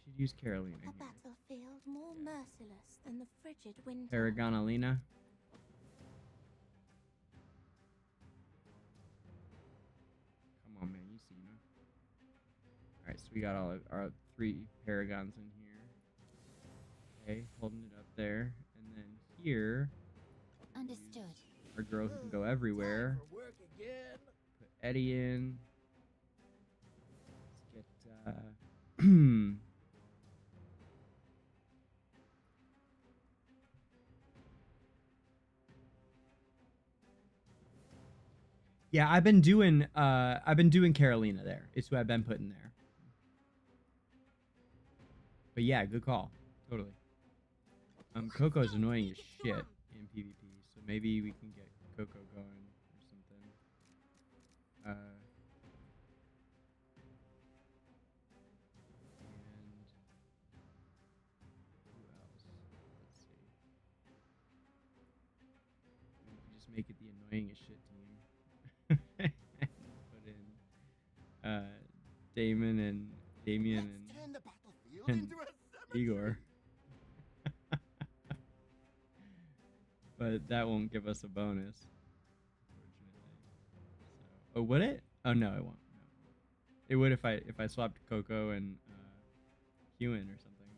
should use Carolina A here. battlefield more merciless than the frigid winter. Paragonalina. Come on, man, you see me. Alright, so we got all of our 3 paragons in here. Okay, holding it up there. And then here, Understood. our girl who can go everywhere. Work again. Put Eddie in. Let's get, yeah, I've been doing Carolina there. It's who I've been putting there. But yeah, good call. Totally. Coco's annoying as shit in PvP, so maybe we can get Coco going or something. And who else? Let's see. We can just make it the annoying as shit team. And put in Damon and Damien and Igor. But that won't give us a bonus, unfortunately. So, oh, would it? Oh no, it won't. No. It would if I swapped Coco and Ewan or something.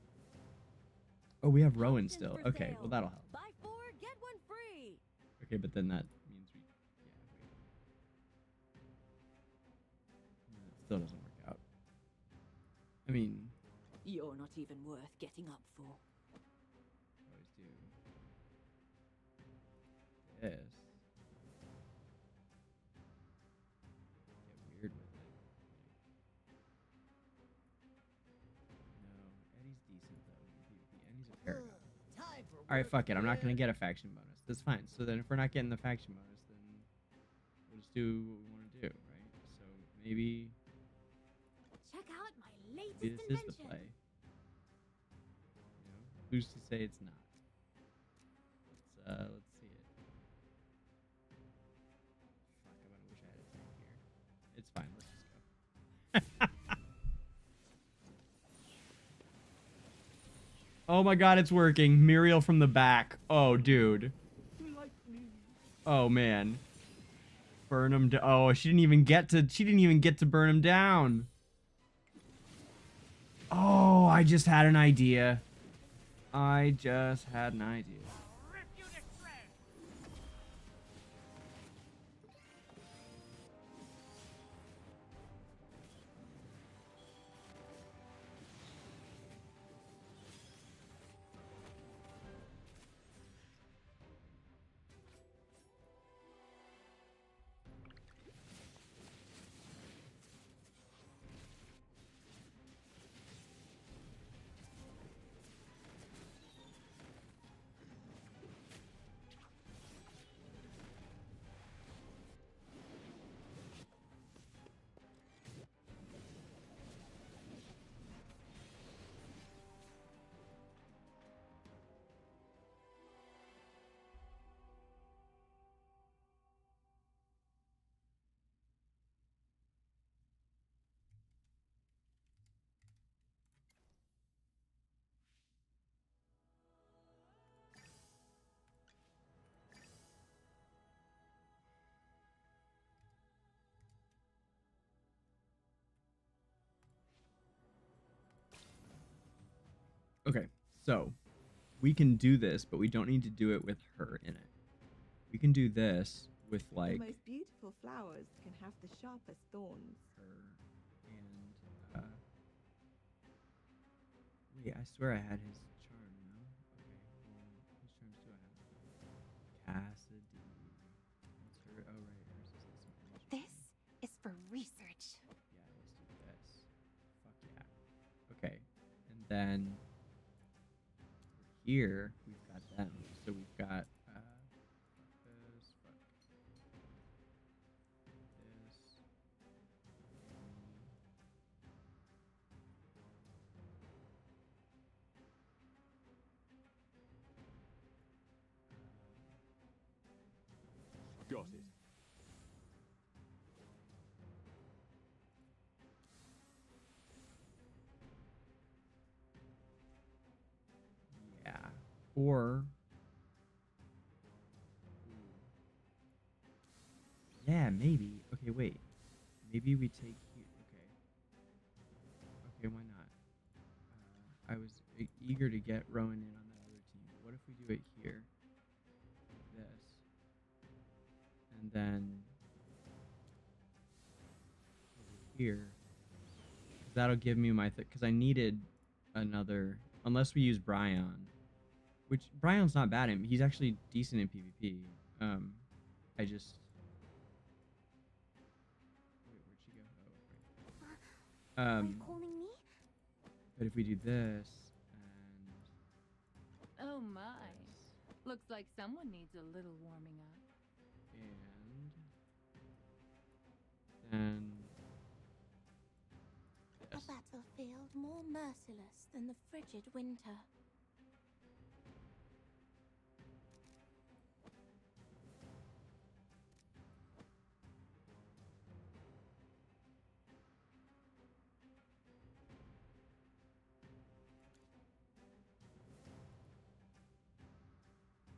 Oh, we have Rowan still. Okay, well that'll help. Buy 4, get 1 free. Okay, but then that means we. Yeah, wait. It still doesn't work out. I mean, You're not even worth getting up for. always do this. Get weird with it. No, Eddie's decent though in PvP, and he's a paragon. All right, fuck it. I'm not gonna get a faction bonus. That's fine. So then, if we're not getting the faction bonus, then we'll just do what we want to do, right? So maybe. Check out my latest Maybe this invention. is the play. You know, who's to say it's not? Let's see it. Fuck, I wish I had a tank here. It's fine. Let's just go. Oh my god, it's working. Muriel from the back. Oh, dude. Oh man. Burn him. Oh, she didn't even get to burn him down. Oh, I just had an idea. I just had an idea. Okay, so we can do this, but we don't need to do it with her in it. We can do this with like the most beautiful flowers can have the sharpest thorns. her and wait, I swear I had his charm, no? Okay, well, whose charms do I have? Cassidy. What's her? Oh right, hers is like some energy. This is for research. Yeah, let's do this. Fuck yeah. Okay, and then here we've got them. So we've got fuck this, fuck this. Got it. Or yeah, maybe. Okay, wait. Maybe we take here. Okay. Okay, why not? I was eager to get Rowan in on that other team. But what if we do it here? Like this. And then over here. That'll give me my because I needed another, unless we use Bryon, which Bryon's not bad in. He's actually decent in PvP. I just wait, where'd she go? Oh, right. Are you calling me? But if we do this and Oh my. Looks like someone needs a little warming up. then A battlefield more merciless than the frigid winter.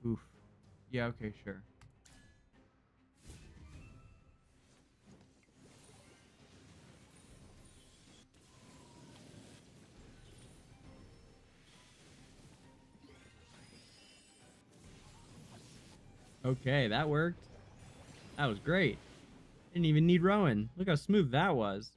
oof. Yeah, okay, sure. Okay, that worked. That was great. Didn't even need Rowan. Look how smooth that was.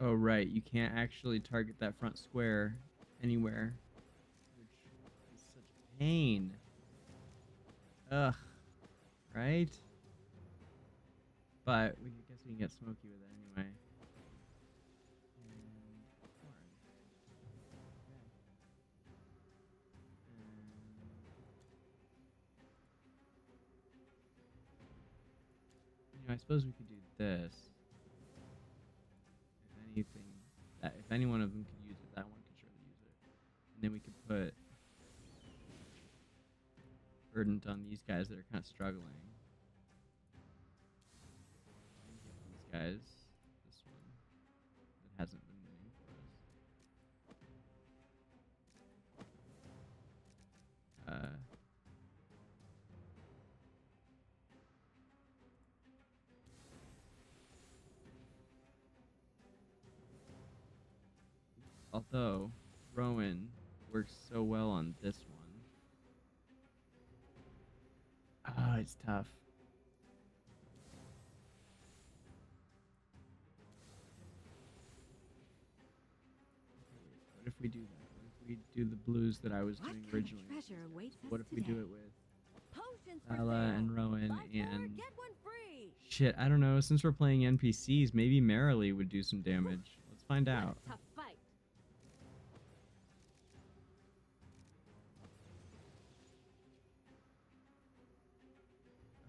Oh, right. You can't actually target that front square anywhere, which is such a pain. Ugh. Right? But I guess we can get smoky with it anyway. I suppose we could do this. If anything, if any one of them could use it, that one could surely use it. And then we could put Verdant on these guys that are kind of struggling. And give these guys this one that hasn't been winning for us. Although Rowan works so well on this one. Ah, it's tough. we do that? What if we do the blues that I was doing originally? Treasure awaits us What if we do today? it with Potions for Ella sale. and Rowan Buy four, and get one free. shit? I don't know. Since we're playing NPCs, maybe Merrily would do some damage. Let's find out. Tough fight.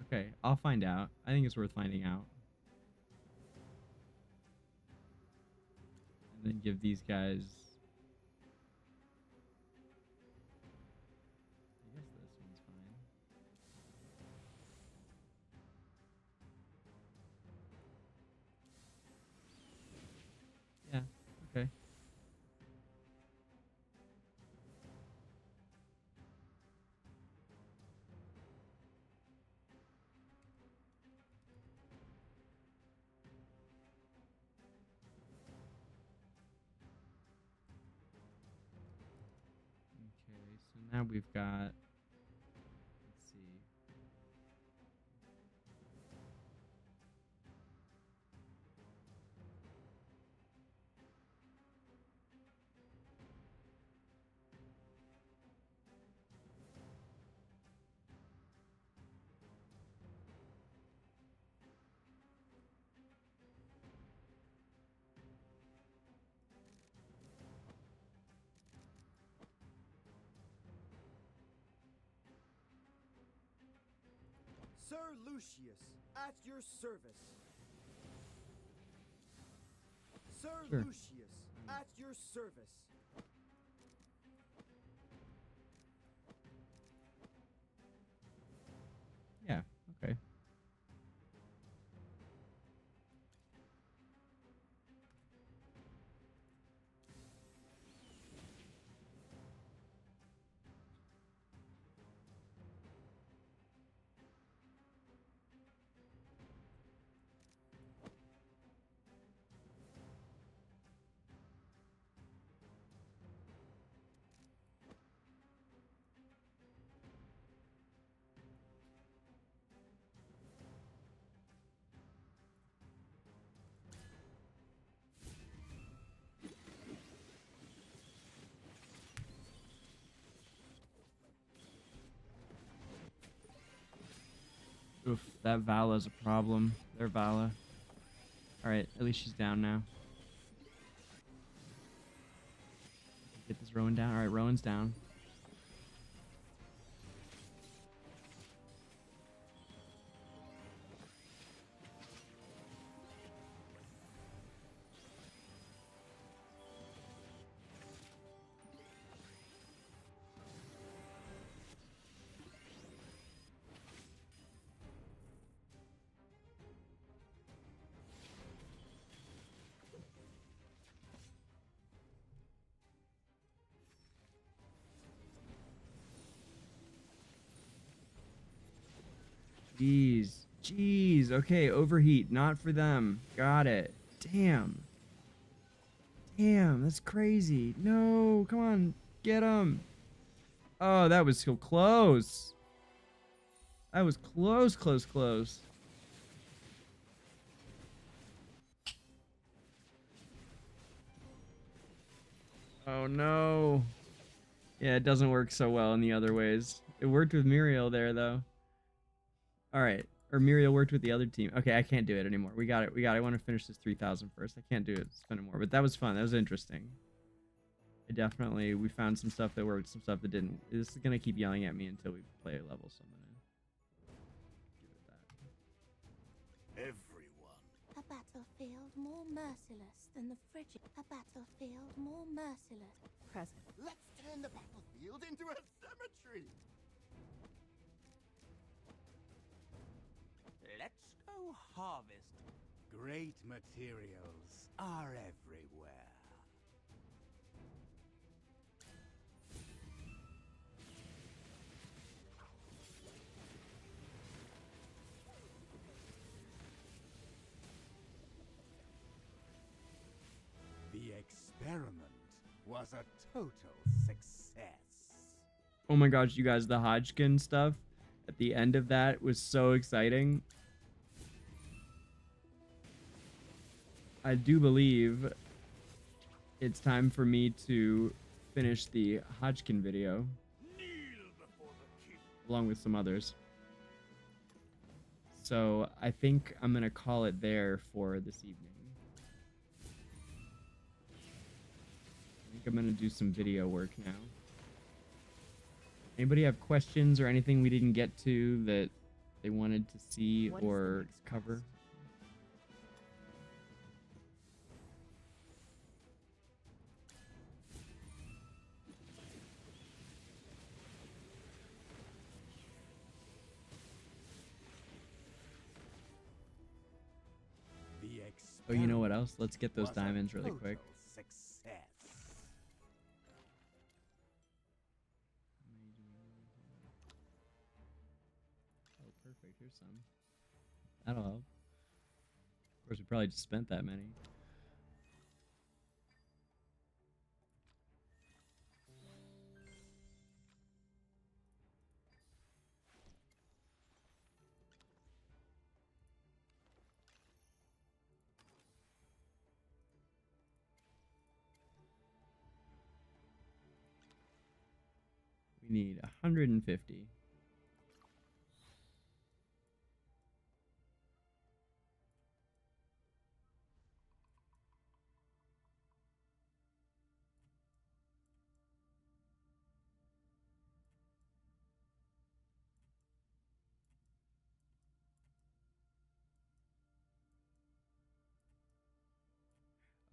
Okay, I'll find out. I think it's worth finding out. And then give these guys... I guess this one's fine. Yeah, okay. Okay, so now we've got, let's see. Sir Lucius, at your service. Sir Sure. Lucius, at your service. Yeah, okay. Oof, that Vala's a problem. Their Vala. Alright, at least she's down now. Get this Rowan down. Alright, Rowan's down. Jeez. Jeez. Okay, overheat. Not for them. Got it. Damn. Damn, that's crazy. No, come on. Get him. Oh, that was so close. That was close, close, close. Oh, no. Yeah, it doesn't work so well in the other ways. It worked with Muriel there, though. Alright. Or Muriel worked with the other team. Okay, I can't do it anymore. We got it. We got it. I want to finish this 3,000 first. I can't do it anymore. But that was fun. That was interesting. We found some stuff that worked, some stuff that didn't. This is going to keep yelling at me until we play a level, so I'm going to give it that. Everyone. A battlefield more merciless than the frigid. A battlefield more merciless. Present. Let's turn the battlefield into a cemetery. Let's go harvest. Great materials are everywhere. The experiment was a total success. Oh my gosh, you guys, the Hodgkin stuff at the end of that was so exciting. I do believe it's time for me to finish the Hodgkin video, along with some others. So I think I'm gonna call it there for this evening. I think I'm gonna do some video work now. Anybody have questions or anything we didn't get to that they wanted to see or cover? Oh, you know what else? Let's get those diamonds really quick. Oh, perfect. Here's some. That'll help. Of course, we probably just spent that many. We need 150.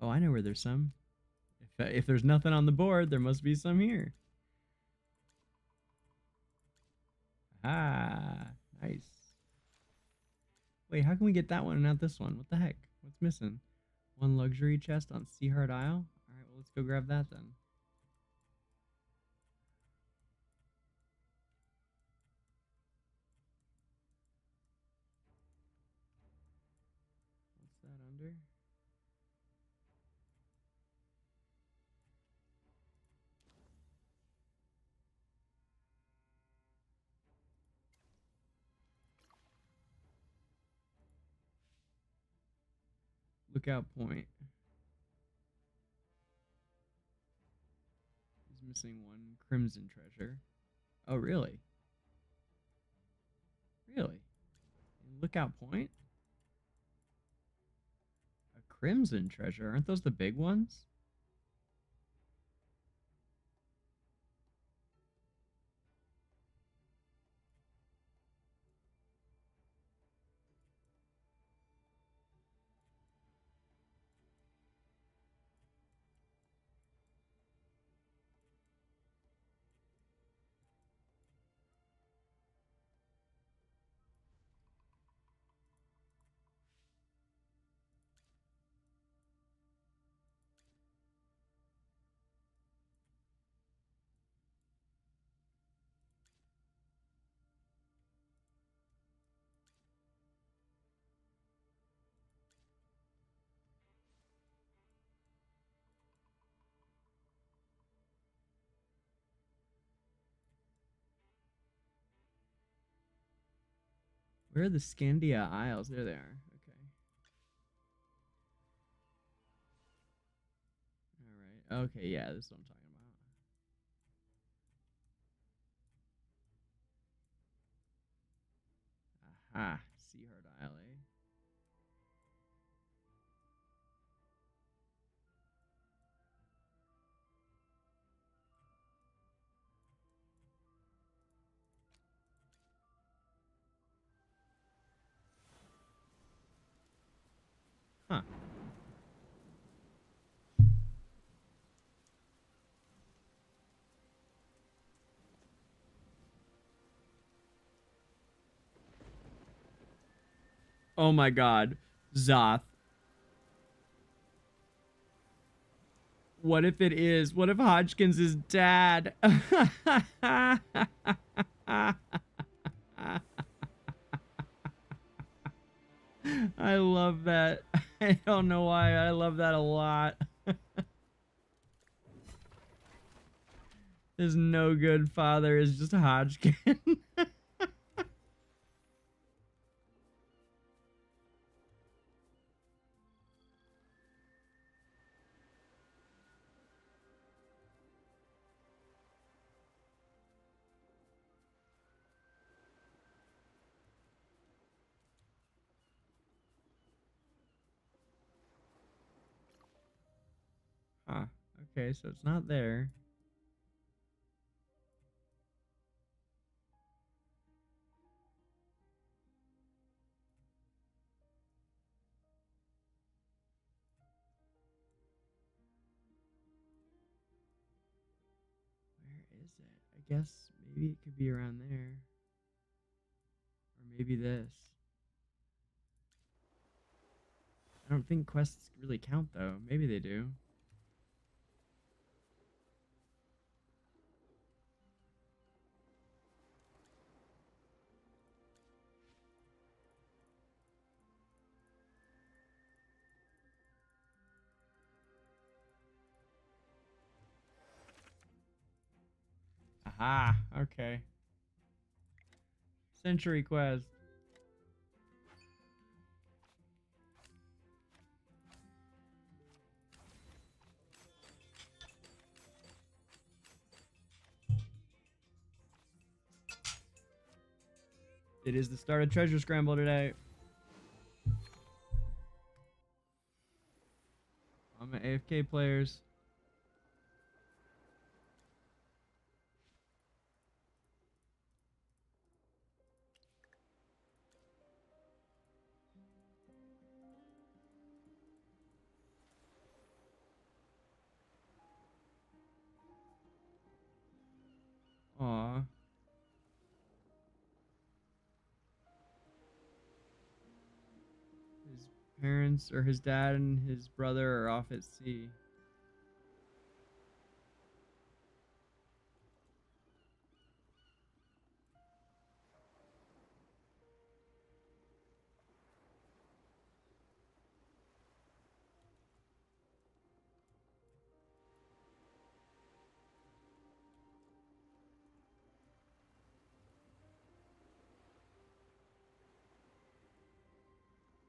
Oh, I know where there's some. If there's nothing on the board, there must be some here. Ah, nice. Wait, how can we get that one and not this one? What the heck? What's missing? One luxury chest on Seahard Isle? Alright, well, let's go grab that then. What's that under? Lookout point. He's missing one crimson treasure. Oh, really? Really? Lookout point? A crimson treasure? Aren't those the big ones? Where are the Scandia Isles? There they are. Okay. All right. Okay, yeah, this is what I'm talking about. Aha, Seahard Isle, eh? Huh. Oh my god. Zoth. What if it is? What if Hodgkins is dad? I love that. I don't know why. I love that a lot. His no good father is just Hodgkin. Huh. Okay, so it's not there. Where is it? I guess maybe it could be around there. Or maybe this. I don't think quests really count though. Maybe they do. Aha, okay. Century quest. It is the start of Treasure Scramble today. I'm an AFK players. Aw. His parents, or his dad and his brother, are off at sea.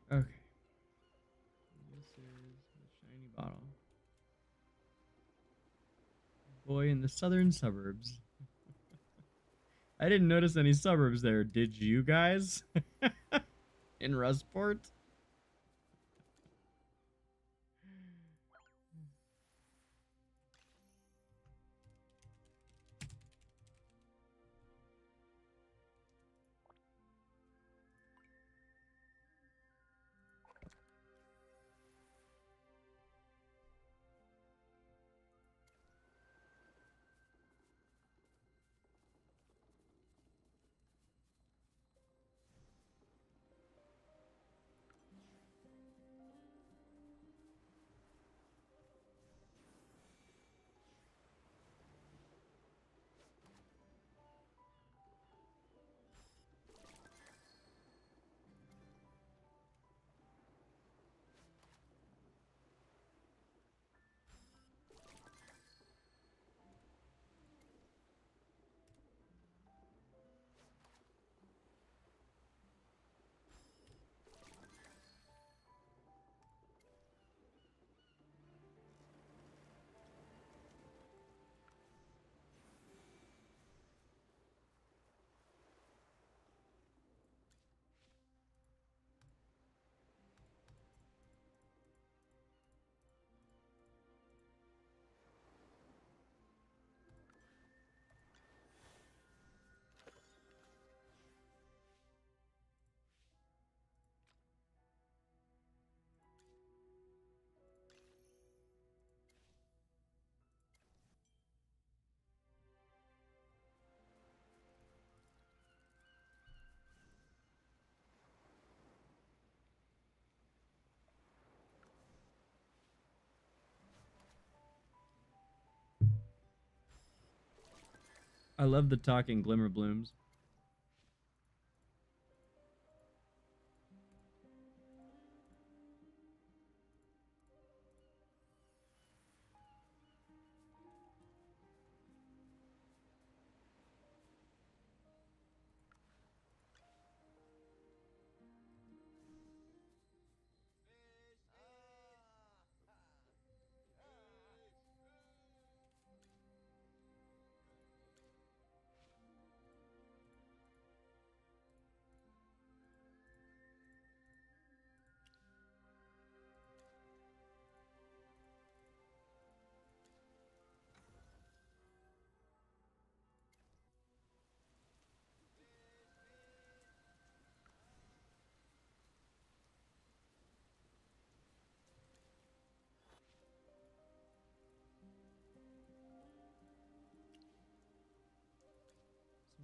Okay. This is the shiny bottle. Boy in the southern suburbs. I didn't notice any suburbs there. Did you guys? In Rustport? I love the talking glimmer blooms.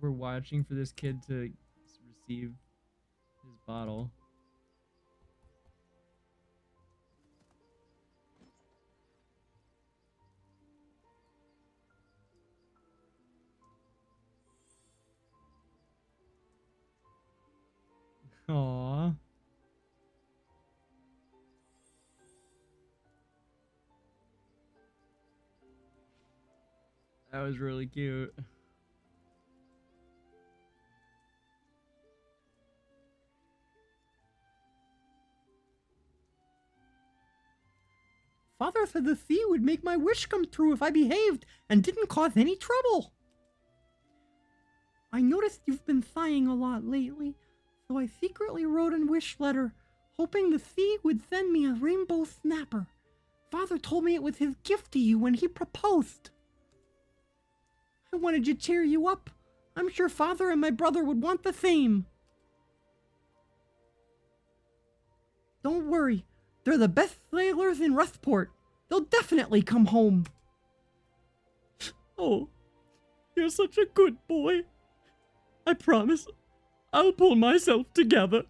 We're watching for this kid to receive his bottle. Aww. That was really cute. Father said the sea would make my wish come true if I behaved and didn't cause any trouble. I noticed you've been sighing a lot lately, so I secretly wrote a wish letter, hoping the sea would send me a rainbow snapper. Father told me it was his gift to you when he proposed. I wanted to cheer you up. I'm sure Father and my brother would want the same. Don't worry, they're the best sailors in Rustport. They'll definitely come home. Oh, you're such a good boy. I promise I'll pull myself together.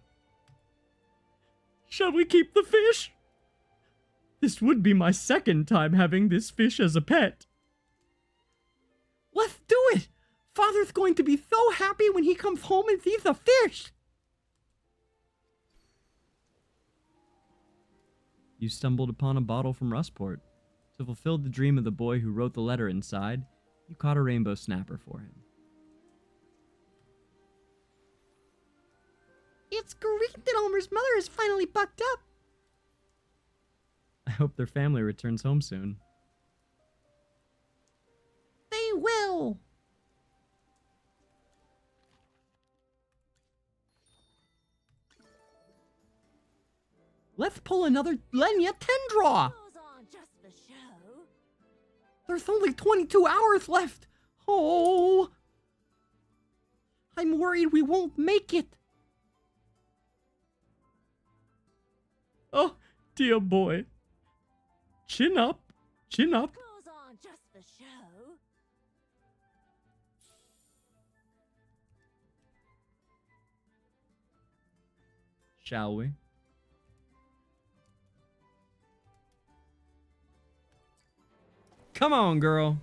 Shall we keep the fish? This would be my second time having this fish as a pet. Let's do it! Father's going to be so happy when he comes home and sees the fish! You stumbled upon a bottle from Rustport. To fulfill the dream of the boy who wrote the letter inside, you caught a rainbow snapper for him. It's great that Elmer's mother is finally bucked up. I hope their family returns home soon. They will. Let's pull another Lenya 10 draw. There's only 22 hours left. Oh. I'm worried we won't make it. Oh, dear boy. Chin up. Chin up. Shall we? Come on, girl.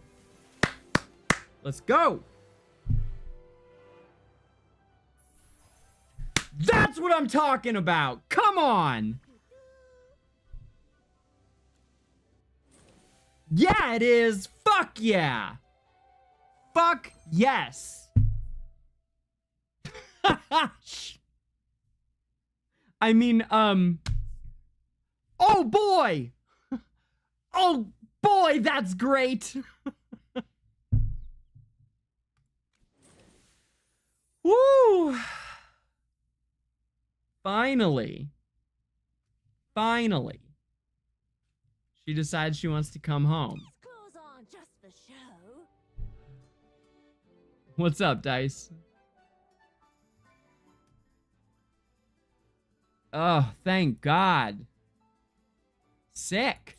Let's go. That's what I'm talking about. Come on. Yeah, it is. Fuck yeah. Fuck yes. I mean, oh boy. Oh boy, that's great. Woo. Finally. Finally. She decides she wants to come home. What's up, Dice? Oh, thank God. Sick.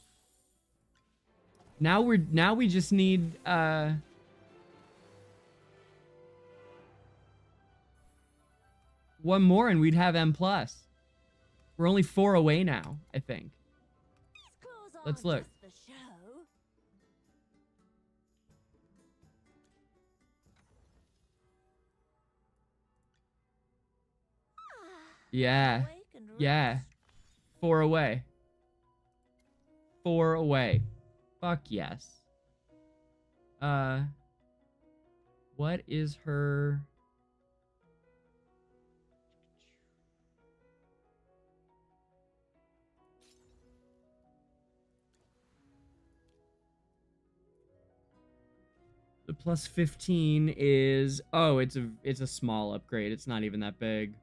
Now we just need one more and we'd have M+. We're only 4 away now, I think. Let's look. Yeah. Yeah. 4 away. 4 away. Fuck yes. What is her... The plus 15 is... Oh, it's a small upgrade. It's not even that big.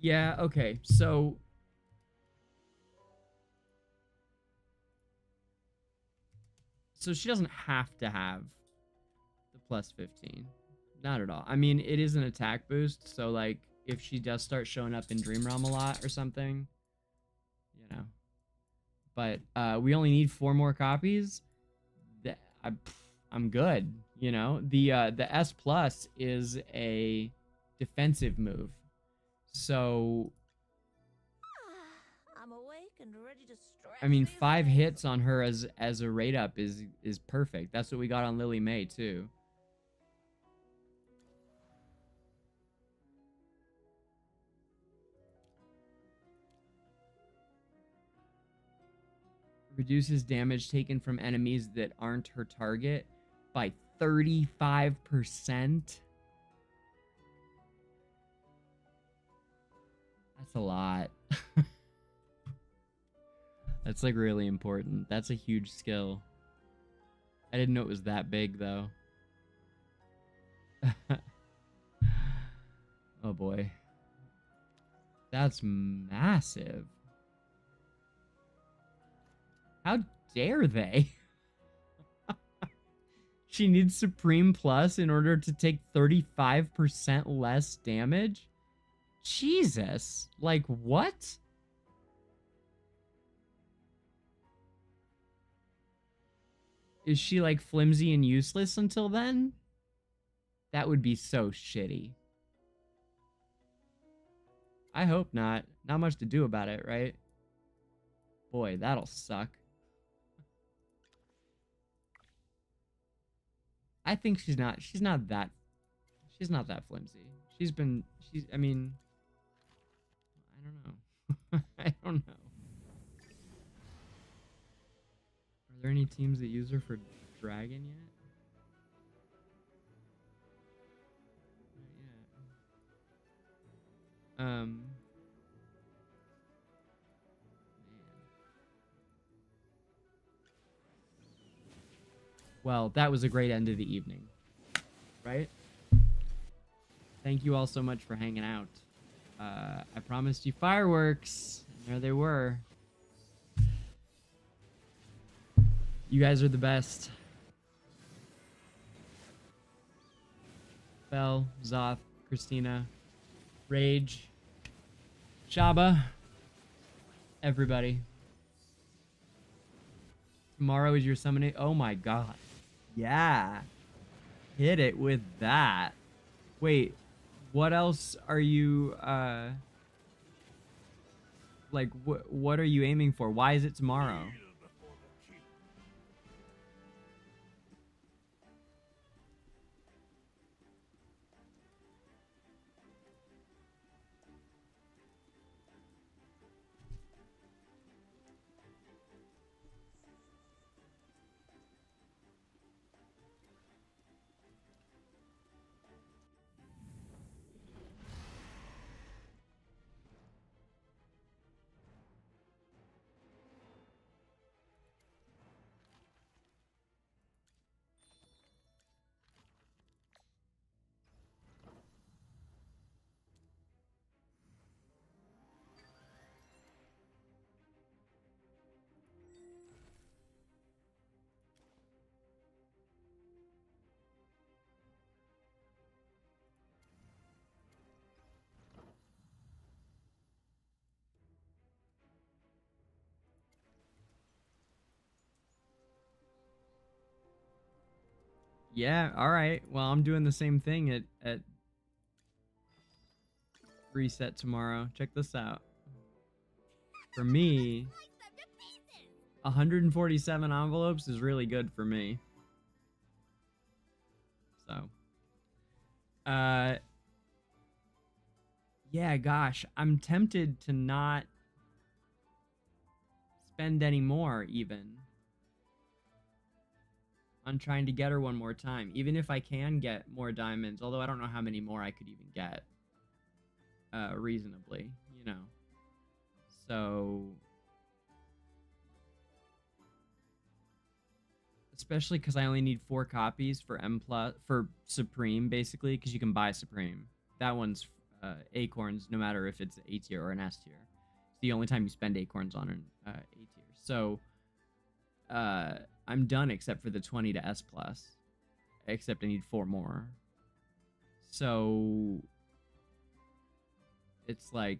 Yeah, okay. So she doesn't have to have the plus 15. Not at all. I mean, it is an attack boost, so like if she does start showing up in Dream Realm a lot or something, you know. But we only need 4 more copies. I'm good, you know. The S plus is a defensive move. So I'm awake and ready to stretch. I mean, 5 hits on her as a rate up is perfect. That's what we got on Lily May too. Reduces damage taken from enemies that aren't her target by 35%. That's a lot. That's like really important. That's a huge skill. I didn't know it was that big though. Oh boy. That's massive. How dare they? She needs Supreme Plus in order to take 35% less damage? Jesus. Like, what? Is she, like, flimsy and useless until then? That would be so shitty. I hope not. Not much to do about it, right? Boy, that'll suck. I think she's not that flimsy. I mean, I don't know. I don't know. Are there any teams that use her for Dragon yet? Not yet. Well, that was a great end of the evening, right? Thank you all so much for hanging out. I promised you fireworks, and there they were. You guys are the best. Belle, Zoth, Christina, Rage, Shaba, everybody. Tomorrow is your summoning. Oh my god. Yeah. Hit it with that. Wait, what else are you, like, what are you aiming for? Why is it tomorrow? Yeah, alright. Well, I'm doing the same thing at reset tomorrow. Check this out. For me, 147 envelopes is really good for me. So, yeah, gosh, I'm tempted to not spend any more even on trying to get her one more time, even if I can get more diamonds, although I don't know how many more I could even get reasonably, you know. So, especially because I only need 4 copies for M plus for Supreme, basically, because you can buy Supreme. That one's acorns, no matter if it's A tier or an S tier. It's the only time you spend acorns on an A tier. So I'm done except for the 20 to S+. Except I need 4 more. So it's like...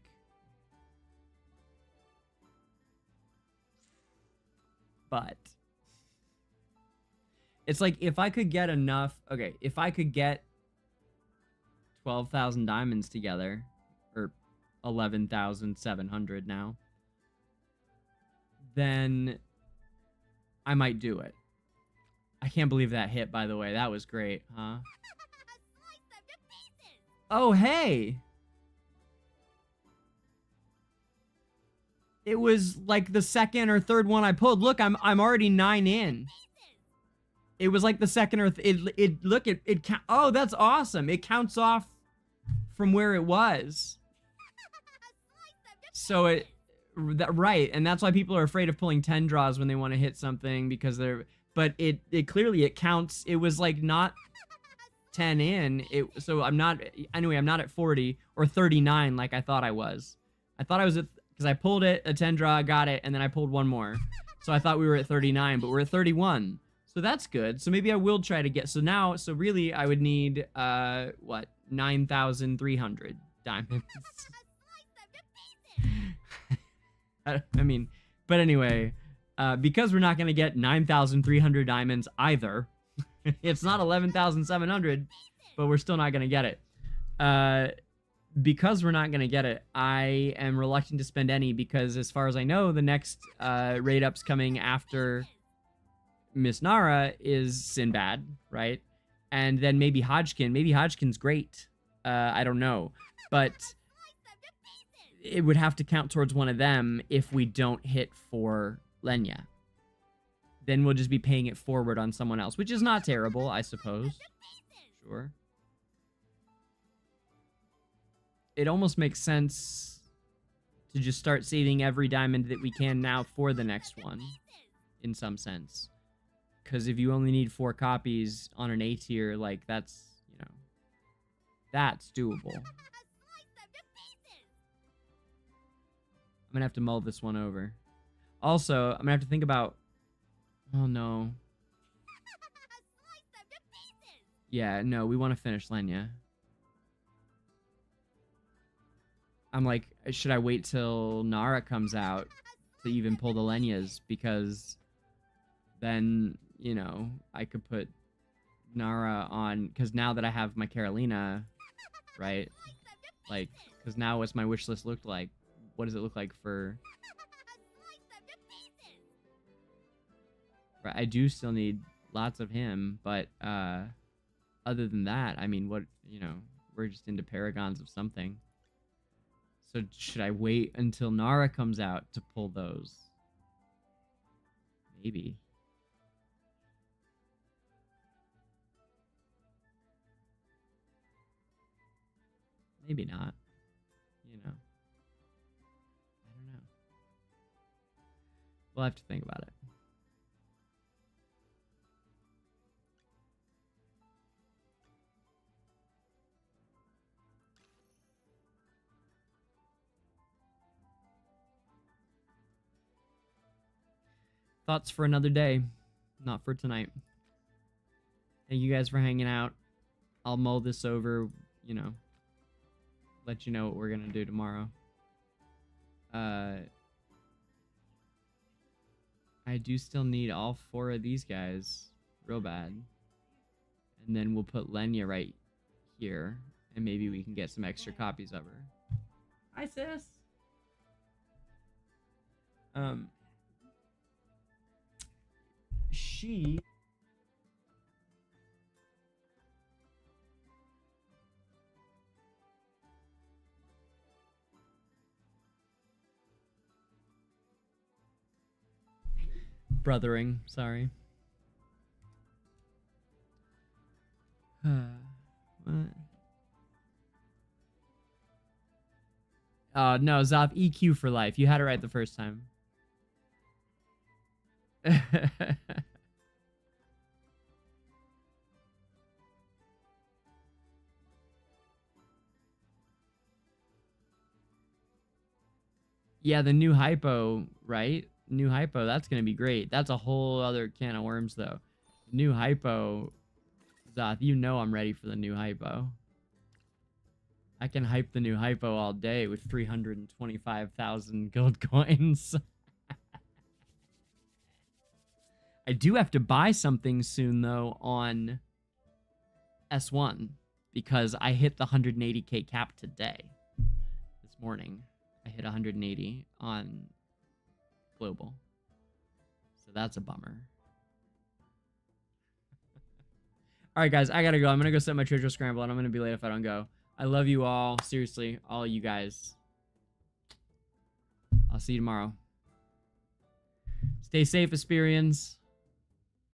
But it's like if I could get enough... Okay, if I could get 12,000 diamonds together, or 11,700 now, then I might do it. I can't believe that hit, by the way. That was great, huh? Oh, hey! It was like the second or third one I pulled. Look, I'm already 9 in. It was like the second or oh, that's awesome. It counts off from where it was. So right, and that's why people are afraid of pulling 10 draws when they want to hit something, because but it clearly counts. It was like not 10 in. So I'm not at 40 or 39 like I thought I was. I thought I was at, because I pulled it, a 10 draw, got it, and then I pulled one more. So I thought we were at 39, but we're at 31. So that's good. So maybe I will try to get, so really I would need, what, 9,300 diamonds. I mean, but anyway, because we're not going to get 9,300 diamonds either. It's not 11,700, but we're still not going to get it. Because we're not going to get it, I am reluctant to spend any, because as far as I know, the next raid ups coming after Miss Nara is Sinbad, right? And then maybe Hodgkin. Maybe Hodgkin's great. I don't know. But it would have to count towards one of them if we don't hit for Lenya. Then we'll just be paying it forward on someone else, which is not terrible, I suppose. Sure. It almost makes sense to just start saving every diamond that we can now for the next one, in some sense. Because if you only need 4 copies on an A tier, like, that's, you know, that's doable. I'm gonna have to mull this one over. Also, I'm gonna have to think about... Oh, no. Yeah, no, we want to finish Lenya. I'm like, should I wait till Nara comes out to even pull the Lenyas? Because then, you know, I could put Nara on, because now that I have my Carolina, right? Like, because now what's my wish list look like? What does it look like for... Right, I do still need lots of him, but other than that, I mean, what, you know, we're just into paragons of something. So should I wait until Nara comes out to pull those? Maybe. Maybe not. You know. I don't know. We'll have to think about it. Thoughts for another day, not for tonight. Thank you guys for hanging out. I'll mull this over, you know, let you know what we're gonna do tomorrow. I do still need all 4 of these guys real bad. And then we'll put Lenya right here, and maybe we can get some extra copies of her. Hi, sis. She... Brothering, sorry. What? No, Zop, EQ for life. You had it right the first time. Yeah, the new hypo, right? New hypo, that's gonna be great. That's a whole other can of worms, though. New hypo, Zoth, you know I'm ready for the new hypo. I can hype the new hypo all day with 325,000 gold coins. I do have to buy something soon, though, on S1, because I hit the 180k cap today. This morning, I hit 180 on global. So that's a bummer. All right, guys, I gotta go. I'm gonna go set my treasure scramble, and I'm gonna be late if I don't go. I love you all. Seriously, all you guys. I'll see you tomorrow. Stay safe, Esperians.